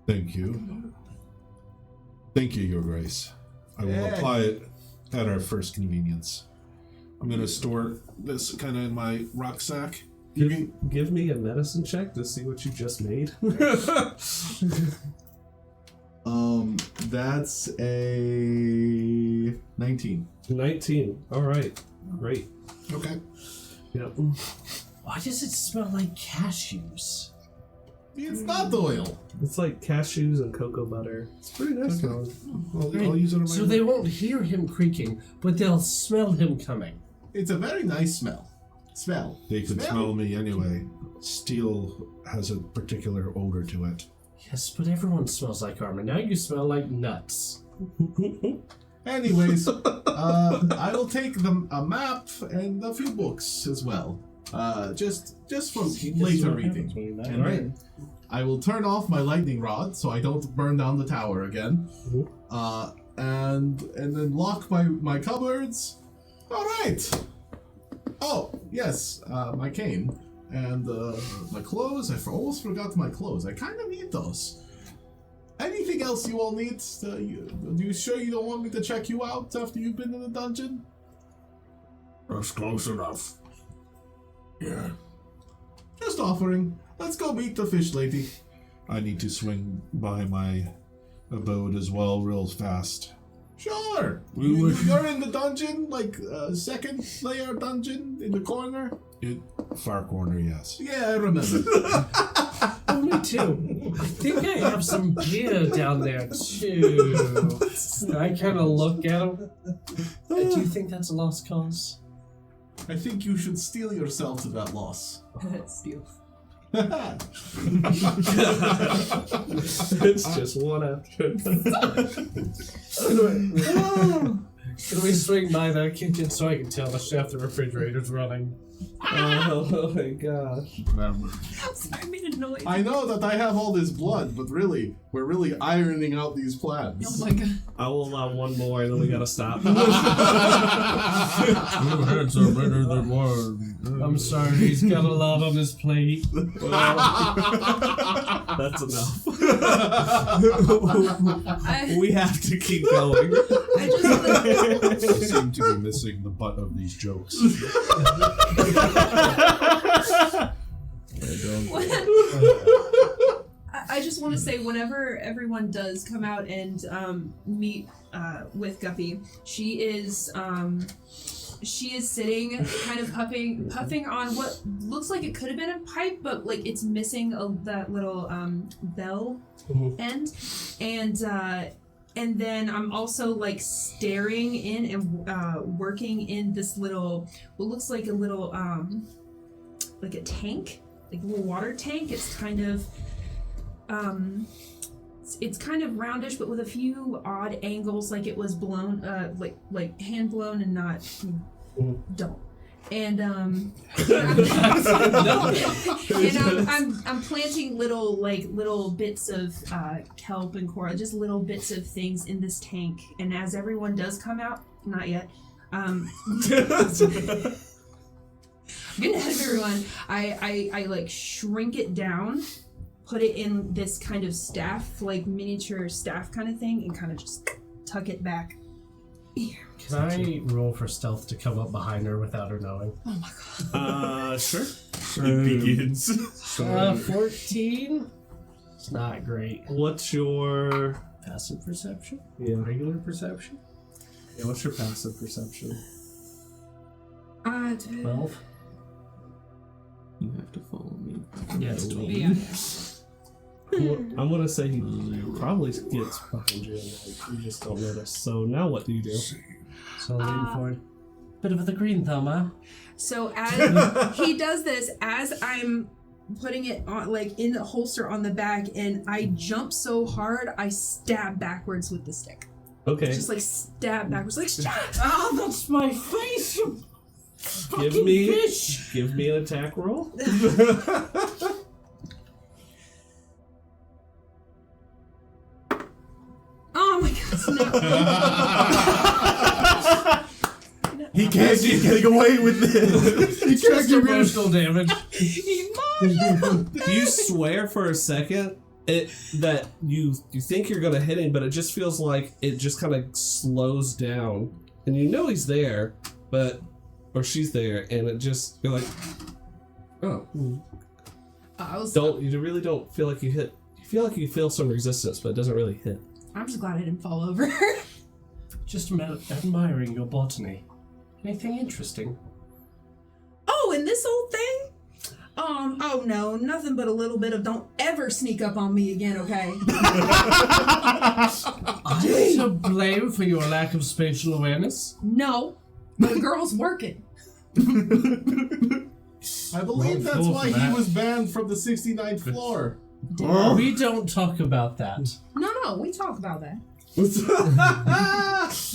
Thank you. Thank you, Your Grace. I will apply it at our first convenience. I'm going to store this kind of in my rucksack. Give me a medicine check to see what you just made. That's a 19. 19. All right. Great. Okay. Yep. Why does it smell like cashews? It's not oil. It's like cashews and cocoa butter. It's pretty nice. Okay. I'll use it on my So they won't hear him creaking, but they'll smell him coming. It's a very nice smell. They can smell me anyway. Steel has a particular odor to it. Yes, but everyone smells like armor. Now you smell like nuts. Anyways, I will take a map and a few books as well. Just for later reading. And then I will turn off my lightning rod so I don't burn down the tower again. And then lock my cupboards. All right. Oh yes, my cane and my clothes. I almost forgot my clothes. I kind of need those. Anything else you all need? You sure you don't want me to check you out after you've been in the dungeon? That's close enough. Yeah. Just offering. Let's go meet the fish lady. I need to swing by my abode as well real fast. Sure. You're in the dungeon, like second layer dungeon in the corner. Far corner, yes. Yeah, I remember. Oh, me too. I think I have some gear down there too. I kind of look at him. Do you think that's a lost cause? I think you should steel yourself to that loss. Steal. It's just one after Can we swing by the kitchen so I can tell the chef the refrigerator's running? Oh my gosh. I made a noise. I know that I have all this blood, but really, we're really ironing out these plans. Oh my god. I will allow one more and then we gotta stop. Your heads are better than one. I'm sorry, he's got a lot on his plate. That's enough. We have to keep going. I seem to be missing the butt of these jokes. I just want to say, whenever everyone does come out and meet with Guppy, she is sitting, kind of puffing on what looks like it could have been a pipe, but like it's missing that little bell end, and then I'm also like staring in and working in this little, what looks like a little like a tank, like a little water tank. It's kind of it's kind of roundish, but with a few odd angles, like it was blown, like hand blown and not dull. And I'm planting little bits of kelp and coral, just little bits of things in this tank. And as everyone does come out, not yet. I'm getting ahead of everyone. I like shrink it down, put it in this kind of staff, like miniature staff kind of thing, and kind of just tuck it back. Here. Can I roll for stealth to come up behind her without her knowing? Oh my god. Sure. It begins. 14? It's not great. What's your Passive perception? regular Perception? Yeah, what's your passive perception? 12? You have to follow me. Yeah, it's 12. Yeah. I'm gonna say he probably gets behind you and like, you just don't notice. So now what do you do? So I'm leaning forward. Bit of the green thumb, huh? So as he does this, as I'm putting it on, like in the holster on the back, and I jump so hard, I stab backwards with the stick. Okay. Just like stab backwards, like stab. Oh, that's my face! You Give fucking me fish! give me an attack roll. Oh my god, no. He can't keep getting away with this. He can't Just get emotional damage. You swear for a second that you think you're gonna hit him, but it just feels like it just kind of slows down, and you know he's there, or she's there, and it just you're like, oh, you really don't feel like you hit. You feel like you feel some resistance, but it doesn't really hit. I'm just glad I didn't fall over. Just admiring your botany. Anything interesting? Oh, and this old thing? Oh no, nothing but a little bit of don't ever sneak up on me again, okay? I'm to blame for your lack of spatial awareness. No, the girl's working. I believe that's why he was banned from the 69th floor. We don't talk about that. No, we talk about that.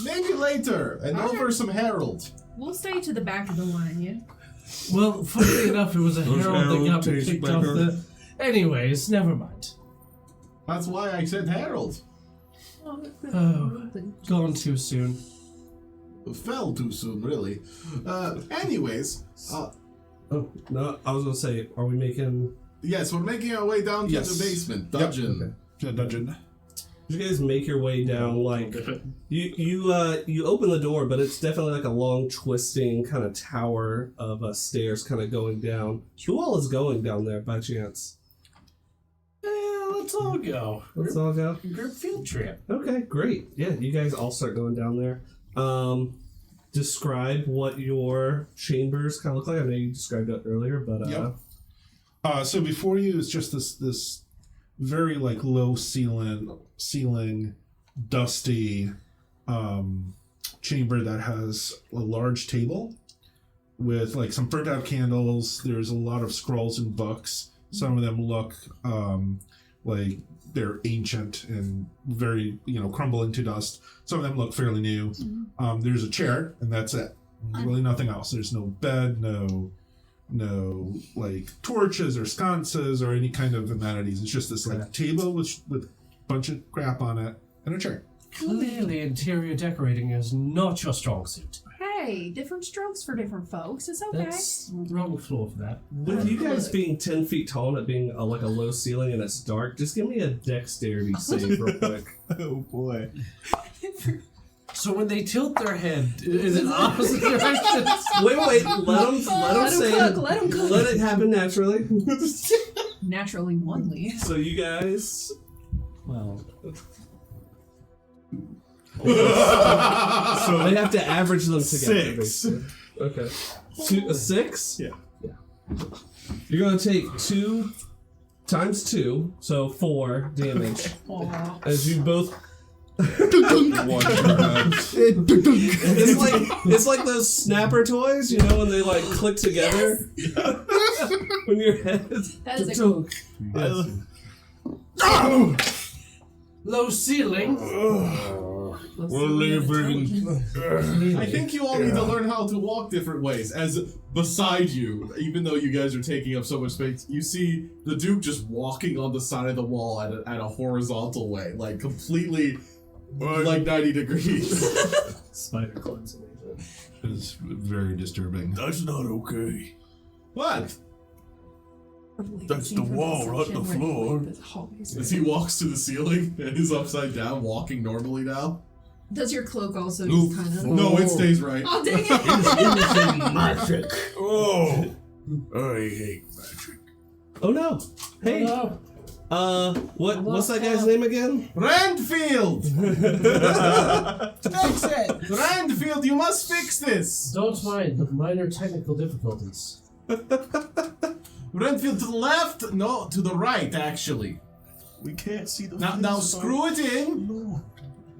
Maybe later, and over some Herald. We'll stay to the back of the line, yeah? Well, funny enough, it was a herald that got me kicked off the... Anyways, never mind. That's why I said Herald. Oh, gone too soon. Fell too soon, really. Anyways, Oh no, I was gonna say, are we making? yes, we're making our way down to Yes. the basement dungeon. The dungeon. You guys make your way down, like you open the door, but it's definitely like a long twisting kind of tower of stairs kind of going down. Who all is going down there by chance? Yeah, let's all go. Let's all go. Group field trip. Okay, great. Yeah, you guys all start going down there. Describe what your chambers kind of look like. I know you described it earlier, but Yep. So before you is just this very like low ceiling, dusty chamber that has a large table with like some burnt out candles. There's a lot of scrolls and books. Some of them look like they're ancient and very, crumbling to dust. Some of them look fairly new. There's a chair, and that's it. Really nothing else. There's no bed, no like torches or sconces or any kind of amenities. It's just this like table with a bunch of crap on it and a chair. Clearly, interior decorating is not your strong suit. Hey, different strokes for different folks. It's okay. That's wrong floor for that. with you guys being 10 feet tall and it being like a low ceiling and it's dark, just give me a dexterity save real quick. Oh boy. So when they tilt their head, is it opposite directions? Wait, let them say cook, let 'em cook. Let it happen naturally. Naturally onely. So you guys, Well, so they have to average them together. 6. basically. Okay. A 6? Yeah. You're gonna take 2 times 2, so 4 damage. Aw. As you both It's it's like those snapper toys, when they like click together. When your head That is a low ceiling. We're leaving. I think you all need to learn how to walk different ways. As beside you, even though you guys are taking up so much space, you see the Duke just walking on the side of the wall at a horizontal way, like completely, like 90 degrees. Spider cleansing. It is very disturbing. That's not okay. What? That's the wall, not the floor. As he walks to the ceiling and is upside down, walking normally now. Does your cloak also just kind of... No, it stays right. Oh, dang it! It's innocent magic. Oh, I hate magic. Oh no! Hey, what's that guy's name again? Renfield! Fix it! Renfield, you must fix this! Don't mind the minor technical difficulties. Renfield, to the left? No, to the right, actually. We can't see the. Now screw it in.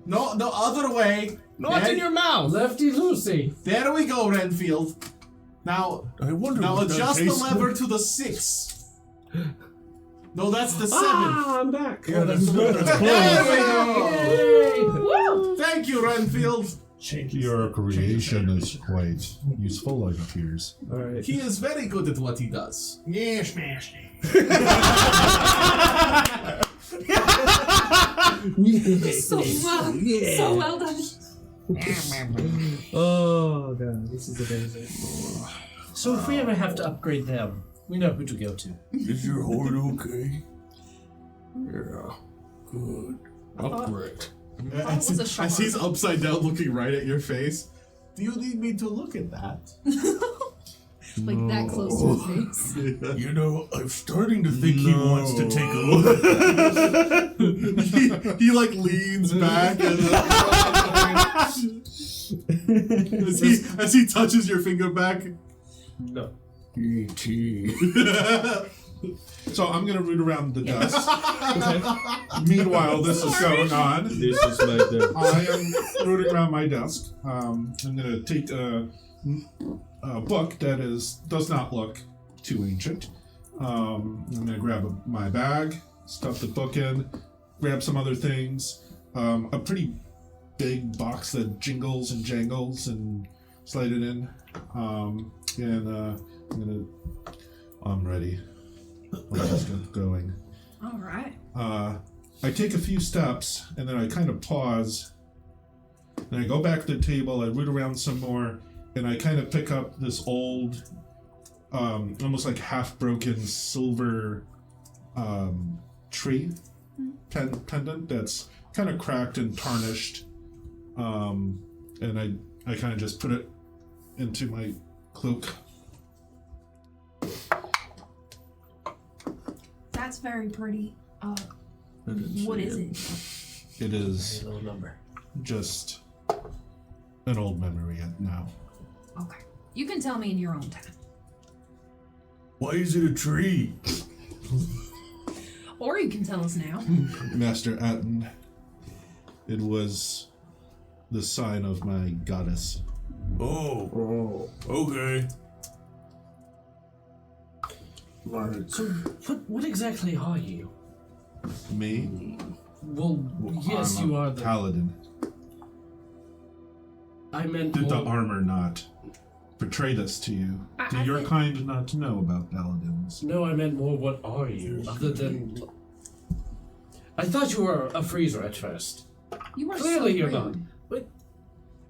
No, other way. Not in your mouth, lefty loosey. There we go, Renfield. Now, I wonder. now what that adjust the tastes lever like. to the 6. No, that's the 7. I'm back. Yeah, that's There we go. Woo! Thank you, Renfield. Your creation is quite useful, it appears. Alright. He is very good at what he does. Yeah, smash it. So well done. Oh god, this is amazing. So if we ever have to upgrade them, we know who to go to. Is your hoard okay? Yeah. Good. Upgrade. As, was a as he's charm. upside down looking right at your face, do you need me to look at that? Like that close to his face. You know, I'm starting to think he wants to take a look. he like leans back and as he touches your finger back. No. E.T. So I'm gonna root around the desk. Meanwhile, this is going on. This is like the I am rooting around my desk. I'm gonna take a book that does not look too ancient. I'm gonna grab my bag, stuff the book in, grab some other things. A pretty big box that jingles and jangles, and slide it in. I'm ready. I'm just going. All right. I take a few steps and then I kind of pause. And I go back to the table, I root around some more, and I kind of pick up this old, almost like half broken silver tree pendant that's kind of cracked and tarnished. And I kind of just put it into my cloak. That's very pretty. What is it? It is A little number. just an old memory now. Okay. You can tell me in your own time. Why is it a tree? Or you can tell us now. Master Atten, it was the sign of my goddess. Oh. Okay. So, what exactly are you? Me? Well, yes, I'm you a are the... paladin. I meant Did the more... armor not portray this to you? I Do your think- kind not to know about paladins? No, I meant more what are you, other than... I thought you were a freezer at first. You are Clearly so you're rude. not. But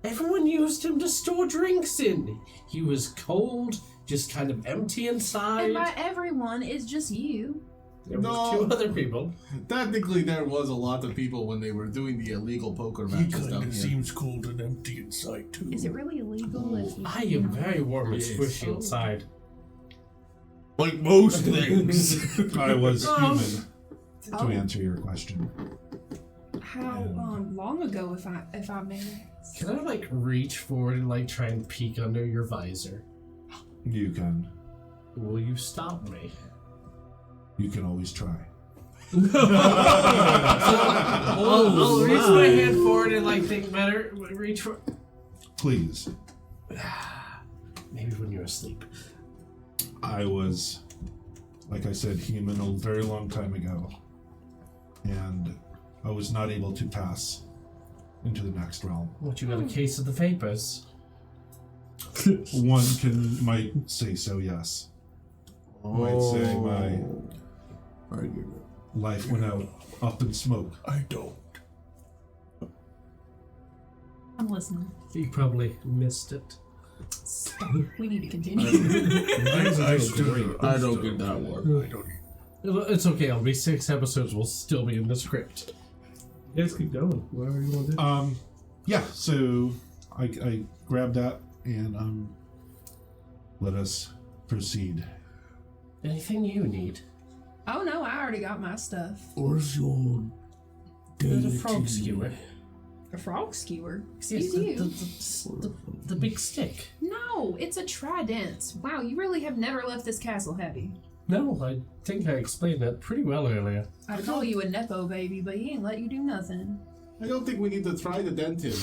everyone used him to store drinks in. He was cold, just kind of empty inside. And by everyone, it's just you. There were No. 2 other people. Technically, there was a lot of people when they were doing the illegal poker He matches kind down of here. seems cold and empty inside too. Is it really illegal if you... I am very warm and Yes. squishy Oh. inside. Like most things. I was Oh. human, to Oh. answer your question. How long ago, if I may ask? Can I, like, reach forward and, like, try and peek under your visor? You can. Will you stop me? You can always try. I'll reach my hand forward and, like, think better. Reach for... Please. Maybe when you're asleep. I was, like I said, human a very long time ago. And I was not able to pass into the next realm. What, you got a case of the vapors? One might say so, yes. Might say my I get it. life went out up in smoke. I don't. I'm listening. You probably missed it. Stop. We need to continue. I don't get that one. I don't. It's okay, it'll be 6 episodes, we'll still be in the script. You guys keep going. Whatever you want to do. Yeah, so I grabbed that and let us proceed. Anything you need? Oh no, I already got my stuff. Where's your There's a frog skewer. A frog skewer? Yes, Excuse you. the big stick. No, it's a trident. Wow, you really have never left this castle, have you? No, I think I explained that pretty well earlier. I'd call you a Nepo baby, but he ain't let you do nothing. I don't think we need to try to dent him.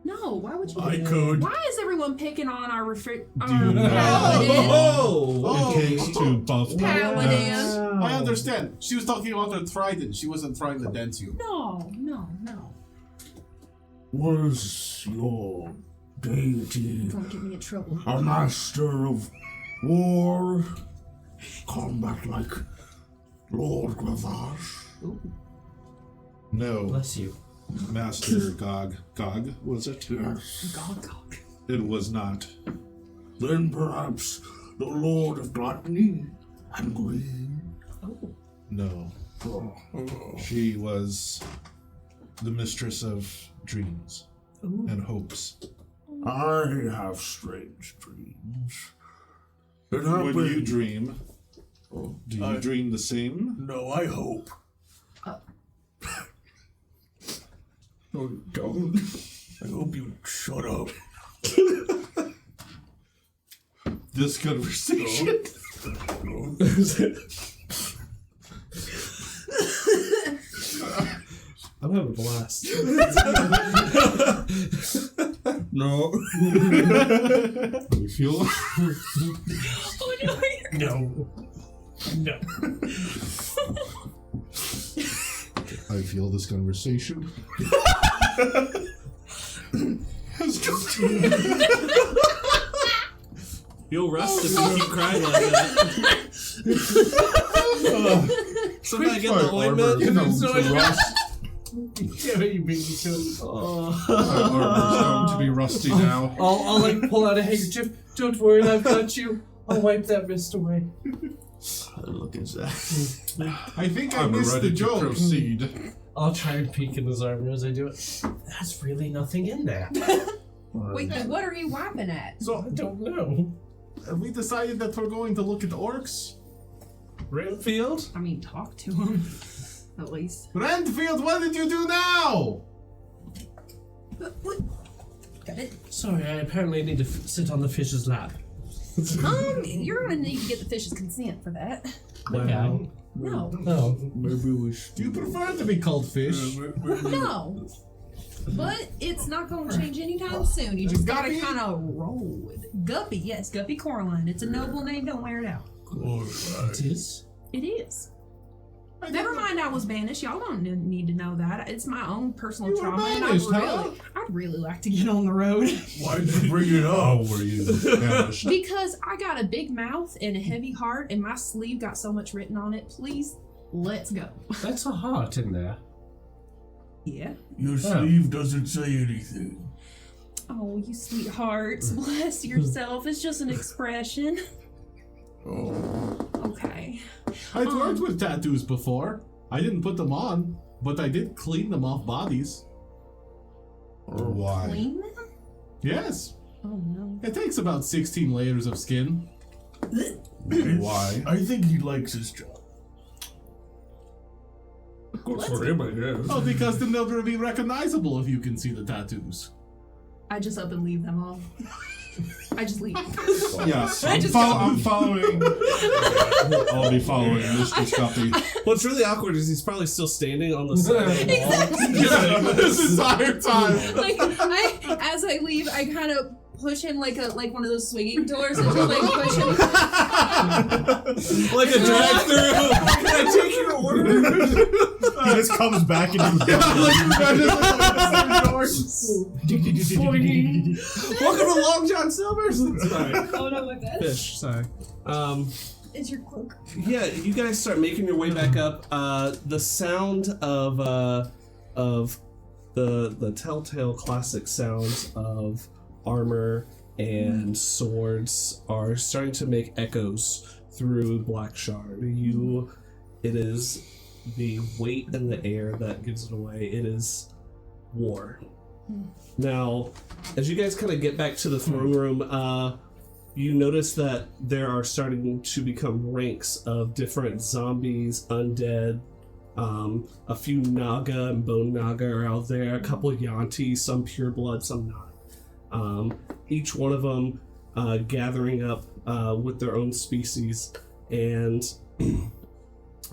No, why would you? I could. Why is everyone picking on our you paladin? Oh, In case to buff Paladin. I understand. She was talking about her trident. She wasn't trying to dent you. No. Was your deity Don't get me in trouble. a master of war? Combat like Lord Gravage? No, Bless you. Master Gog. Gog, was it? Yes. Gog. It was not. Then perhaps the Lord of Gluttony and Greed? No. Oh. She was the mistress of dreams and hopes. I have strange dreams. It When you happened. dream, do you dream the same? No, I hope. No, you don't. I hope you shut up. This conversation. I'm having a blast. No. You feel? Oh no. No. I feel this conversation. You'll rust if you keep crying like that. Somebody get the ointment. Yeah, you beat me to it. My armor's going to be rusty now. I'll like pull out a handkerchief. Don't worry, I've got you. I'll wipe that mist away. Look at that. I think I I'm missed ready the to joke. proceed. I'll try and peek in his armor as I do it. That's really nothing in there. Wait, then what are you wiping at? So I don't know. Have we decided that we're going to look at orcs? Renfield? I mean, talk to him. At least. Renfield, what did you do now? What? Got it. Sorry, I apparently need to sit on the fish's lap. You're gonna need to get the fish's consent for that. Wow. No. Oh. Maybe we should. Do you prefer to be called fish? No. But it's not gonna change anytime soon. You just gotta Guppy? kind of roll with it. Guppy, yes, Guppy Coraline. It's a noble name. Don't wear it out. It is? It is. Never mind, I was banished. Y'all don't need to know that. It's my own personal You were trauma. And banished, huh? I'd really like to get on the road. Why did you bring it How up? were you banished? Because I got a big mouth and a heavy heart, and my sleeve got so much written on it. Please, let's go. That's a heart in there. Yeah. Your sleeve doesn't say anything. Oh, you sweethearts. Bless yourself. It's just an expression. Oh. Okay. I've worked with tattoos before. I didn't put them on, but I did clean them off bodies. Why? Clean them? Yes. Oh, no. It takes about 16 layers of skin. Why? I think he likes his job. Good for him, I guess. Oh, because then they'll be recognizable if you can see the tattoos. I just up and leave them all. I just leave. Yes, I I'm, just I'm following. I'll be following Mr. Stuffy. What's really awkward is he's probably still standing on the side of the wall. This entire time. Like, as I leave, I kind of push him like one of those swinging doors and just like push him. Like a drive-through. Can I take your order? He just comes back into the Welcome to Long John Silver's. Sorry. Oh no, my bad. Fish. Sorry. It's your cloak. Yeah, you guys start making your way back up. The sound of the telltale classic sounds of armor and swords are starting to make echoes through Blackshard. It is the weight in the air that gives it away. It is war. Now, as you guys kind of get back to the throne room, you notice that there are starting to become ranks of different zombies, undead. A few Naga and Bone Naga are out there, a couple of Yanti, some pure blood, some not. Each one of them gathering up with their own species, and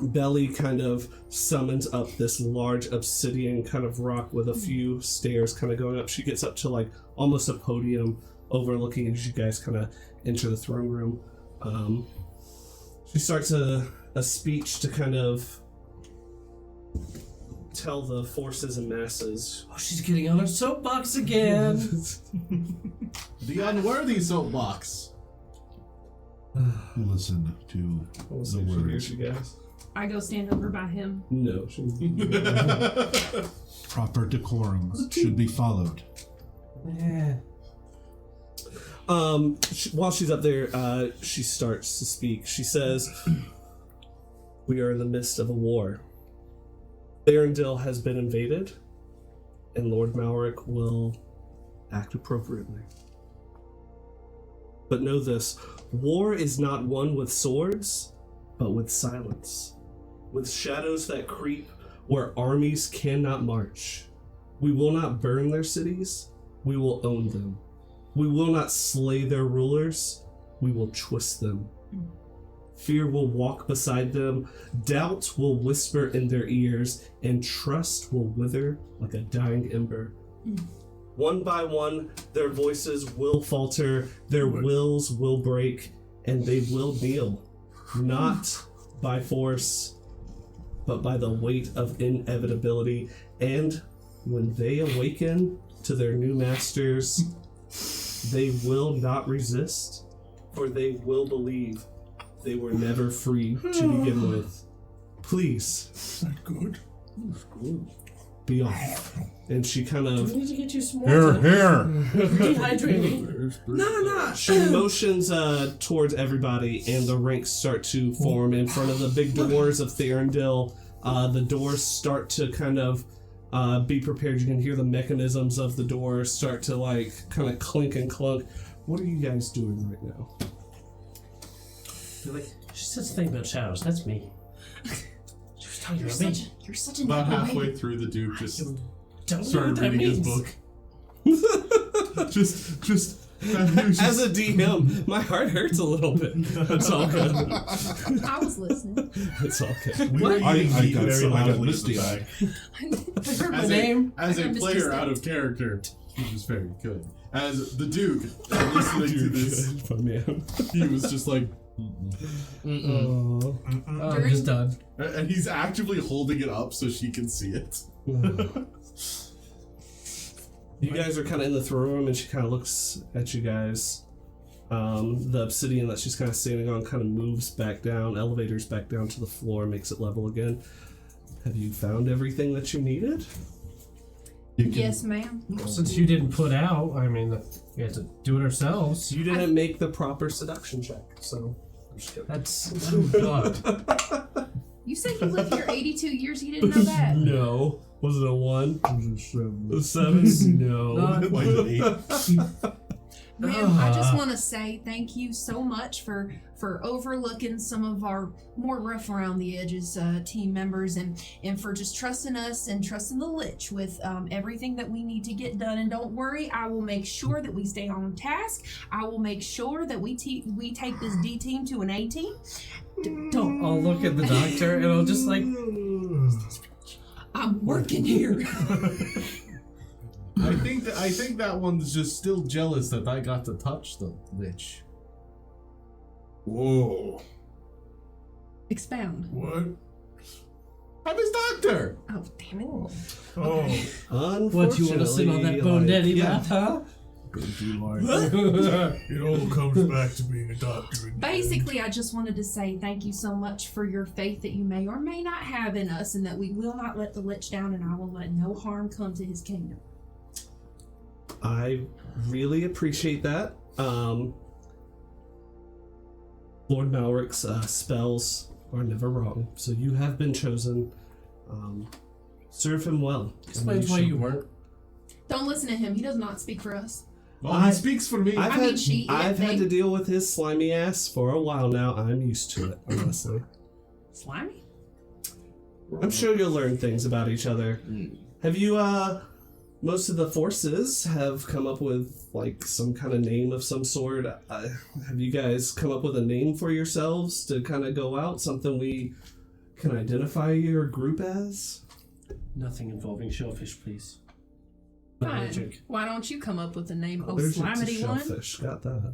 Belly kind of summons up this large obsidian kind of rock with a few stairs kind of going up. She gets up to like almost a podium overlooking as you guys kind of enter the throne room. She starts a speech to kind of tell the forces and masses. Oh, she's getting on her soapbox again. The unworthy soapbox. Listen to the words. You guys. I go stand over by him. No. Proper decorum should be followed. Yeah. While she's up there, she starts to speak. She says, "We are in the midst of a war. Arendelle has been invaded, and Lord Malric will act appropriately. But know this, war is not won with swords, but with silence, with shadows that creep where armies cannot march. We will not burn their cities, we will own them. We will not slay their rulers, we will twist them. Fear will walk beside them, doubt will whisper in their ears, and trust will wither like a dying ember. One by one, their voices will falter, their wills will break, and they will kneel, not by force, but by the weight of inevitability. And when they awaken to their new masters, they will not resist, for they will believe they were never free to begin with. Please, Is that good? be off." And she kind of We need to get you some water. Here. Dehydrating. No. She motions towards everybody, and the ranks start to form in front of the big doors of Thorndil. The doors start to kind of be prepared. You can hear the mechanisms of the doors start to like kind of clink and clunk. What are you guys doing right now? She says the thing about shadows. That's me. She was talking about me. You're such a About halfway through, the Duke just Don't know started what that reading his means. book. just As a DM, my heart hurts a little bit. It's all good. I was listening. It's all good. we were I eating meat got very some out of loudly in Misty the Eye. back. I heard my As name. as I a heard player Mr. out of character, he was very good. As the Duke, listening to this, Fun man. he was just like, Oh. I'm just done. and he's actively holding it up so she can see it. You guys are kind of in the throne room, and she kind of looks at you guys. The obsidian that she's kind of standing on kind of moves back down, elevators back down to the floor, makes it level again. Have you found everything that you needed? Yes, ma'am. Since you didn't put out, I mean, we had to do it ourselves. You didn't make the proper seduction check, so I'm just kidding. That's oh god. You said you lived here 82 years. You didn't know that. No. Was it a 1? A 7? No. Like an 8. Ma'am, I just want to say thank you so much for overlooking some of our more rough around the edges team members and for just trusting us and trusting the Lich with everything that we need to get done. And don't worry, I will make sure that we stay on task. I will make sure that we take this D team to an A team. Don't. I'll look at the doctor and I'll just like, I'm working here. I think that one's just still jealous that I got to touch the Lich. Whoa. Expound. What? I'm his doctor. Oh, damn it. Oh. Unfortunately, What, you want to sit on that bone daddy mouth, huh? Don't you like it? All comes back to being a doctor. Basically, I just wanted to say thank you so much for your faith that you may or may not have in us, and that we will not let the Lich down, and I will let no harm come to his kingdom. I really appreciate that. Lord Malric's spells are never wrong, so you have been chosen. Serve him well. Explains why you weren't. Don't listen to him. He does not speak for us. Well, he speaks for me. I've I mean, had, she- I've they- had to deal with his slimy ass for a while now. I'm used to it, honestly. Slimy? I'm sure you'll learn things about each other. Have you, most of the forces have come up with, like, some kind of name of some sort. Have you guys come up with a name for yourselves to kind of go out? Something we can identify your group as? Nothing involving shellfish, please. Fine. Why don't you come up with a name? Oh, Allergic to Slimity one? shellfish. Got that.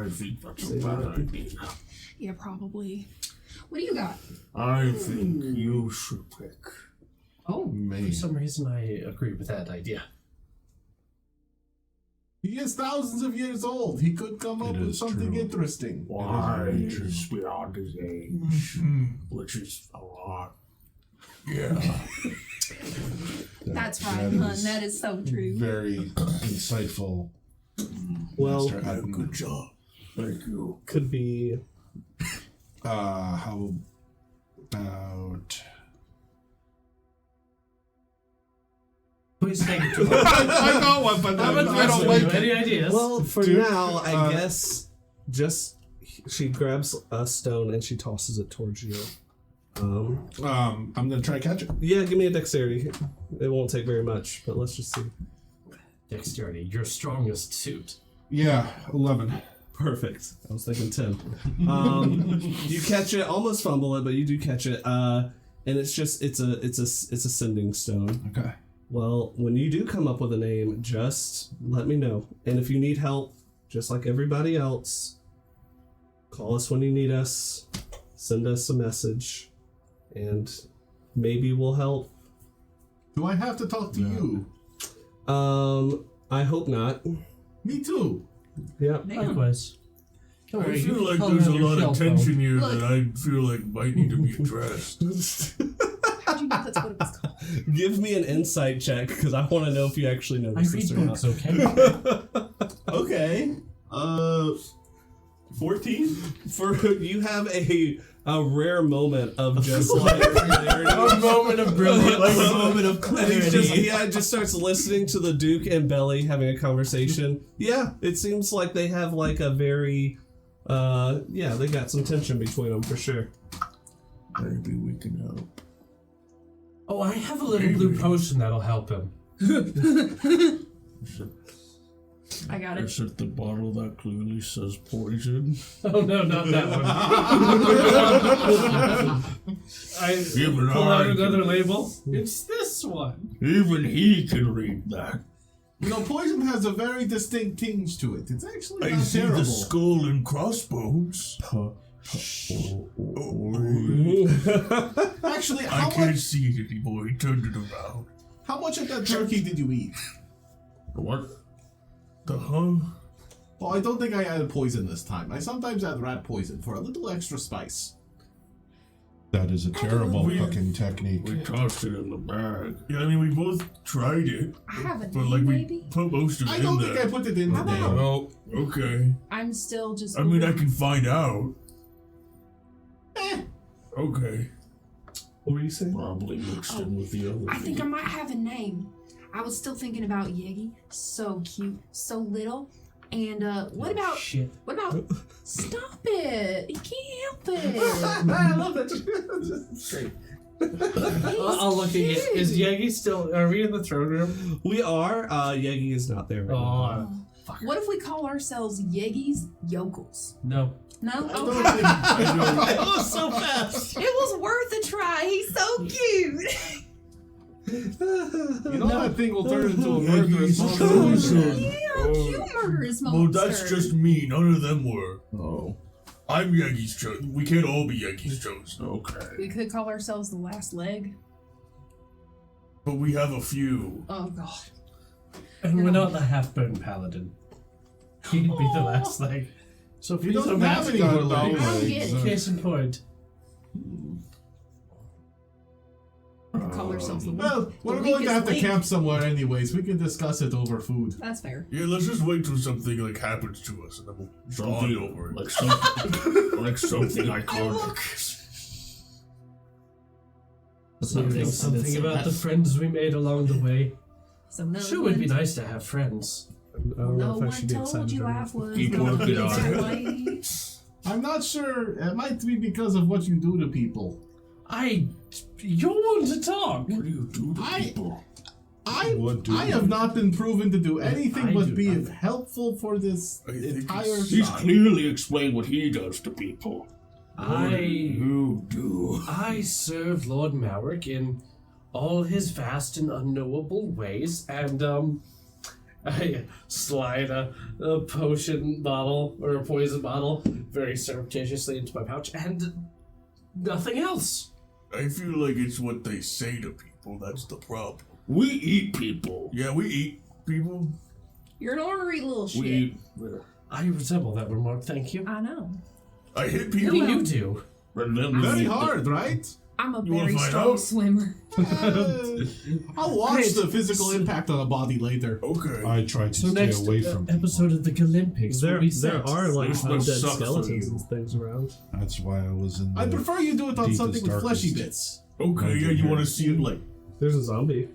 I think that's a bad idea. Yeah, probably. What do you got? I think you should pick. Oh, Me. for some reason I agree with that idea. He is thousands of years old. He could come up It with is something true. interesting. Wise is beyond his age, which is a lot. Yeah. That's right, that hun. is That is so true. Very insightful. Well, Mr. Adden. Good job. Thank you. could be... How about... Please take it to her. I got one, but I don't like it. Any ideas? Well, for Dude, now, I guess just she grabs a stone and she tosses it towards you. I'm gonna try to catch it. Yeah, give me a dexterity. It won't take very much, but let's just see. Dexterity, your strongest suit. Yeah, 11. Perfect. I was thinking 10. You catch it, almost fumble it, but you do catch it. And it's just it's a sending stone. Okay. Well, when you do come up with a name, just let me know. And if you need help, just like everybody else, call us when you need us. Send us a message, and maybe we'll help. Do I have to talk to you? I hope not. Me too. Yeah. Likewise. Don't I worry, you feel like call there's a me on your lot cell of phone. tension here Look. that I feel like might need to be addressed. How'd you know that's what it was called? Give me an insight check, because I want to know if you actually know I this read or books, not. okay? Okay. 14? For you have a rare moment of just like clarity. A moment of brilliance. Like a moment of And he's clarity. just starts listening to the Duke and Belly having a conversation. Yeah, it seems like they have like a very, they got some tension between them for sure. Maybe we can help. Oh, I have a little blue potion that'll help him. I got it. Is it the bottle that clearly says poison? Oh no, not that one. I Even pull out I another can- label. It's this one. Even he can read that. You know, poison has a very distinct tinge to it. It's actually I not see terrible. the skull and crossbones. Actually, I how can't much, see it anymore. He turned it around. how much of that turkey did you eat? What? The huh? Well, I don't think I added poison this time. I sometimes add rat poison for a little extra spice. That is a terrible We- cooking technique. We tossed it in the bag. Yeah, I mean, we both tried it, I have a but name, like we maybe? put most of it I in don't there. think I put it in How today. about- Oh, okay. I'm still just. I mean, I can find out. Eh. Okay. What were you saying? Probably mixed in with the other. I think I might have a name. I was still thinking about Yegi. So cute, so little. And what about Shit. stop it? He can't help it. I love it. I'll look at you. Is Yegi still? Are we in the throne room? We are. Yegi is not there right now. Oh, What if we call ourselves Yegis Yokels? no. No? I don't Okay. think That was so fast. It was worth a try. He's so cute. You know that thing will turn into a murderous monster. You murderous monster. Well, that's just me. None of them were. Oh. I'm Yankees chosen. We can't all be Yankees chosen. Okay. We could call ourselves the last leg. But we have a few. Oh god. And we're not the half-burned paladin. He'd be the last leg. So if You he's don't a have any mascot good leg, legs. case in point. Call ourselves the Well, we're the going to weakest have to link. camp somewhere anyways. We can discuss it over food. That's fair. Yeah, let's just wait till something like happens to us and then we'll bond over it. Like something, like something iconic. Something about the friends we made along the way. So no Sure would be nice to have friends. I don't know No if I one should get told excited you or I not. was Keep gonna working be on that it. way. I'm not sure. It might be because of what you do to people. You're one to talk. What do you do to people? I have not been proven to do anything I but do be nothing. helpful for this I think entire He's side. clearly explained what he does to people. What do I you do? serve Lord Maverick in all his vast and unknowable ways, and I slide a potion bottle or a poison bottle very surreptitiously into my pouch, and nothing else. I feel like it's what they say to people. That's the problem. We eat people. Yeah, we eat people. You're an ornery little shit. We I resemble that remark, thank you. I know. I hit What people. do you do? Very hard, right? I'm a You wanna very find strong out? swimmer. I'll watch the physical impact on a body later. Okay. I try to So stay next away from episode of the Olympics There, will be there set. are like This must undead suck for skeletons you. and things around. That's why I was in the I prefer you do it on deepest, something with fleshy darkest. bits. Okay, yeah, you want to see it like. There's a zombie.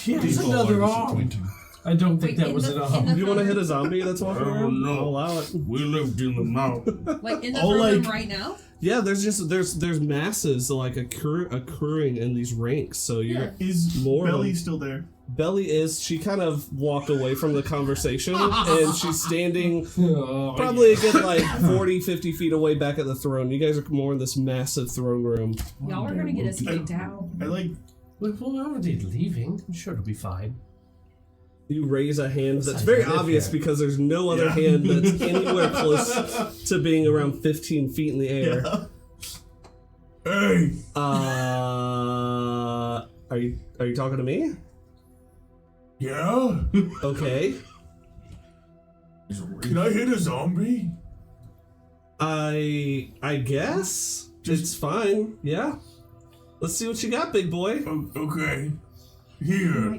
Yeah, there's People another are arm. disappointing. I don't think Wait, that in was the- an in arm. the- Do you want to hit a zombie that's walking Oh, around? no. I'll allow it. We lived in the mountain. Like in the Oh, throne room like- right now? Yeah, there's masses like occurring in these ranks. So you're Is More Belly of- still there? Belly is she kind of walked away from the conversation and she's standing Oh, probably a good like 40, 50 feet away back at the throne. You guys are more in this massive throne room. Y'all are gonna get us kicked out. I like. We're already leaving. I'm sure it'll be fine. You raise a hand that's I very live obvious here. because there's no other Yeah. hand that's anywhere close to being around 15 feet in the air. Hey, Are you talking to me? yeah. Okay. Can I hit a zombie? I guess it's fine. Yeah. Let's see what you got, big boy. Okay. Here,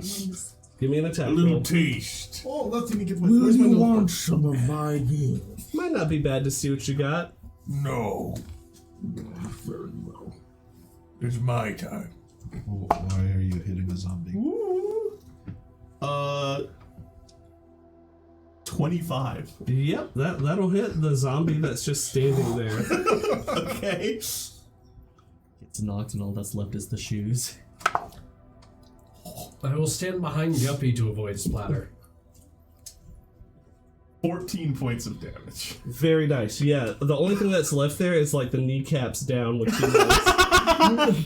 Give me an attack a little roll. taste. Oh, let me get my. Will Where's my you notebook? want some of my gift? Might not be bad to see what you got. No, Very well. it's my time. Why are you hitting a zombie? 25. Yep, that'll hit the zombie that's just standing there. Okay. Gets knocked and all that's left is the shoes. I will stand behind Yuppie to avoid splatter. 14 points of damage. Very nice. Yeah, the only thing that's left there is like the kneecaps down with 2 legs.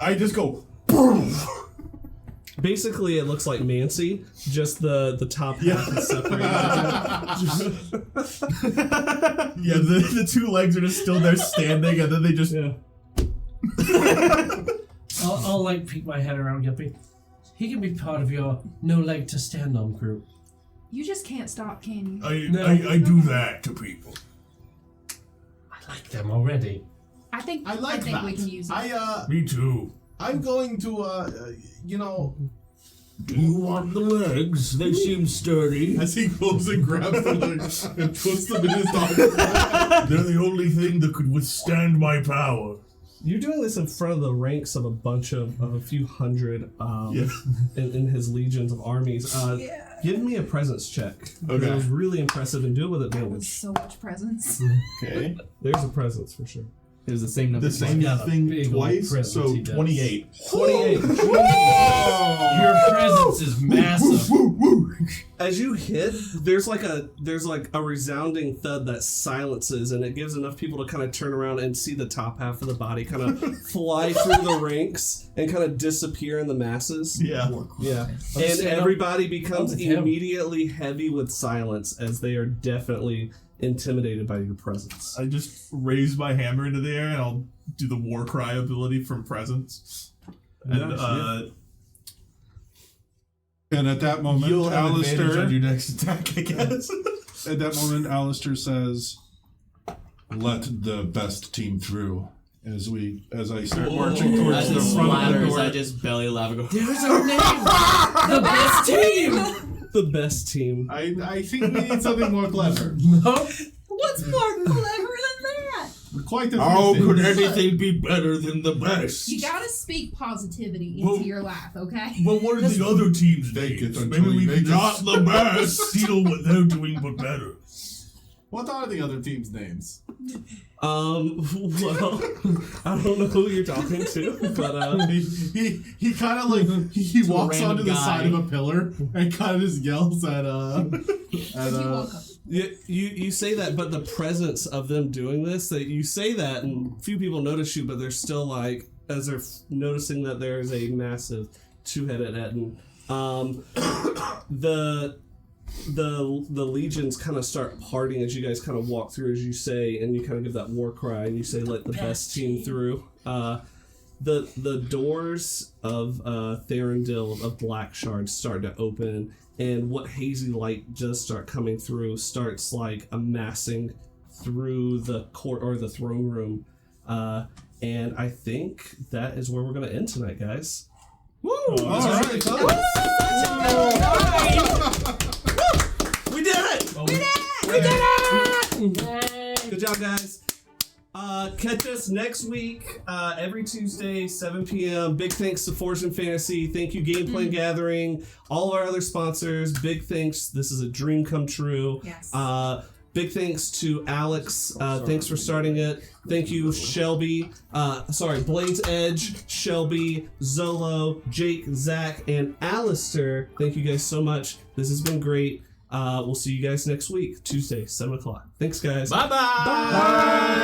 I just go. Basically, it looks like Mancy, just the top half is separated. Yeah, the 2 legs are just still there standing, and then they just. Yeah. I'll like peek my head around Yuppie. He can be part of your no leg to stand on group. You just can't stop, can you? I do that to people. I like them already. I think I like that. we can use it. Me too. I'm going to Do you want the legs? They seem sturdy. as he goes and grabs the legs and puts them in his dog. They're the only thing that could withstand my power. You're doing this in front of the ranks of a bunch of a few hundred in his legions of armies. Give me a presence check. Okay. It was really impressive and do it with advantage. So much presence. Okay. There's a presence for sure. It was the same number. The same got a thing big old twice, presence so he does. 28. 28. Your presence is massive. As you hit, there's like a resounding thud that silences, and it gives enough people to kind of turn around and see the top half of the body kind of fly through the ranks and kind of disappear in the masses. Yeah. And everybody becomes immediately heavy with silence as they are definitely intimidated by your presence. I just raise my hammer into the air and I'll do the war cry ability from presence. And And at that moment, you'll have advantage Alister, on your next attack, I guess. at that moment, Alister says, "Let the best team through." As I start marching towards As the it front of the splatters, door. I just belly laugh and go, There's our name! The best team! The best team. I think we need something more clever. What's more clever than that? We're quite a How few could things. anything be better than the best? You gotta speak positivity into your laugh, okay? Well, what are the other teams' Take it names? until Maybe you we make can it. not the best steal what they're doing, but better. What are the other teams' names? Well, I don't know who you're talking to, but He kind of like he walks random onto the guy. side of a pillar and kind of just yells at you say that, but the presence of them doing this, that you say that, and few people notice you, but they're still like, as they're noticing that there is a massive two-headed Etten. The legions kind of start parting as you guys kind of walk through, as you say, and you kind of give that war cry, and you say, "Let the best team through." The doors of Therendil of Black Shards start to open, and what hazy light does start coming through starts like amassing through the court or the throne room, and I think that is where we're going to end tonight, guys. Woo! All right. We did it! We did it! Good job, guys. Catch us next week, every Tuesday, 7 p.m. Big thanks to Forged in Fantasy. Thank you, Gameplay Gathering. All of our other sponsors. Big thanks. This is a dream come true. Yes. Big thanks to Alex. Thanks for starting it. Thank you, Shelby. Bladesedge, Shelby, Zolo, Jake, Zach, and Alister. Thank you guys so much. This has been great. We'll see you guys next week, Tuesday, 7 o'clock. Thanks, guys. bye-bye! Bye.